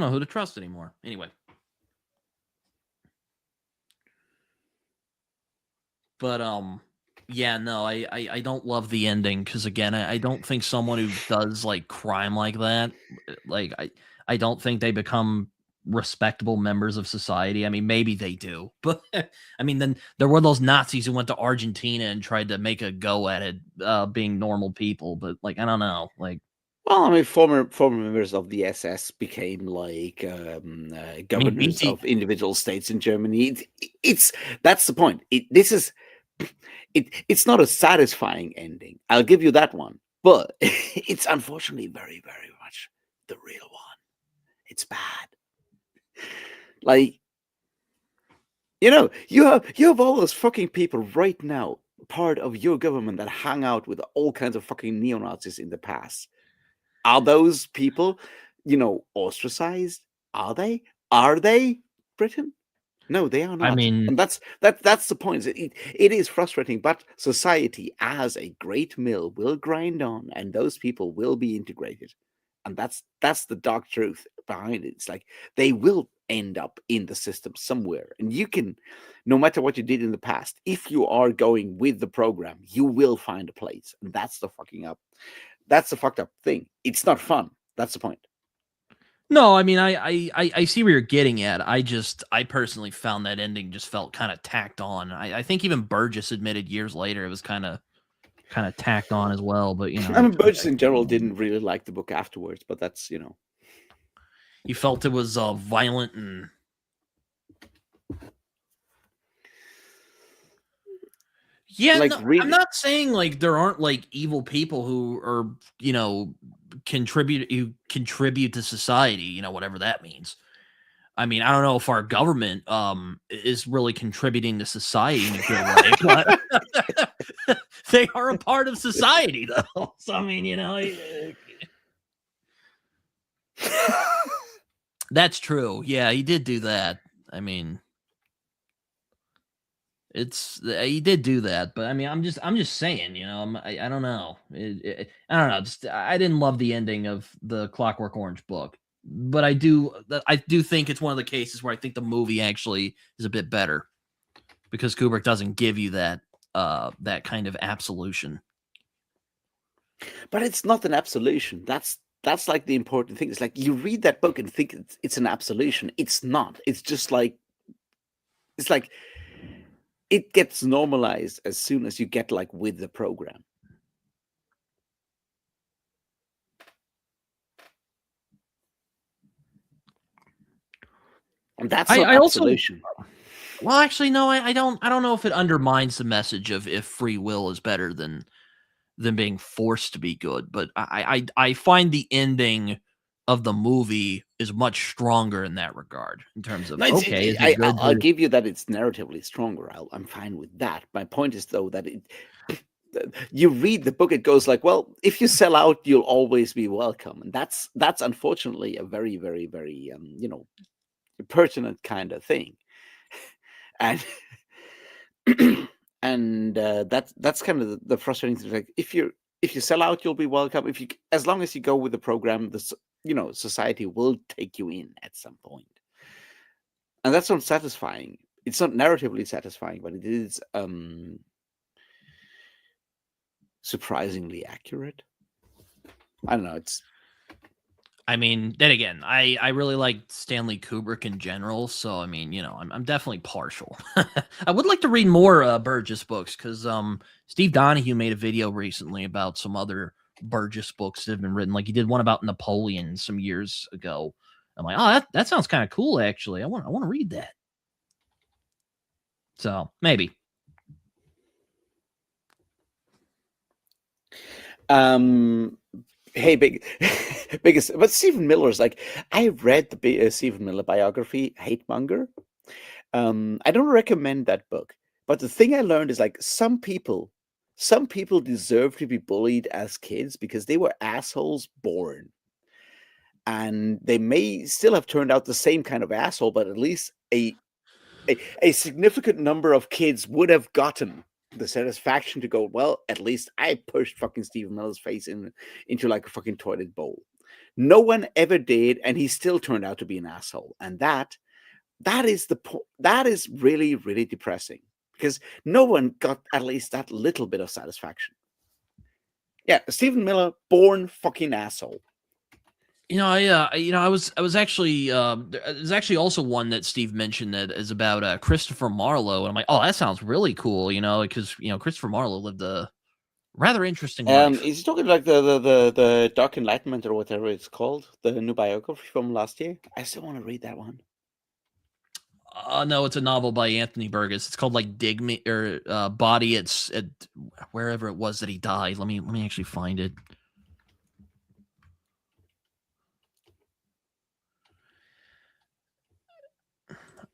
know who to trust anymore. Anyway, but yeah, no, I don't love the ending because again, I don't think someone who does like crime like that, like I don't think they become respectable members of society. I mean, maybe they do, but I mean, then there were those Nazis who went to Argentina and tried to make a go at it, being normal people. But like, I don't know, like, well, I mean, former members of the SS became like I mean, governors BT. of individual states in Germany. It's that's the point. It's not a satisfying ending. I'll give you that one, but it's unfortunately very, very much the real one. It's bad. Like, you know, you have all those fucking people right now, part of your government, that hang out with all kinds of fucking neo-Nazis in the past. Are those people, you know, ostracized? Are they? Are they, Britain? No, they are not. I mean, and that's the point. It is frustrating, but society as a great mill will grind on, and those people will be integrated. And that's the dark truth behind it. It's like they will end up in the system somewhere. And you can, no matter what you did in the past, if you are going with the program, you will find a place. And that's the fucked up thing. It's not fun. That's the point. no, I mean, I see where you're getting at. I personally found that ending just felt kind of tacked on. I think even Burgess admitted years later it was kind of tacked on as well. But you know, I mean, Burgess in general didn't really like the book afterwards, but that's, you know, he felt it was violent and. Yeah, like no, really. I'm not saying like there aren't like evil people who are, you know, contribute to society, you know, whatever that means. I mean, I don't know if our government is really contributing to society in a good way, but they are a part of society though. So I mean, you know, That's true. Yeah, he did do that. I mean, he did do that, but I mean, I'm just saying, I don't know. I don't know. Just I didn't love the ending of the Clockwork Orange book, but I do think it's one of the cases where I think the movie actually is a bit better because Kubrick doesn't give you that kind of absolution. But it's not an absolution. That's like the important thing. It's like you read that book and think it's an absolution. It's not. It's just like it gets normalized as soon as you get like with the program. And that's not absolution. Well, actually, no, I don't know if it undermines the message of if free will is better than being forced to be good, but I find the ending of the movie is much stronger in that regard in terms of No, okay, is it good? I'll give you that it's narratively stronger. I'm fine with that. My point is though that you read the book, it goes like, well, if you sell out, you'll always be welcome, and that's unfortunately a very, very, very pertinent kind of thing, and and that's kind of the frustrating thing. Like if you sell out, you'll be welcome. As long as you go with the program, society will take you in at some point. And that's not satisfying. It's not narratively satisfying, but it is surprisingly accurate. I don't know. I mean, then again, I really like Stanley Kubrick in general, so I mean, I'm definitely partial. I would like to read more Burgess books because Steve Donahue made a video recently about some other Burgess books that have been written. Like he did one about Napoleon some years ago. I'm like, oh, that sounds kind of cool. Actually, I want to read that. So maybe. Hey, biggest, but Stephen Miller's like, I read the Stephen Miller biography, Hate Monger. I don't recommend that book, but the thing I learned is like some people deserve to be bullied as kids because they were assholes born, and they may still have turned out the same kind of asshole, but at least a significant number of kids would have gotten the satisfaction to go, well, at least I pushed fucking Stephen Miller's face into like a fucking toilet bowl. No one ever did, and he still turned out to be an asshole. And that is that is really, really depressing because no one got at least that little bit of satisfaction. Yeah, Stephen Miller, born fucking asshole. I was actually there's actually also one that Steve mentioned that is about Christopher Marlowe, and I'm like, oh, that sounds really cool, because Christopher Marlowe lived a rather interesting life. Is he talking like the Dark Enlightenment or whatever it's called, the new biography from last year? I still want to read that one. No, it's a novel by Anthony Burgess. It's called like Dig Me or Body. It's at wherever it was that he died. Let me actually find it.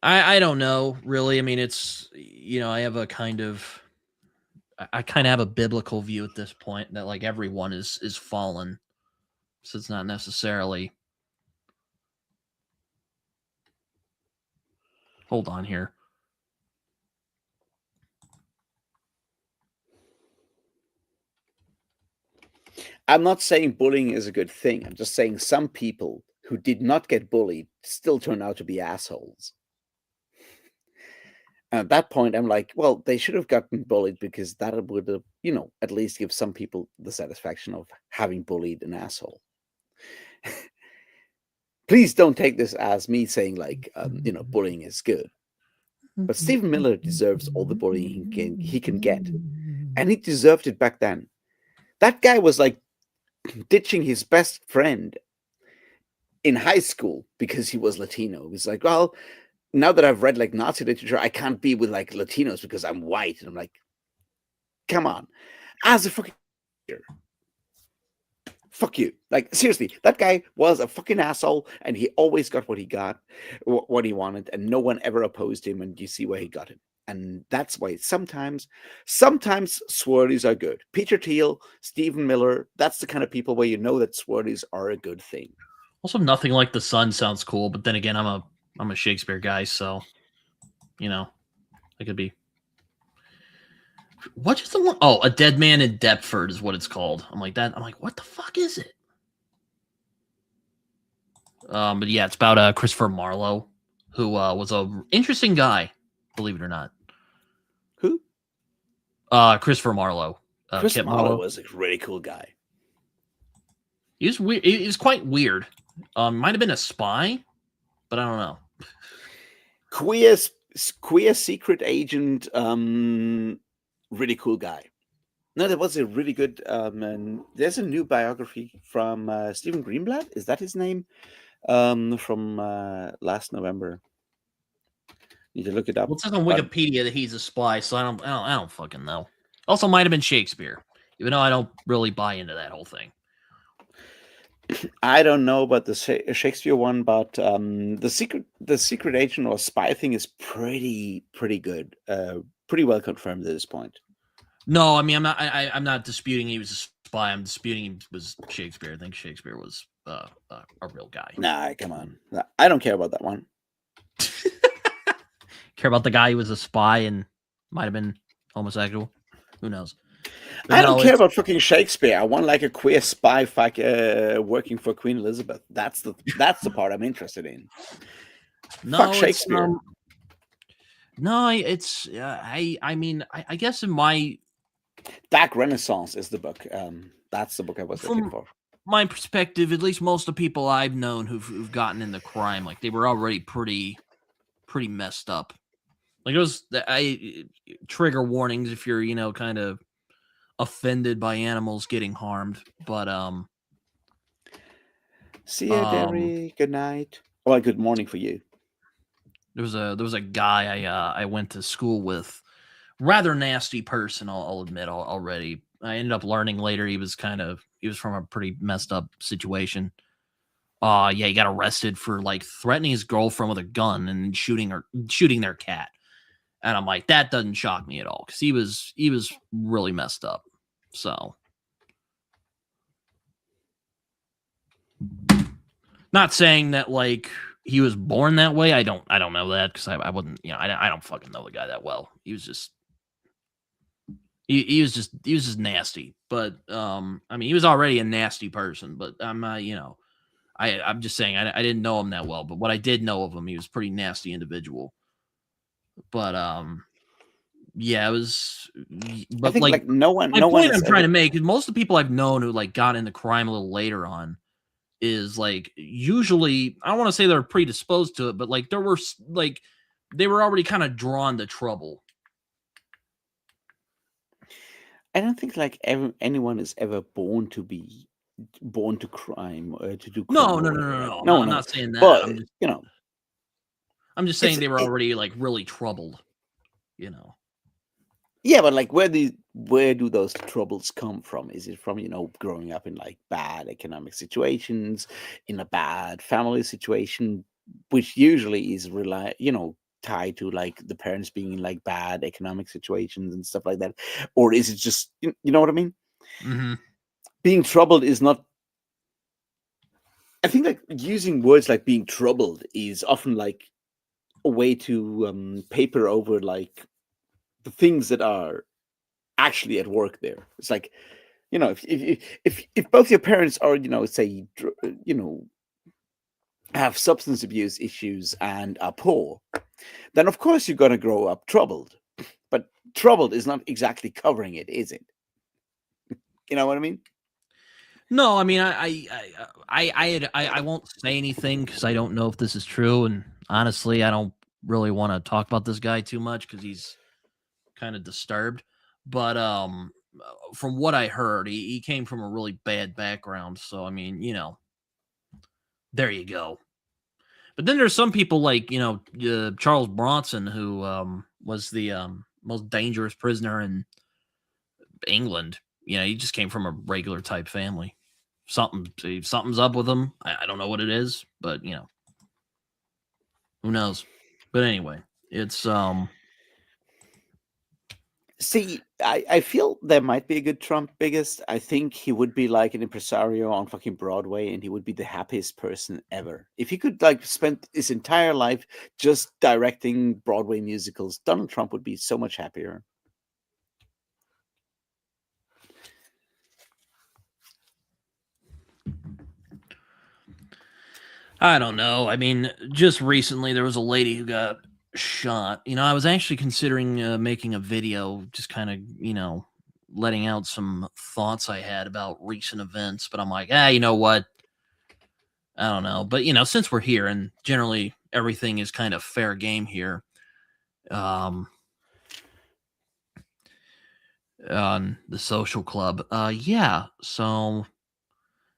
I don't know really. I mean, it's I have a kind of have a biblical view at this point that like everyone is fallen, so it's not necessarily. Hold on here. I'm not saying bullying is a good thing. I'm just saying some people who did not get bullied still turn out to be assholes. And at that point, I'm like, well, they should have gotten bullied because that would have, at least give some people the satisfaction of having bullied an asshole. Please don't take this as me saying like, bullying is good. But Stephen Miller deserves all the bullying he can get. And he deserved it back then. That guy was like ditching his best friend in high school because he was Latino. He was like, well, now that I've read like Nazi literature, I can't be with like Latinos because I'm white. And I'm like, come on. As a fucking fuck you. Like, seriously, that guy was a fucking asshole and he always got what he wanted, and no one ever opposed him, and you see where he got him. And that's why sometimes swirlies are good. Peter Thiel, Stephen Miller, that's the kind of people where you know that swirlies are a good thing. Also, Nothing Like the Sun sounds cool, but then again, I'm a Shakespeare guy, so it could be. What is the one? Oh, A Dead Man in Deptford is what it's called. I'm like that. I'm like, what the fuck is it? But yeah, it's about Christopher Marlowe, who was a interesting guy, believe it or not. Who? Christopher Marlowe. Chris Kit Marlowe was a really cool guy. He was weird. He was quite weird. Might have been a spy, but I don't know. Queer secret agent, really cool guy. No, there was a really good, and there's a new biography from Stephen Greenblatt. Is that his name? From last November. Need to look it up. Well, it says on Wikipedia that he's a spy, so I don't fucking know. Also, might have been Shakespeare, even though I don't really buy into that whole thing. I don't know about the Shakespeare one, but the secret agent or spy thing is pretty good, pretty well confirmed at this point. No, I mean I'm not disputing he was a spy. I'm disputing he was Shakespeare. I think Shakespeare was a real guy. Nah, come on, I don't care about that one. Care about the guy who was a spy and might have been homosexual. Who knows? But I don't care about fucking Shakespeare. I want like a queer spy working for Queen Elizabeth. That's the part I'm interested in. No, fuck Shakespeare. No, it's I mean I guess in my Dark Renaissance is the book. That's the book I was looking for. My perspective, at least most of the people I've known who've gotten into crime, like they were already pretty messed up. Like it was trigger warnings if you're kind of offended by animals getting harmed, but see you, Derry. Good night. Well, good morning for you. There was a guy I went to school with, rather nasty person. I'll admit already. I ended up learning later he was from a pretty messed up situation. Yeah, he got arrested for like threatening his girlfriend with a gun and shooting their cat. And I'm like, that doesn't shock me at all because he was really messed up. So, not saying that like he was born that way. I don't know that because I wouldn't. I don't fucking know the guy that well. He was just he was just nasty. But I mean, he was already a nasty person. But I'm I'm just saying I didn't know him that well. But what I did know of him, he was a pretty nasty individual. But yeah, it was. But I think like no one. My point I'm trying to make is most of the people I've known who like got into crime a little later on is like usually I don't want to say they're predisposed to it, but like they were already kind of drawn to trouble. I don't think like anyone is ever born to crime or to do crime. No. I'm not saying that. But I'm just, I'm just saying they were already like really troubled. Yeah, but like where do those troubles come from? Is it from growing up in like bad economic situations, in a bad family situation, which usually is tied to like the parents being in like bad economic situations and stuff like that, or is it just you know what I mean? Mm-hmm. Being troubled is not. I think like using words like being troubled is often like a way to paper over like the things that are actually at work there. It's like, if both your parents are, say, have substance abuse issues and are poor, then of course you're going to grow up troubled. But troubled is not exactly covering it, is it? You know what I mean? No, I mean, I won't say anything because I don't know if this is true, and honestly, I don't really want to talk about this guy too much because he's kind of disturbed. But from what I heard, he came from a really bad background. So I mean, there you go. But then there's some people like Charles Bronson, who was the most dangerous prisoner in England. He just came from a regular type family. Something's up with him. I don't know what it is, but who knows? But anyway, it's See, I feel there might be a good Trump biggest. I think he would be like an impresario on fucking Broadway, and he would be the happiest person ever. If he could like spend his entire life just directing Broadway musicals, Donald Trump would be so much happier. I don't know. I mean, just recently there was a lady who got shot. I was actually considering making a video, just kind of, letting out some thoughts I had about recent events. But I'm like, you know what? I don't know. But since we're here and generally everything is kind of fair game here, on the social club, yeah. So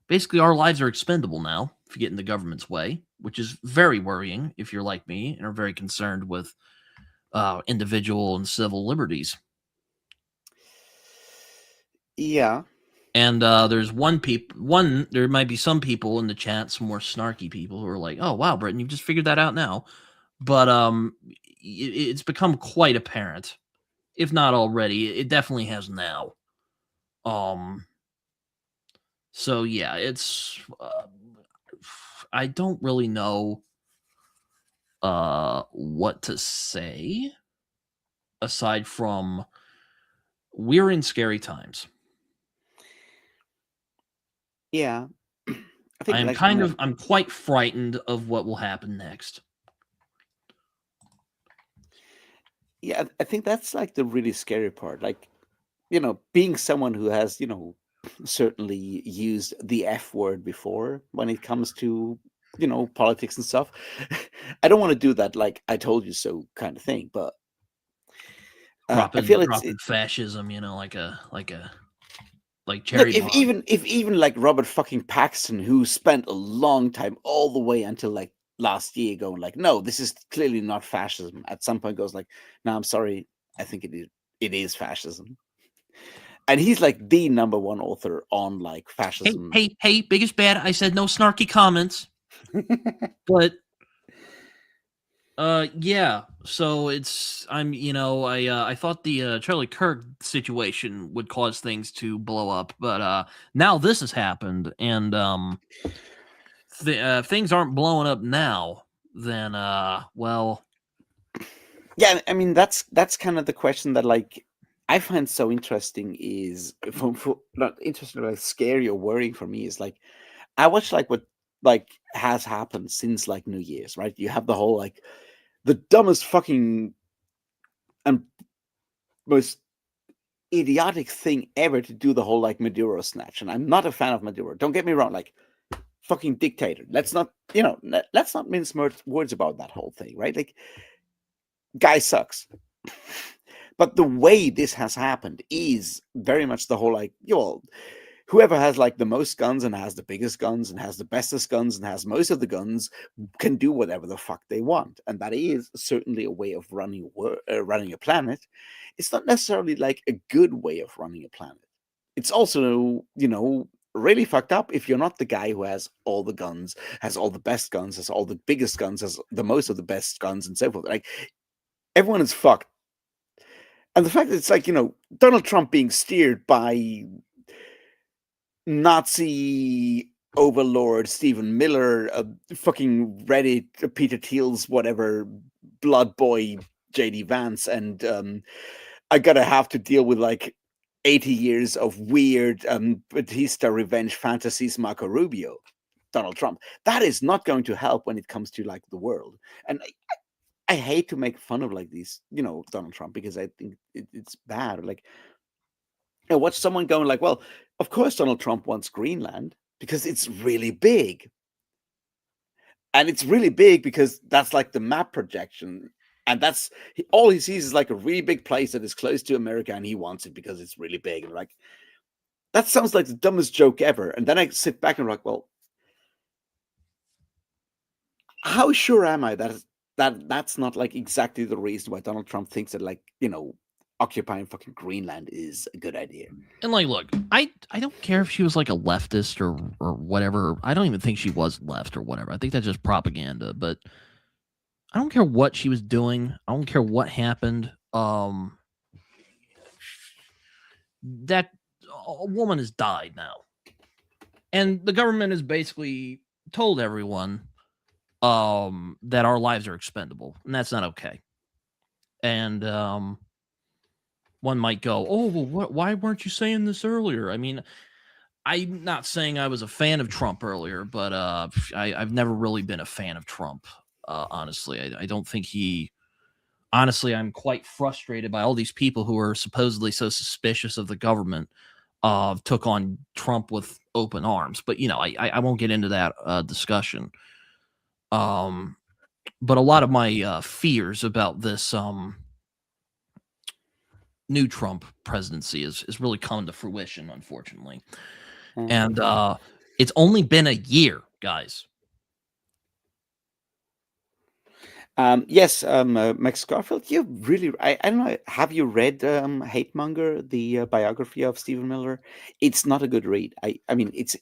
basically, our lives are expendable now if you get in the government's way, which is very worrying if you're like me and are very concerned with individual and civil liberties. Yeah. And there might be some people in the chat, some more snarky people who are like, "Oh wow, Britton, you've just figured that out now." But it's become quite apparent, if not already. It definitely has now. So yeah, it's. I don't really know what to say aside from we're in scary times. Yeah. I think I'm quite frightened of what will happen next. Yeah, I think that's like the really scary part. Like, being someone who has, certainly used the F word before when it comes to, politics and stuff. I don't want to do that like I told you so kind of thing, but I feel dropping fascism, like cherry look, if even like Robert fucking Paxton, who spent a long time all the way until like last year going like, no, this is clearly not fascism, at some point goes like, no, I'm sorry, I think it is fascism. And he's like the number one author on like fascism. Hey, biggest bad. I said no snarky comments. But yeah, so I thought the Charlie Kirk situation would cause things to blow up, but now this has happened, and if things aren't blowing up now, then well, yeah, I mean that's kind of the question that like I find so interesting is not interesting, like scary or worrying for me is like I watch like what like has happened since like New Year's, right? You have the whole like the dumbest fucking and most idiotic thing ever to do the whole like Maduro snatch. And I'm not a fan of Maduro. Don't get me wrong, like fucking dictator. Let's not, let's not mince words about that whole thing, right? Like, guy sucks. But the way this has happened is very much the whole like, whoever has like the most guns and has the biggest guns and has the bestest guns and has most of the guns can do whatever the fuck they want, and that is certainly a way of running a planet. It's not necessarily like a good way of running a planet. It's also really fucked up if you're not the guy who has all the guns, has all the best guns, has all the biggest guns, has the most of the best guns, and so forth. Like everyone is fucked. And the fact that it's like Donald Trump being steered by Nazi overlord Stephen Miller, fucking Reddit Peter Thiel's whatever blood boy JD Vance, and I gotta have to deal with like 80 years of weird Batista revenge fantasies Marco Rubio, Donald Trump. That is not going to help when it comes to like the world. And I hate to make fun of like these, Donald Trump, because I think it's bad. Like I watch someone going like, well, of course Donald Trump wants Greenland because it's really big. And it's really big because that's like the map projection. And that's all he sees is like a really big place that is close to America, and he wants it because it's really big. And like, that sounds like the dumbest joke ever. And then I sit back and I'm like, well, how sure am I that that's not like exactly the reason why Donald Trump thinks that like, occupying fucking Greenland is a good idea. And like, look, I don't care if she was like a leftist or whatever. I don't even think she was left or whatever. I think that's just propaganda. But I don't care what she was doing. I don't care what happened. that a woman has died now, and the government has basically told everyone that our lives are expendable, and that's not okay. And one might go, oh, well, why weren't you saying this earlier? I mean, I'm not saying I was a fan of Trump earlier, but I've never really been a fan of Trump. Honestly, I don't think he. Honestly, I'm quite frustrated by all these people who are supposedly so suspicious of the government. Took on Trump with open arms, but I won't get into that discussion. But a lot of my fears about this new Trump presidency is really come to fruition, unfortunately. And it's only been a year, guys. Yes, Max Garfield, you really, I don't know, have you read Hate Monger, the biography of Stephen Miller? It's not a good read. I mean, it's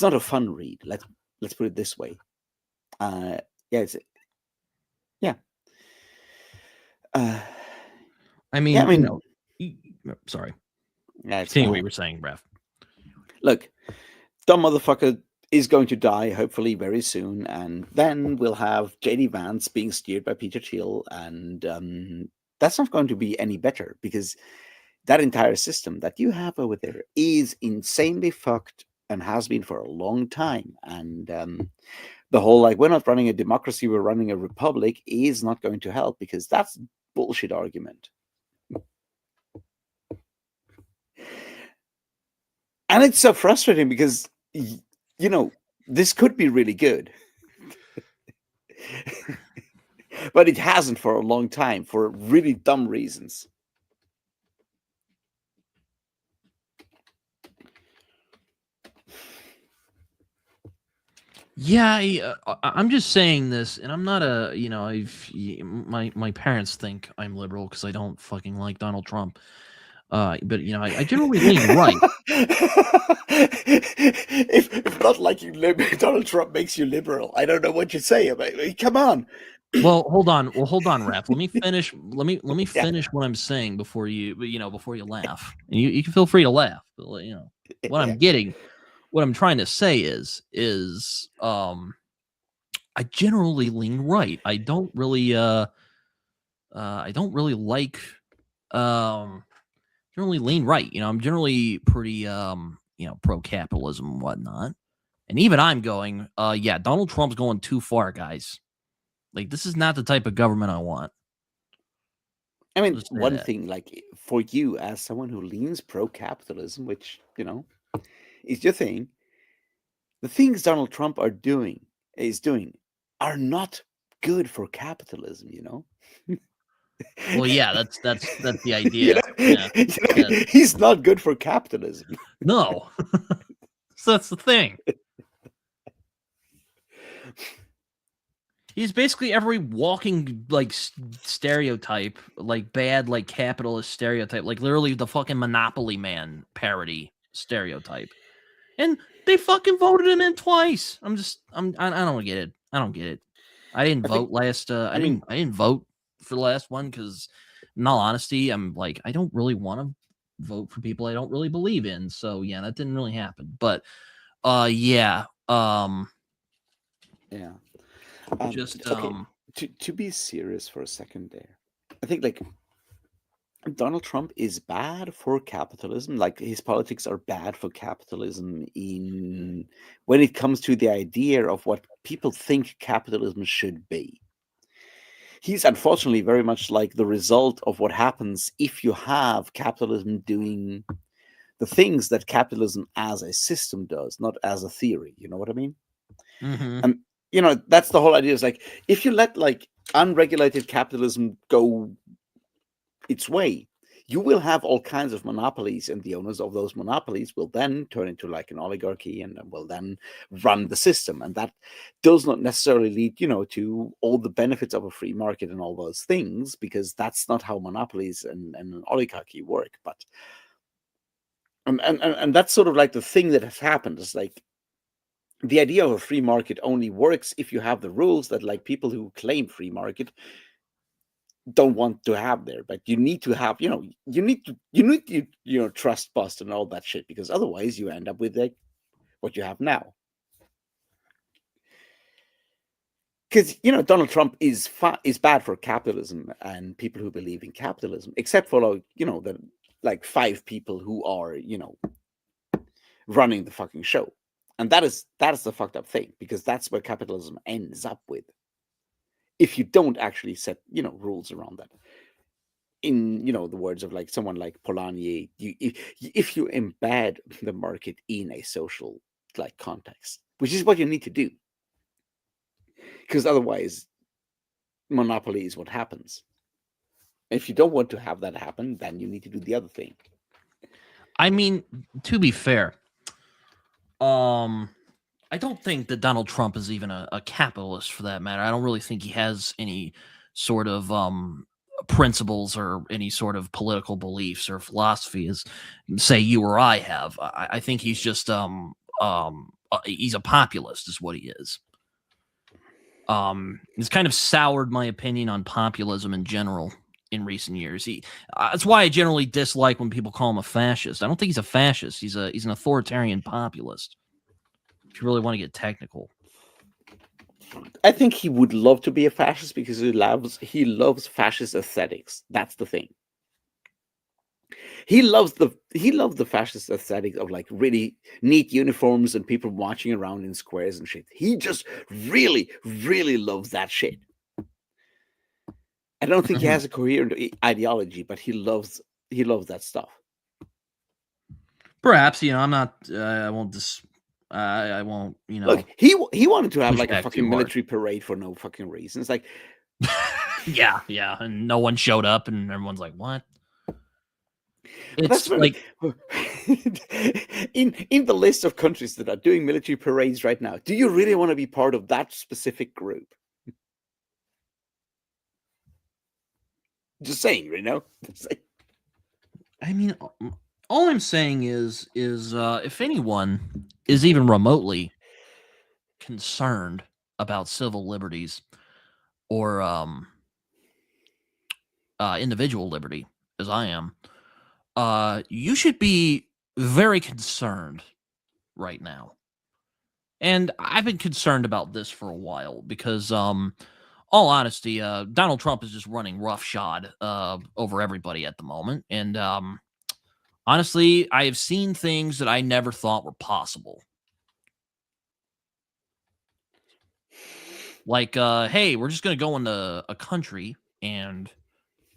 not a fun read. Let's put it this way. Yeah, yeah. I mean, yeah, I mean, sorry. Yeah, it's Continue what fine. you were saying, Ref. Look, dumb motherfucker is going to die, hopefully very soon, and then we'll have JD Vance being steered by Peter Thiel, and that's not going to be any better because that entire system that you have over there is insanely fucked and has been for a long time. And the whole like we're not running a democracy, we're running a republic is not going to help because that's a bullshit argument. And it's so frustrating because this could be really good. But it hasn't for a long time for really dumb reasons. Yeah, I'm just saying this, and I'm not a, my parents think I'm liberal because I don't fucking like Donald Trump. But I generally lean right. if not liking Donald Trump makes you liberal, I don't know what you say about it. Come on. Well, hold on, Raph. Let me finish. Let me finish what I'm saying before you laugh. And you can feel free to laugh. But what I'm trying to say is I generally lean right. I don't really like generally lean right. I'm generally pretty pro capitalism and whatnot. And even I'm going, yeah, Donald Trump's going too far, guys. Like, this is not the type of government I want. I mean, one thing, like for you as someone who leans pro-capitalism, which is your thing, the things Donald Trump is doing are not good for capitalism. Well, yeah, that's the idea. Yeah. He's not good for capitalism. No, so that's the thing. He's basically every walking like stereotype, like bad, like capitalist stereotype, like literally the fucking Monopoly Man parody stereotype. And they fucking voted him in twice. I don't get it. I don't get it. I didn't vote last. I didn't vote for the last one because, in all honesty, I'm like I don't really want to vote for people I don't really believe in. So yeah, that didn't really happen. But yeah. Yeah. Just okay. To be serious for a second there, I think like Donald Trump is bad for capitalism. Like his politics are bad for capitalism in when it comes to the idea of what people think capitalism should be. He's unfortunately very much like the result of what happens if you have capitalism doing the things that capitalism as a system does, not as a theory. You know what I mean? mm-hmm. That's the whole idea. Is like if you let like unregulated capitalism go its way, you will have all kinds of monopolies, and the owners of those monopolies will then turn into like an oligarchy and will then run the system. And that does not necessarily lead, to all the benefits of a free market and all those things, because that's not how monopolies and an oligarchy work. But and that's sort of like the thing that has happened is like the idea of a free market only works if you have the rules that like people who claim free market don't want to have there. But you need to have, you need to trust bust and all that shit, because otherwise you end up with like what you have now. Because Donald Trump is bad for capitalism and people who believe in capitalism, except for the like 5 people who are running the fucking show, and that is the fucked up thing, because that's where capitalism ends up with. If you don't actually set rules around that, in the words of like someone like Polanyi, if you embed the market in a social like context, which is what you need to do, because otherwise monopoly is what happens. If you don't want to have that happen, then you need to do the other thing. I mean, to be fair, I don't think that Donald Trump is even a capitalist, for that matter. I don't really think he has any sort of principles or any sort of political beliefs or philosophy, as say you or I have. I think he's just he's a populist, is what he is. It's kind of soured my opinion on populism in general in recent years. That's why I generally dislike when people call him a fascist. I don't think he's a fascist. He's an authoritarian populist, if you really want to get technical. I think he would love to be a fascist because he loves fascist aesthetics. That's the thing. He loves the fascist aesthetic of like really neat uniforms and people marching around in squares and shit. He just really, really loves that shit. I don't think he has a coherent ideology, but he loves that stuff. Perhaps, I'm not. I won't I won't. Look, he wanted to have like a back fucking too hard. military parade for no fucking reason. It's like, yeah, and no one showed up, and everyone's like, "What?" It's that's like in the list of countries that are doing military parades right now. Do you really want to be part of that specific group? Just saying, I mean, all I'm saying is if anyone is even remotely concerned about civil liberties or individual liberty, as I am, you should be very concerned right now. And I've been concerned about this for a while because, all honesty, Donald Trump is just running roughshod over everybody at the moment. And honestly, I have seen things that I never thought were possible. Like, hey, we're just going to go into a country and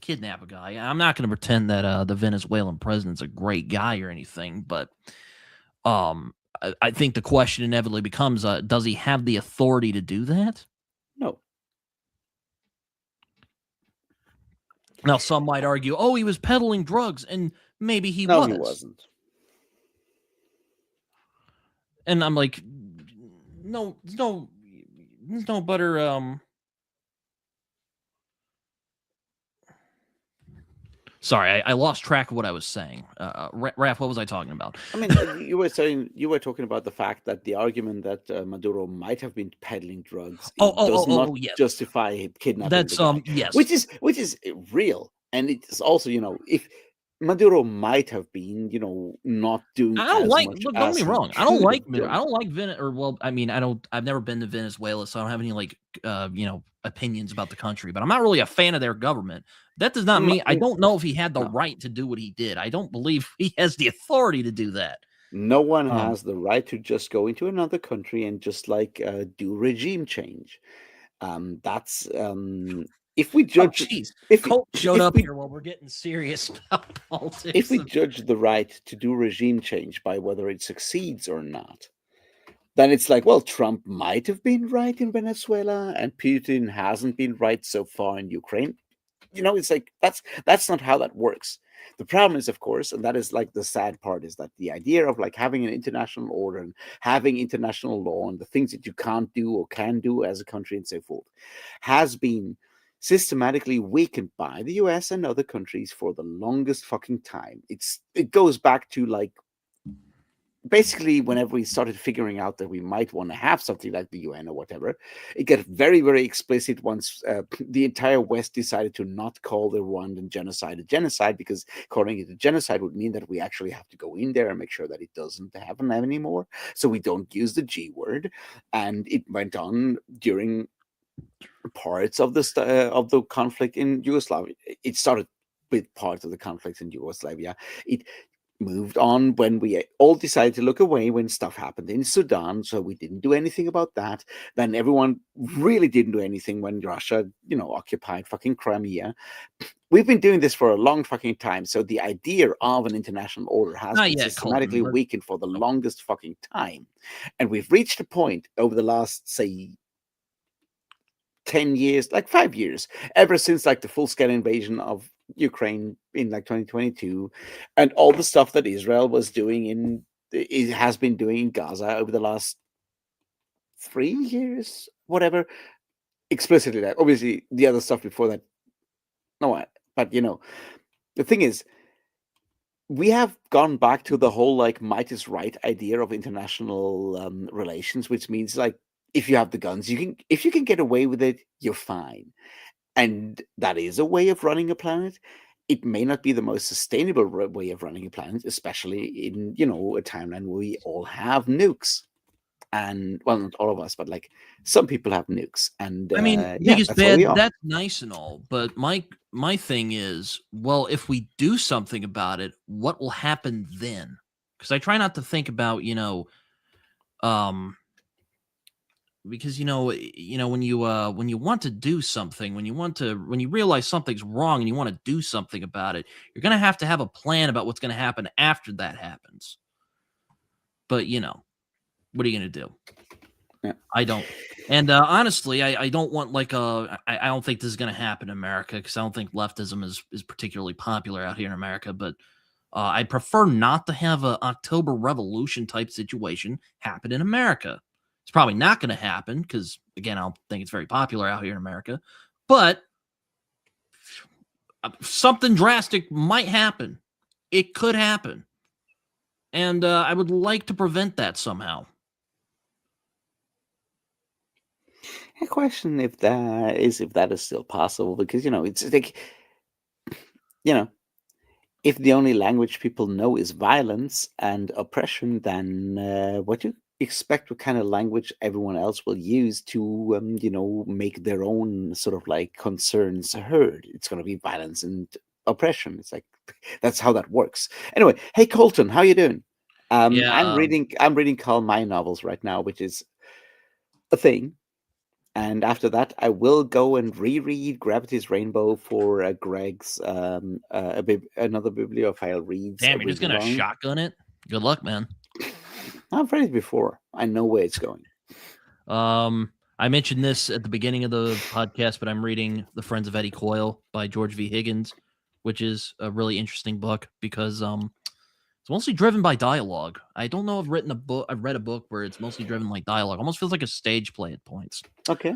kidnap a guy. I'm not going to pretend that the Venezuelan president's a great guy or anything, but I think the question inevitably becomes, does he have the authority to do that? No. Now, some might argue, oh, he was peddling drugs, and maybe he No, was. he wasn't. And I'm like, no better. Sorry, I lost track of what I was saying. Raph, what was I talking about? I mean, you were talking about the fact that the argument that Maduro might have been peddling drugs does not justify kidnapping. That's the guy, yes, which is real, and it's also if Maduro might have been not doing. I don't as like. much Look, as don't get me he wrong. I don't could like. have done. I don't like Venezuela. Or well, I mean, I've never been to Venezuela, so I don't have any like opinions about the country. But I'm not really a fan of their government. That does not mean I don't know if he had the right to do what he did. I don't believe he has the authority to do that. No one has the right to just go into another country and just like do regime change. That's if we judge. If Colt showed up here while we're getting serious about politics. If we judge the right to do regime change by whether it succeeds or not, then it's like, well, Trump might have been right in Venezuela, and Putin hasn't been right so far in Ukraine. It's like that's not how that works. The problem is, of course, and that is like the sad part, is that the idea of like having an international order and having international law and the things that you can't do or can do as a country and so forth has been systematically weakened by the US and other countries for the longest fucking time. It goes back to like basically, whenever we started figuring out that we might want to have something like the UN or whatever, it got very, very explicit once the entire West decided to not call the Rwandan genocide a genocide, because calling it a genocide would mean that we actually have to go in there and make sure that it doesn't happen anymore. So we don't use the G word. And it went on during parts of the conflict in Yugoslavia. It started with parts of the conflict in Yugoslavia. It moved on when we all decided to look away when stuff happened in Sudan, so we didn't do anything about that. Then everyone really didn't do anything when Russia, occupied fucking Crimea. We've been doing this for a long fucking time, so the idea of an international order has Not been yet, systematically Colton, but- weakened for the longest fucking time. And we've reached a point over the last, say, 10 years, like 5 years, ever since like the full-scale invasion of Ukraine in like 2022, and all the stuff that Israel was doing it has been doing in Gaza over the last 3 years, whatever. Explicitly, that obviously the other stuff before that, no, but the thing is, we have gone back to the whole like might is right idea of international relations, which means like if you have the guns, if you can get away with it, you're fine. And that is a way of running a planet. It may not be the most sustainable way of running a planet, especially in, a timeline where we all have nukes. And, well, not all of us, but like some people have nukes. And I mean, yeah, biggest that's where we bad, are. that's nice and all, but my thing is, well, if we do something about it, what will happen then? Because I try not to think about, because when you want to do something, when you realize something's wrong and you want to do something about it, you're gonna have to have a plan about what's gonna happen after that happens. But what are you gonna do? Yeah. I don't. And honestly, I don't want like I don't think this is going to happen in America, because I don't think leftism is particularly popular out here in America. But I prefer not to have a October Revolution type situation happen in America. It's probably not going to happen because, again, I don't think it's very popular out here in America. But something drastic might happen. It could happen. And I would like to prevent that somehow. I question if that is still possible, because it's like, if the only language people know is violence and oppression, then what do you expect what kind of language everyone else will use to make their own sort of like concerns heard? It's going to be violence and oppression. It's like that's how that works. Anyway, hey Colton, how you doing? Yeah, I'm reading Karl May novels right now, which is a thing. And after that, I will go and reread Gravity's Rainbow for Greg's another bibliophile reads. damn, you're just going to shotgun it? Good luck, man. I've read it before. I know where it's going. I mentioned this at the beginning of the podcast, but I'm reading The Friends of Eddie Coyle by George V. Higgins, which is a really interesting book because it's mostly driven by dialogue. I don't know if I've read a book where it's mostly driven like dialogue. Almost feels like a stage play at points. Okay.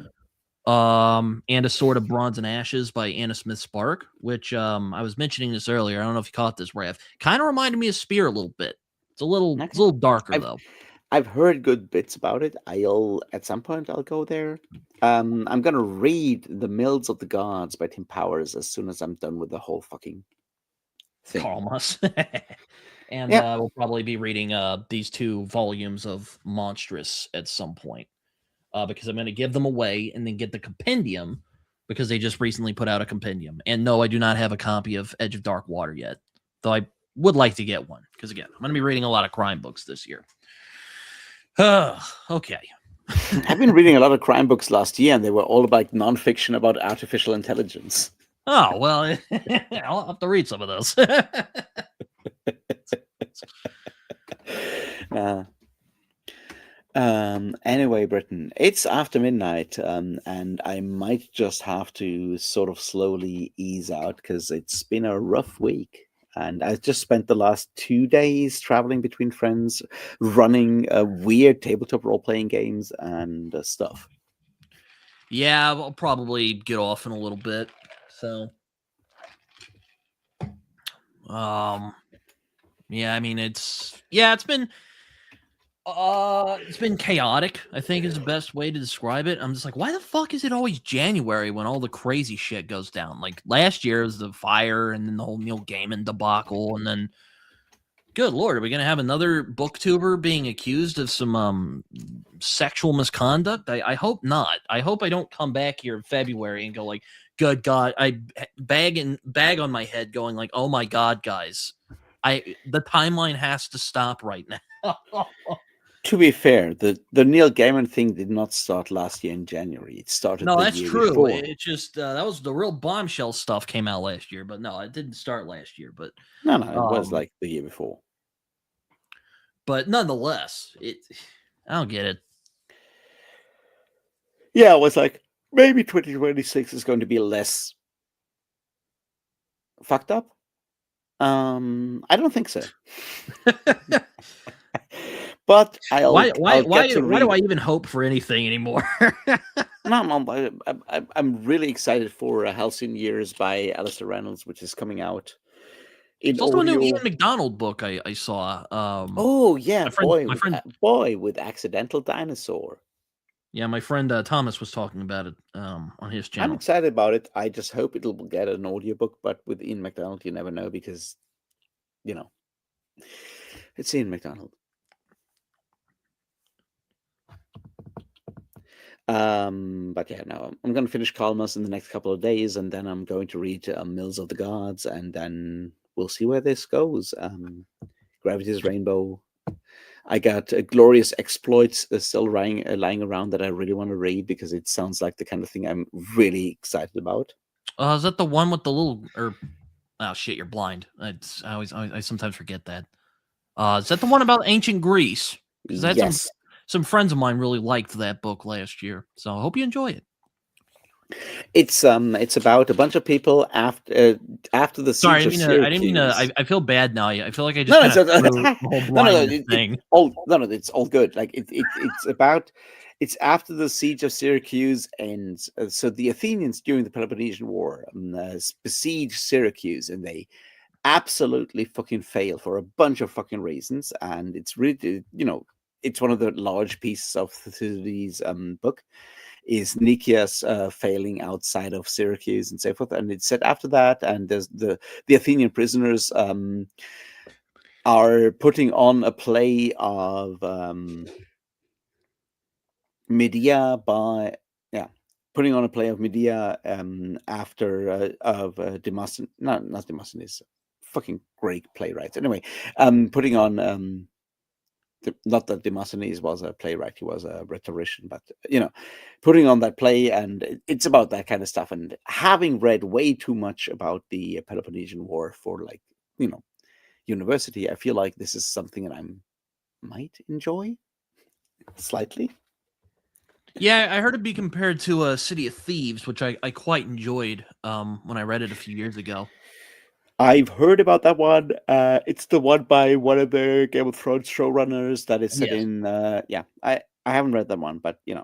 And A Sword of Bronze and Ashes by Anna Smith Spark, which I was mentioning this earlier. I don't know if you caught this, Raph. Kind of reminded me of Spear a little bit. It's a little darker though. I've heard good bits about it. At some point I'll go there. I'm gonna read The Mills of the Gods by Tim Powers as soon as I'm done with the whole fucking thing. Karmas. And Yeah. we'll probably be reading these 2 volumes of Monstrous at some point. Because I'm going to give them away and then get the compendium, because they just recently put out a compendium. And no, I do not have a copy of Edge of Dark Water yet, though I would like to get one, because again, I'm going to be reading a lot of crime books this year. Okay. I've been reading a lot of crime books last year, and they were all about nonfiction about artificial intelligence. Oh, well, I'll have to read some of those. Anyway, Britton, it's after midnight, and I might just have to sort of slowly ease out because it's been a rough week. And I just spent the last 2 days traveling between friends, running weird tabletop role-playing games and stuff. Yeah, I'll probably get off in a little bit. So, yeah, I mean, it's been It's been chaotic, I think is the best way to describe it. I'm just like, why the fuck is it always January when all the crazy shit goes down? Like last year was the fire and then the whole Neil Gaiman debacle, and then good lord, are we gonna have another booktuber being accused of some sexual misconduct? I hope not. I hope I don't come back here in February and go like, good God, I bag on my head going like, oh my God, guys. The timeline has to stop right now. To be fair, the Neil Gaiman thing did not start last year in January. It started No, the that's year true. before. It's just that was the real bombshell stuff came out last year, but no, it didn't start last year. But No, it was like the year before. But nonetheless, I don't get it. Yeah, it was like maybe 2026 is going to be less fucked up. I don't think so. But Why get to read. do I even hope for anything anymore? No, I'm really excited for Halcyon Years by Alistair Reynolds, which is coming out in There's also audio. a new Ian McDonald book I saw. Oh yeah, my friend, boy with Accidental Dinosaur. Yeah, my friend Thomas was talking about it on his channel. I'm excited about it. I just hope it'll get an audiobook, but with Ian McDonald, you never know because, it's Ian McDonald. But yeah, no, I'm going to finish Kalmas in the next couple of days, and then I'm going to read Mills of the Gods, and then we'll see where this goes. Gravity's Rainbow. I got Glorious Exploits still lying around that I really want to read because it sounds like the kind of thing I'm really excited about. Is that the one with the little oh shit, you're blind. I sometimes forget that. Is that the one about ancient Greece? Because that's Yes. Some friends of mine really liked that book last year, so I hope you enjoy it. It's about a bunch of people after the siege of Syracuse. I didn't mean to. I feel bad now. I feel like I just No, kind of threw the whole blind thing. It's all good. Like it's after the siege of Syracuse ends. So the Athenians during the Peloponnesian War besiege Syracuse, and they absolutely fucking fail for a bunch of fucking reasons. And it's really, it's one of the large pieces of Thucydides' book is Nicias failing outside of Syracuse and so forth. And it's set after that, and there's the Athenian prisoners are putting on a play of Medea putting on a play of Medea after of Demosthenes. Not Demosthenes, fucking great playwright. Anyway, putting on not that Demosthenes was a playwright, he was a rhetorician, but putting on that play, and it's about that kind of stuff. And having read way too much about the Peloponnesian War for university, I feel like this is something that I might enjoy slightly. Yeah, I heard it be compared to City of Thieves, which I quite enjoyed when I read it a few years ago. I've heard about that one. It's the one by one of the Game of Thrones showrunners that is set in. I haven't read that one, but I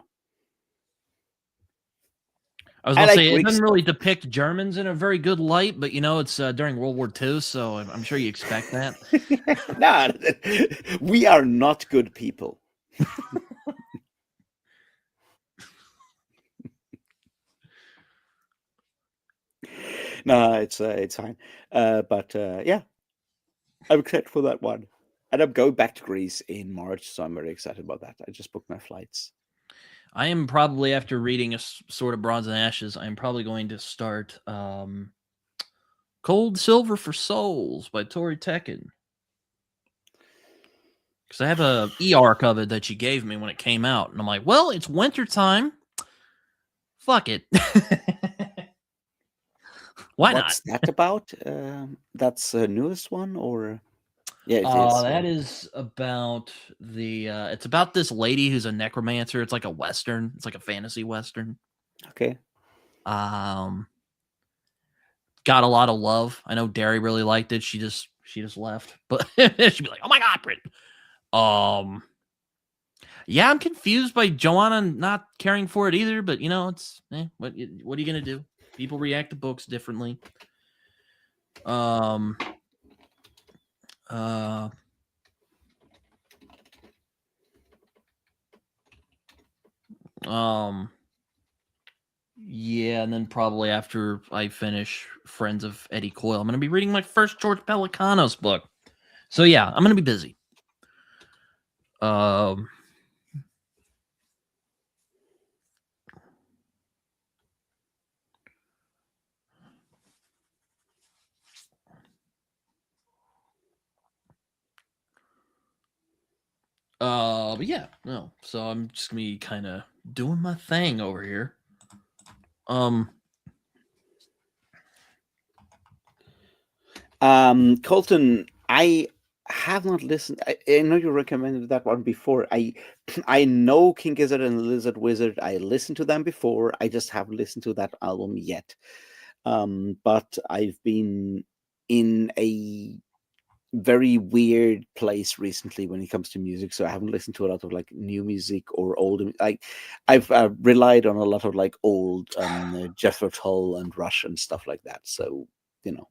was going to say it doesn't really depict Germans in a very good light, but it's during World War II, so I'm sure you expect that. No, we are not good people. No, it's fine. But yeah, I'm excited for that one, and I'm going back to Greece in March, so I'm very excited about that. I just booked my flights. I am probably, after reading a Sword of Bronze and Ashes, I'm probably going to start Cold Silver for Souls by Tori Tekken. Because I have a e-arc of it that she gave me when it came out, and I'm like, well, it's wintertime. Fuck it. Why not? What's that about? That's the newest one, or yeah, it is. That is about the. It's about this lady who's a necromancer. It's like a western. It's like a fantasy western. Okay. Got a lot of love. I know Derry really liked it. She just left, but she'd be like, "Oh my God, Britton." Yeah, I'm confused by Joanna not caring for it either. But it's what are you gonna do? People react to books differently. Yeah, and then probably after I finish Friends of Eddie Coyle, I'm going to be reading my first George Pelicanos book. So yeah, I'm going to be busy. But yeah, no. So I'm just gonna be kind of doing my thing over here. Colton, I have not listened. I know you recommended that one before. I know King Gizzard and Lizard Wizard. I listened to them before. I just haven't listened to that album yet. But I've been in a very weird place recently when it comes to music, so I haven't listened to a lot of like new music or old. Like I've relied on a lot of like old Jethro Tull and Rush and stuff like that. So you know,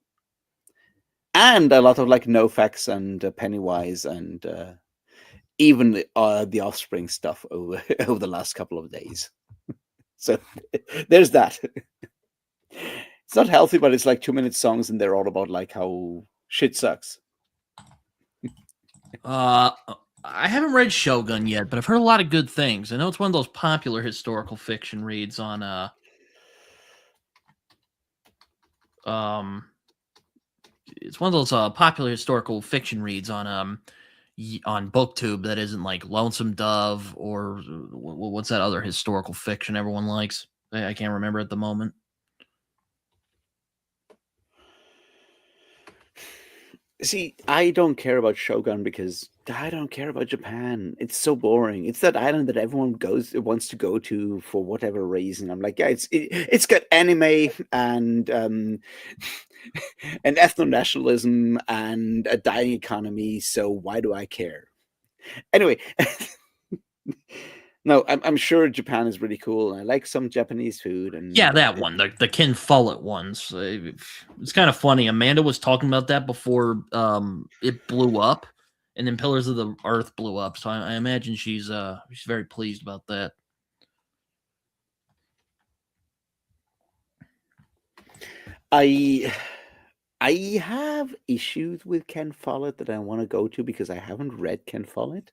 and a lot of like NoFX and Pennywise and even the Offspring stuff over over the last couple of days. So there's that. It's not healthy, but it's like 2-minute songs, and they're all about like how shit sucks. I haven't read Shogun yet, but I've heard a lot of good things. I know it's one of those popular historical fiction reads on it's one of those popular historical fiction reads on BookTube that isn't like Lonesome Dove or what's that other historical fiction everyone likes? I can't remember at the moment. See, I don't care about Shogun because I don't care about Japan. It's so boring. It's that island that everyone wants to go to for whatever reason. I'm like, yeah, it's got anime and and ethno-nationalism and a dying economy. So why do I care? Anyway, no, I'm sure Japan is really cool, and I like some Japanese food. And yeah, that one, the Ken Follett ones. It's kind of funny. Amanda was talking about that before it blew up, and then Pillars of the Earth blew up. So I imagine she's very pleased about that. I have issues with Ken Follett that I want to go to because I haven't read Ken Follett.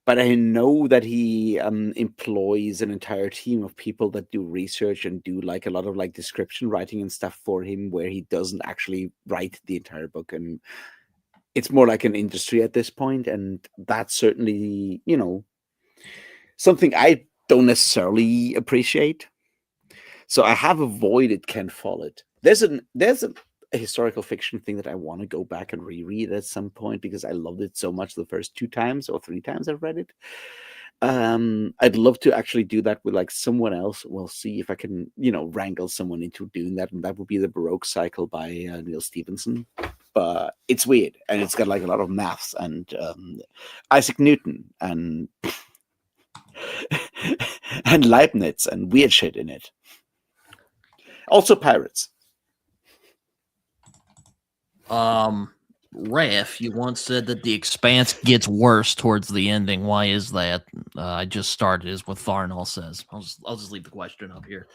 But I know that he employs an entire team of people that do research and do like a lot of like description writing and stuff for him, where he doesn't actually write the entire book, and it's more like an industry at this point. And that's certainly, you know, something I don't necessarily appreciate. So I have avoided Ken Follett. There's a historical fiction thing that I want to go back and reread at some point because I loved it so much the first 2 times or 3 times I've read it. I'd love to actually do that with like someone else. We'll see if I can, you know, wrangle someone into doing that, and that would be the Baroque Cycle by Neil Stephenson. But it's weird, and it's got like a lot of maths and Isaac Newton and and Leibniz and weird shit in it. Also pirates. Raph, you once said that The Expanse gets worse towards the ending. Why is that? I just started, is what Tharnall says. I'll just leave the question up here.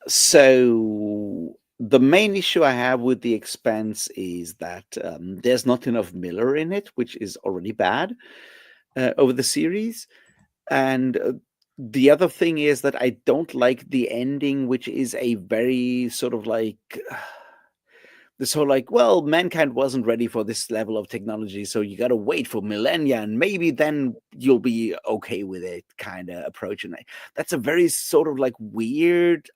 So the main issue I have with The Expanse is that there's not enough Miller in it, which is already bad over the series. And the other thing is that I don't like the ending, which is a very sort of like this whole like, well, mankind wasn't ready for this level of technology, so you got to wait for millennia, and maybe then you'll be okay with it kind of approach. And that's a very sort of like weird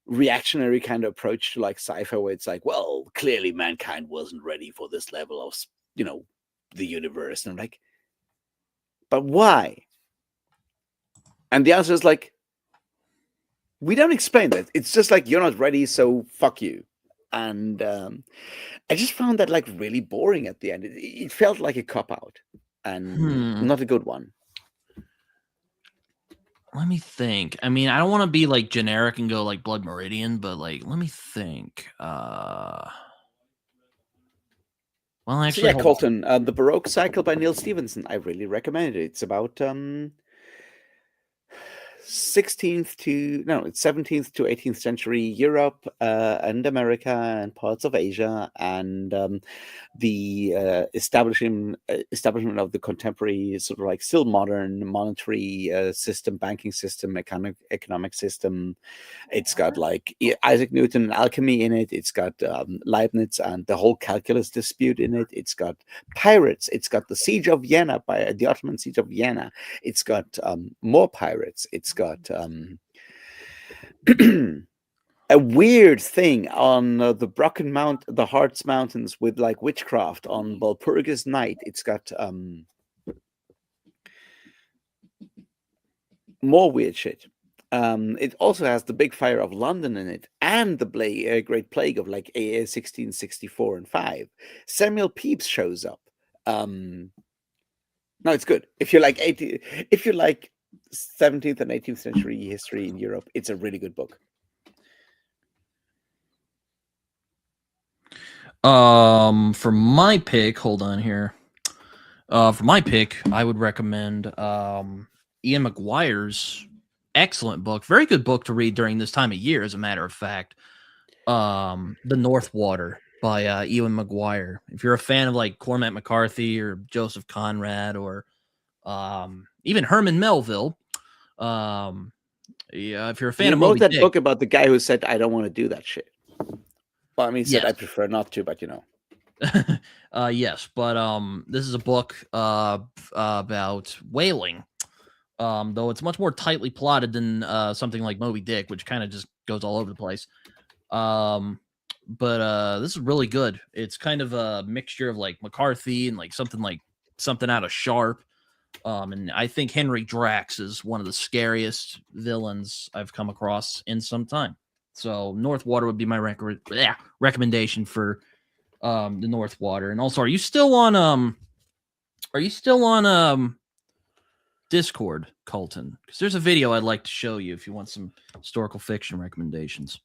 reactionary kind of approach to like sci-fi, where it's like, well, clearly mankind wasn't ready for this level of, you know, the universe. And I'm like, but why? And the answer is like, we don't explain that. It's just like, you're not ready, so fuck you. And I just found that like really boring at the end. It felt like a cop-out and not a good one. Let me think. I mean, I don't want to be like generic and go like Blood Meridian, but like, let me think. Well, So actually, yeah, hold on. Colton, the Baroque Cycle by Neil Stevenson. I really recommend it. It's about 17th to 18th century Europe and America and parts of Asia, and the establishment of the contemporary sort of like still modern monetary system, banking system, economic system. It's got like Isaac Newton and alchemy in it. It's got Leibniz and the whole calculus dispute in it. It's got pirates. It's got the siege of Vienna by the Ottoman siege of Vienna. It's got more pirates. It's got a weird thing on the Harz Mountains with like witchcraft on Walpurgis Night. It's got more weird shit. It also has the big fire of London in it, and the Great Plague of like 1664 and 5. Samuel Pepys shows up. No, it's good. If you like 17th and 18th century history in Europe, it's a really good book. For my pick, hold on here. For my pick, I would recommend Ian McGuire's excellent book, very good book to read during this time of year, as a matter of fact. The North Water by Ian McGuire. If you're a fan of like Cormac McCarthy or Joseph Conrad or even Herman Melville, yeah, if you're a fan He of wrote Moby that Dick, book about the guy who said, "I don't want to do that shit." Well, I mean, he said, Yes. "I prefer not to," but you know. Yes, but this is a book about whaling. Though it's much more tightly plotted than something like Moby Dick, which kind of just goes all over the place. But this is really good. It's kind of a mixture of like McCarthy and like something out of Sharp. And I think Henry Drax is one of the scariest villains I've come across in some time. So North Water would be my recommendation for the North Water. And also, are you still on Discord, Colton? Because there's a video I'd like to show you if you want some historical fiction recommendations.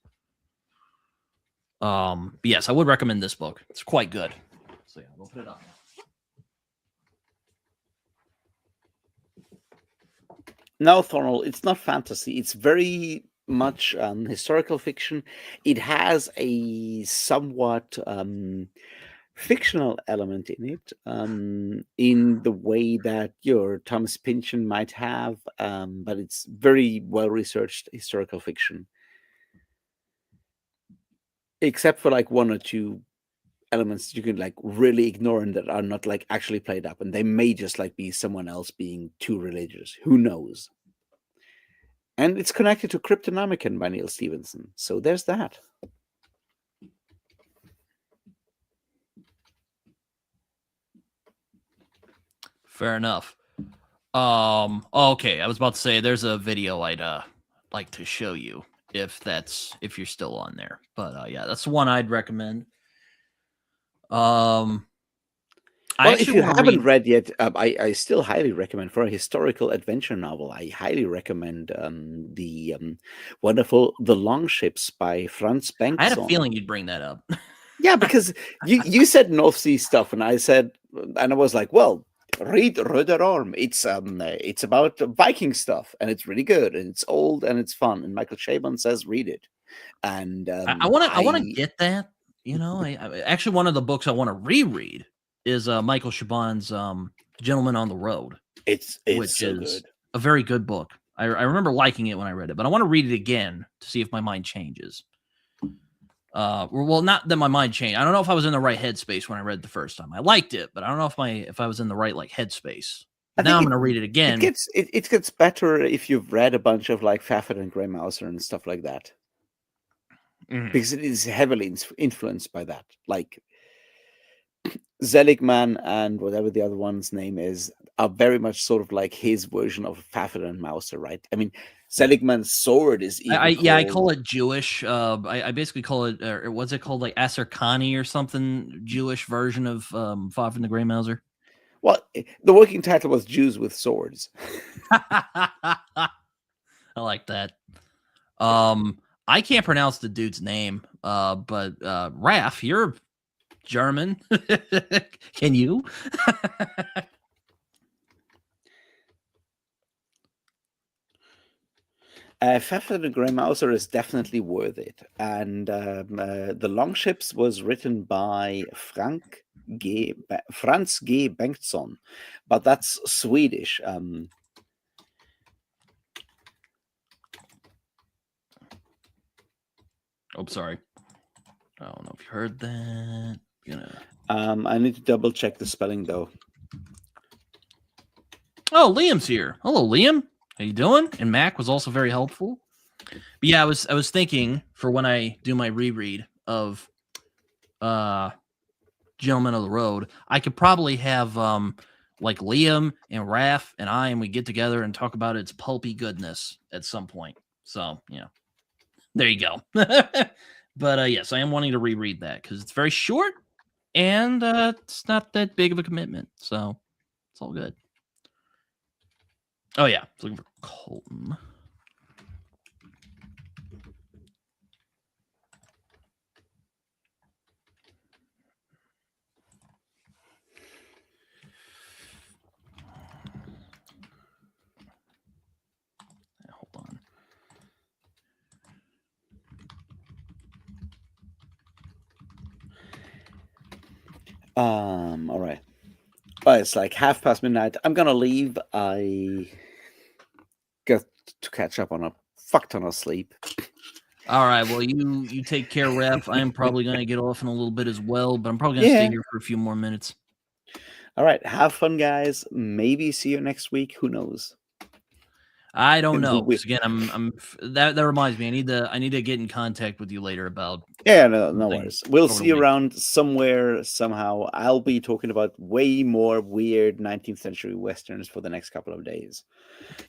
But yes, I would recommend this book. It's quite good. So yeah, we'll put it up. No, Thornell, it's not fantasy. It's very much historical fiction. It has a somewhat fictional element in it, in the way that your Thomas Pynchon might have, but it's very well researched historical fiction. Except for like one or two elements you can like really ignore and that are not like actually played up, and they may just like be someone else being too religious. Who knows? And it's connected to Cryptonomicon by Neil Stevenson, so there's that. Fair enough. Okay, I was about to say there's a video I'd like to show you if you're still on there. But yeah, that's the one I'd recommend. Well, if you haven't read yet, I still highly recommend, for a historical adventure novel, I highly recommend the wonderful The Longships by Franz Bengtsson. I had a feeling you'd bring that up. Yeah, because you said North Sea stuff, and I was like, well, read Röder Orm. It's about Viking stuff, and it's really good, and it's old, and it's fun. And Michael Chabon says, read it. And I want to get that. You know, I actually, one of the books I want to reread is Michael Chabon's Gentleman on the Road. Which so is good. A very good book. I remember liking it when I read it, but I want to read it again to see if my mind changes. Well, not that my mind changed. I don't know if I was in the right headspace when I read it the first time. I liked it, but I don't know if I was in the right like headspace. Now I'm going to read it again. It gets better if you've read a bunch of like Pfaffert and Grey Mouser and stuff like that. Because it is heavily influenced by that. Like Seligman and whatever the other one's name is are very much sort of like his version of Pfaffert and Mauser, right? I mean, Seligman's sword is I call it Jewish. I basically call it, or what's it called, like Aserkani or something, Jewish version of Pfaffert and the Grey Mouser. Well, the working title was Jews with Swords. I like that. I can't pronounce the dude's name, but Raph, you're German. Can you? Pfeffer the Grey Mouser is definitely worth it. And The Longships was written by Franz G. Bengtsson, but that's Swedish. Oh, sorry. I don't know if you heard that. I need to double check the spelling though. Oh, Liam's here. Hello, Liam. How you doing? And Mac was also very helpful. But yeah, I was thinking for when I do my reread of Gentlemen of the Road, I could probably have like Liam and Raph and I, and we get together and talk about its pulpy goodness at some point. So, yeah. There you go. But yes, I am wanting to reread that because it's very short and it's not that big of a commitment. So it's all good. Oh, yeah. Looking for Colton. Hold on. All right. Well, it's like midnight. I'm gonna leave. I got to catch up on a fuck ton of sleep. All right. Well, you take care, Ref. I am probably going to get off in a little bit as well, but I'm probably going to stay here for a few more minutes. All right. Have fun, guys. Maybe see you next week. Who knows? I don't know. Because again, that reminds me. I need to get in contact with you later about. Yeah, no worries. We'll see you around somewhere somehow. I'll be talking about way more weird 19th century westerns for the next couple of days.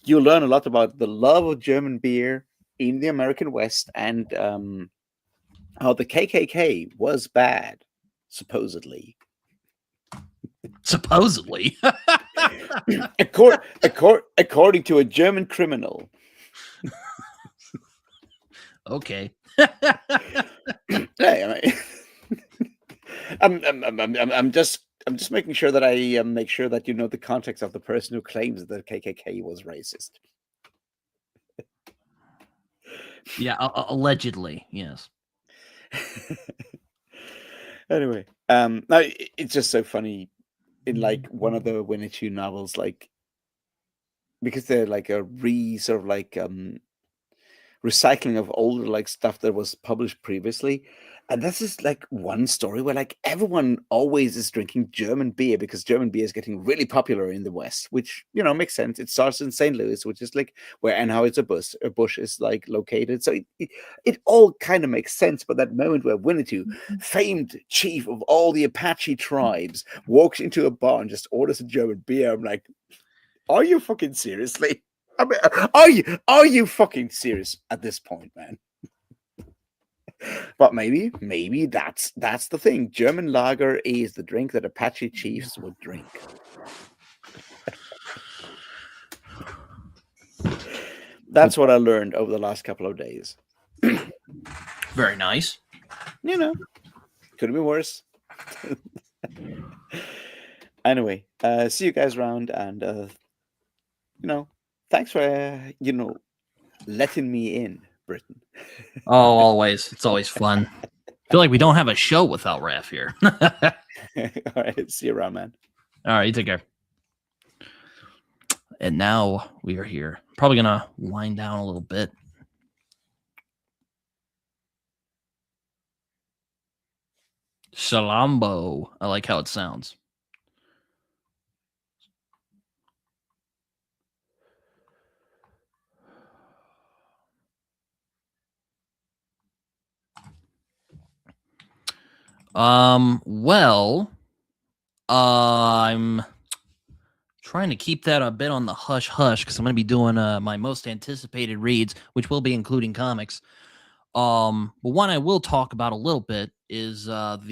You'll learn a lot about the love of German beer in the American West and how the KKK was bad, supposedly. Supposedly, according to a German criminal. Okay. Hey, I'm just making sure that I make sure that you know the context of the person who claims that the KKK was racist. Yeah, allegedly, yes. Anyway, now it's just so funny in like one of the Winnetou novels, like because they're like a recycling of older like stuff that was published previously. And this is like one story where like everyone always is drinking German beer because German beer is getting really popular in the West, which, you know, makes sense. It starts in St. Louis, which is like where Anheuser-Busch is like located. So it all kind of makes sense. But that moment where Winnetou, famed chief of all the Apache tribes, walks into a bar and just orders a German beer, I'm like, are you fucking seriously? I mean, are you fucking serious at this point, man? But maybe that's the thing. German lager is the drink that Apache chiefs would drink. That's what I learned over the last couple of days. Very nice. You know, could have been worse. Anyway, see you guys around, and you know, thanks for letting me in, Britton. Oh, always. It's always fun. I feel like we don't have a show without Raph here. All right, see you around, man. All right, you take care. And now we are here. Probably gonna wind down a little bit. Salambo. I like how it sounds. Well, I'm trying to keep that a bit on the hush hush because I'm going to be doing my most anticipated reads, which will be including comics. But one I will talk about a little bit is going to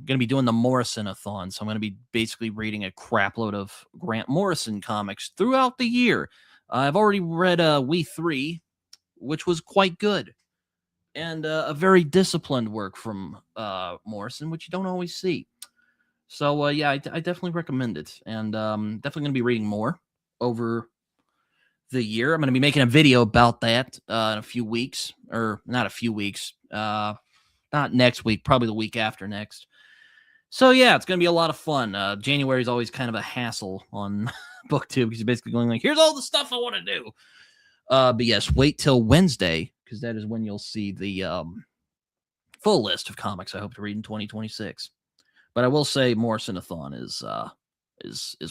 be doing the Morrison-a-thon. So I'm going to be basically reading a crap load of Grant Morrison comics throughout the year. I've already read We 3, which was quite good. and a very disciplined work from Morrison, which you don't always see. So yeah, I definitely recommend it, and definitely going to be reading more over the year. I'm going to be making a video about that in a few weeks, or not a few weeks, not next week, probably the week after next. So yeah, it's going to be a lot of fun. January is always kind of a hassle on BookTube because you're basically going like, here's all the stuff I want to do. But yes, wait till Wednesday because that is when you'll see the full list of comics I hope to read in 2026. But I will say Morrison-a-thon is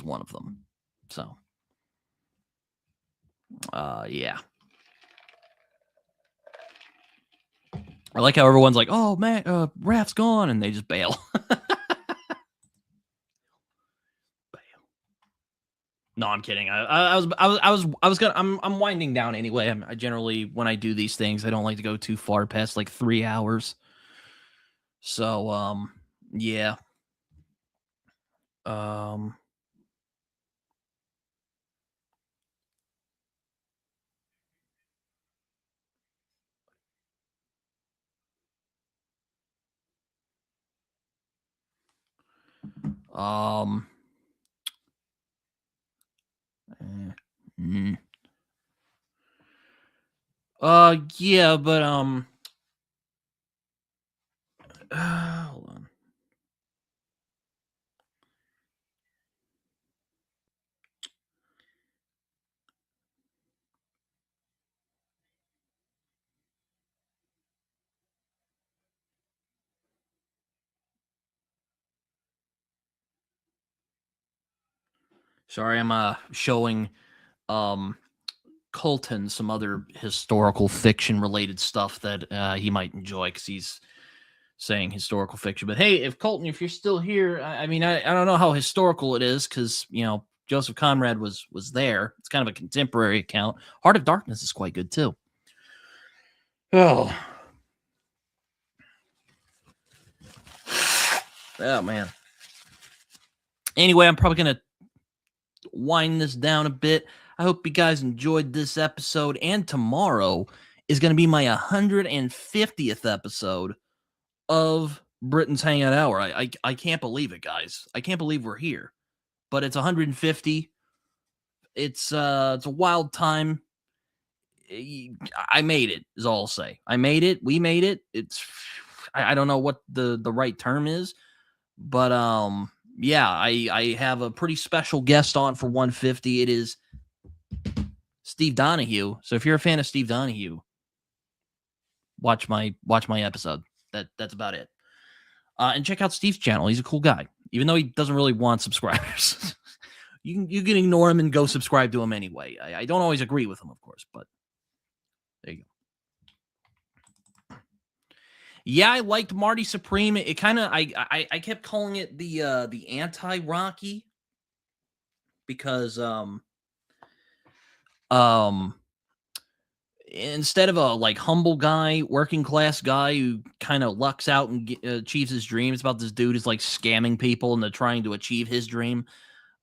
one of them. So yeah. I like how everyone's like, "Oh man, Raph's gone," and they just bail. No, I'm kidding. I'm winding down anyway. I generally, when I do these things, I don't like to go too far past like 3 hours. So, yeah. Mm. Yeah, but hold on. Sorry, I'm showing Colton some other historical fiction related stuff that he might enjoy because he's saying historical fiction. But hey, if Colton, if you're still here, I mean, I don't know how historical it is because Joseph Conrad was there. It's kind of a contemporary account. Heart of Darkness is quite good too. Oh man. Anyway, I'm probably gonna wind this down a bit. I hope you guys enjoyed this episode, and tomorrow is going to be my 150th episode of Britton's Hangout Hour. I can't believe it, guys. I can't believe we're here, but it's 150. It's a wild time. I made it, is all I'll say. I made it. We made it. I don't know what the right term is, but yeah, I have a pretty special guest on for 150. It is Steve Donahue. So if you're a fan of Steve Donahue, watch my episode. That's about it. And check out Steve's channel. He's a cool guy, even though he doesn't really want subscribers. you can ignore him and go subscribe to him anyway. I don't always agree with him, of course, but there you go. Yeah, I liked Marty Supreme. It kind of I kept calling it the anti-Rocky because instead of a like humble guy, working class guy who kind of lucks out and achieves his dream, it's about this dude who's like scamming people and they're trying to achieve his dream.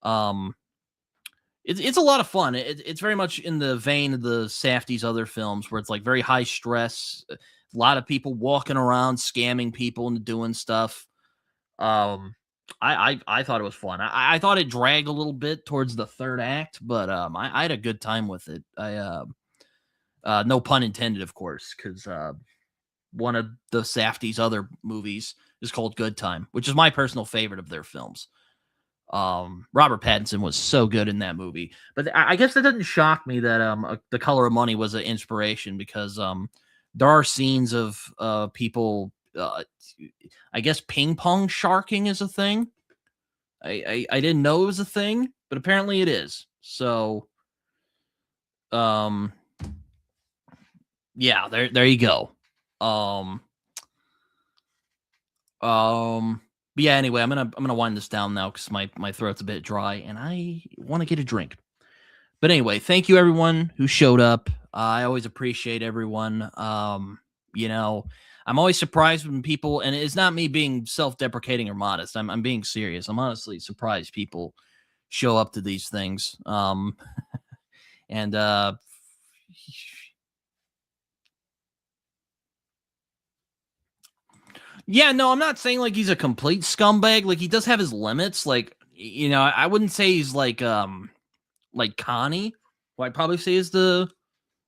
It's a lot of fun. It's very much in the vein of the Safdie's other films where it's like very high stress, a lot of people walking around scamming people and doing stuff. I thought it was fun. I thought it dragged a little bit towards the third act, but I had a good time with it. No pun intended, of course, because one of the Safdie's other movies is called Good Time, which is my personal favorite of their films. Robert Pattinson was so good in that movie, but I guess that doesn't shock me that The Color of Money was an inspiration because there are scenes of people. I guess ping pong sharking is a thing. I didn't know it was a thing, but apparently it is. So, yeah, there you go. But yeah, anyway, I'm gonna wind this down now because my throat's a bit dry and I want to get a drink. But anyway, thank you everyone who showed up. I always appreciate everyone. I'm always surprised when people, and it's not me being self-deprecating or modest. I'm being serious. I'm honestly surprised people show up to these things. And Yeah, no, I'm not saying like he's a complete scumbag. Like he does have his limits. Like, you know, I wouldn't say he's like Connie, who I'd probably say is the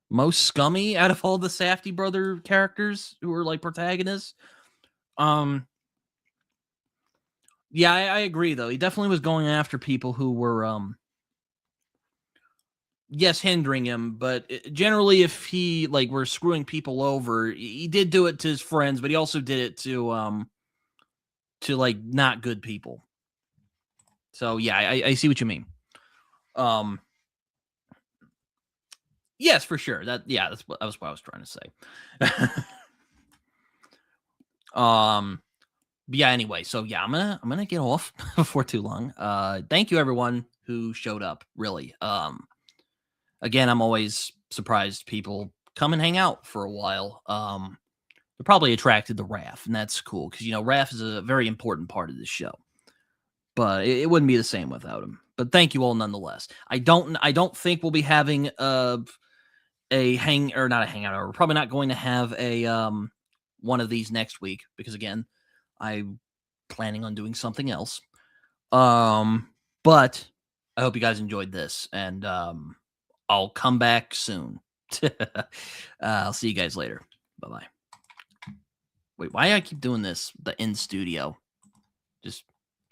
most scummy out of all the Safdie brother characters who are like protagonists. Yeah, I agree though. He definitely was going after people who were yes, hindering him, but generally if he like were screwing people over, he did do it to his friends, but he also did it to like not good people. So yeah, I see what you mean. Yes, for sure. That was what I was trying to say. But yeah, anyway, so yeah, I'm gonna get off before too long. Thank you everyone who showed up, really. Again, I'm always surprised people come and hang out for a while. They're probably attracted to Raph, and that's cool because you know Raph is a very important part of this show. But it wouldn't be the same without him. But thank you all nonetheless. I don't think we'll be having a not a hangout. We're probably not going to have a one of these next week because again, I'm planning on doing something else. But I hope you guys enjoyed this, and I'll come back soon. I'll see you guys later. Bye bye. Wait, why do I keep doing this? The in studio. Just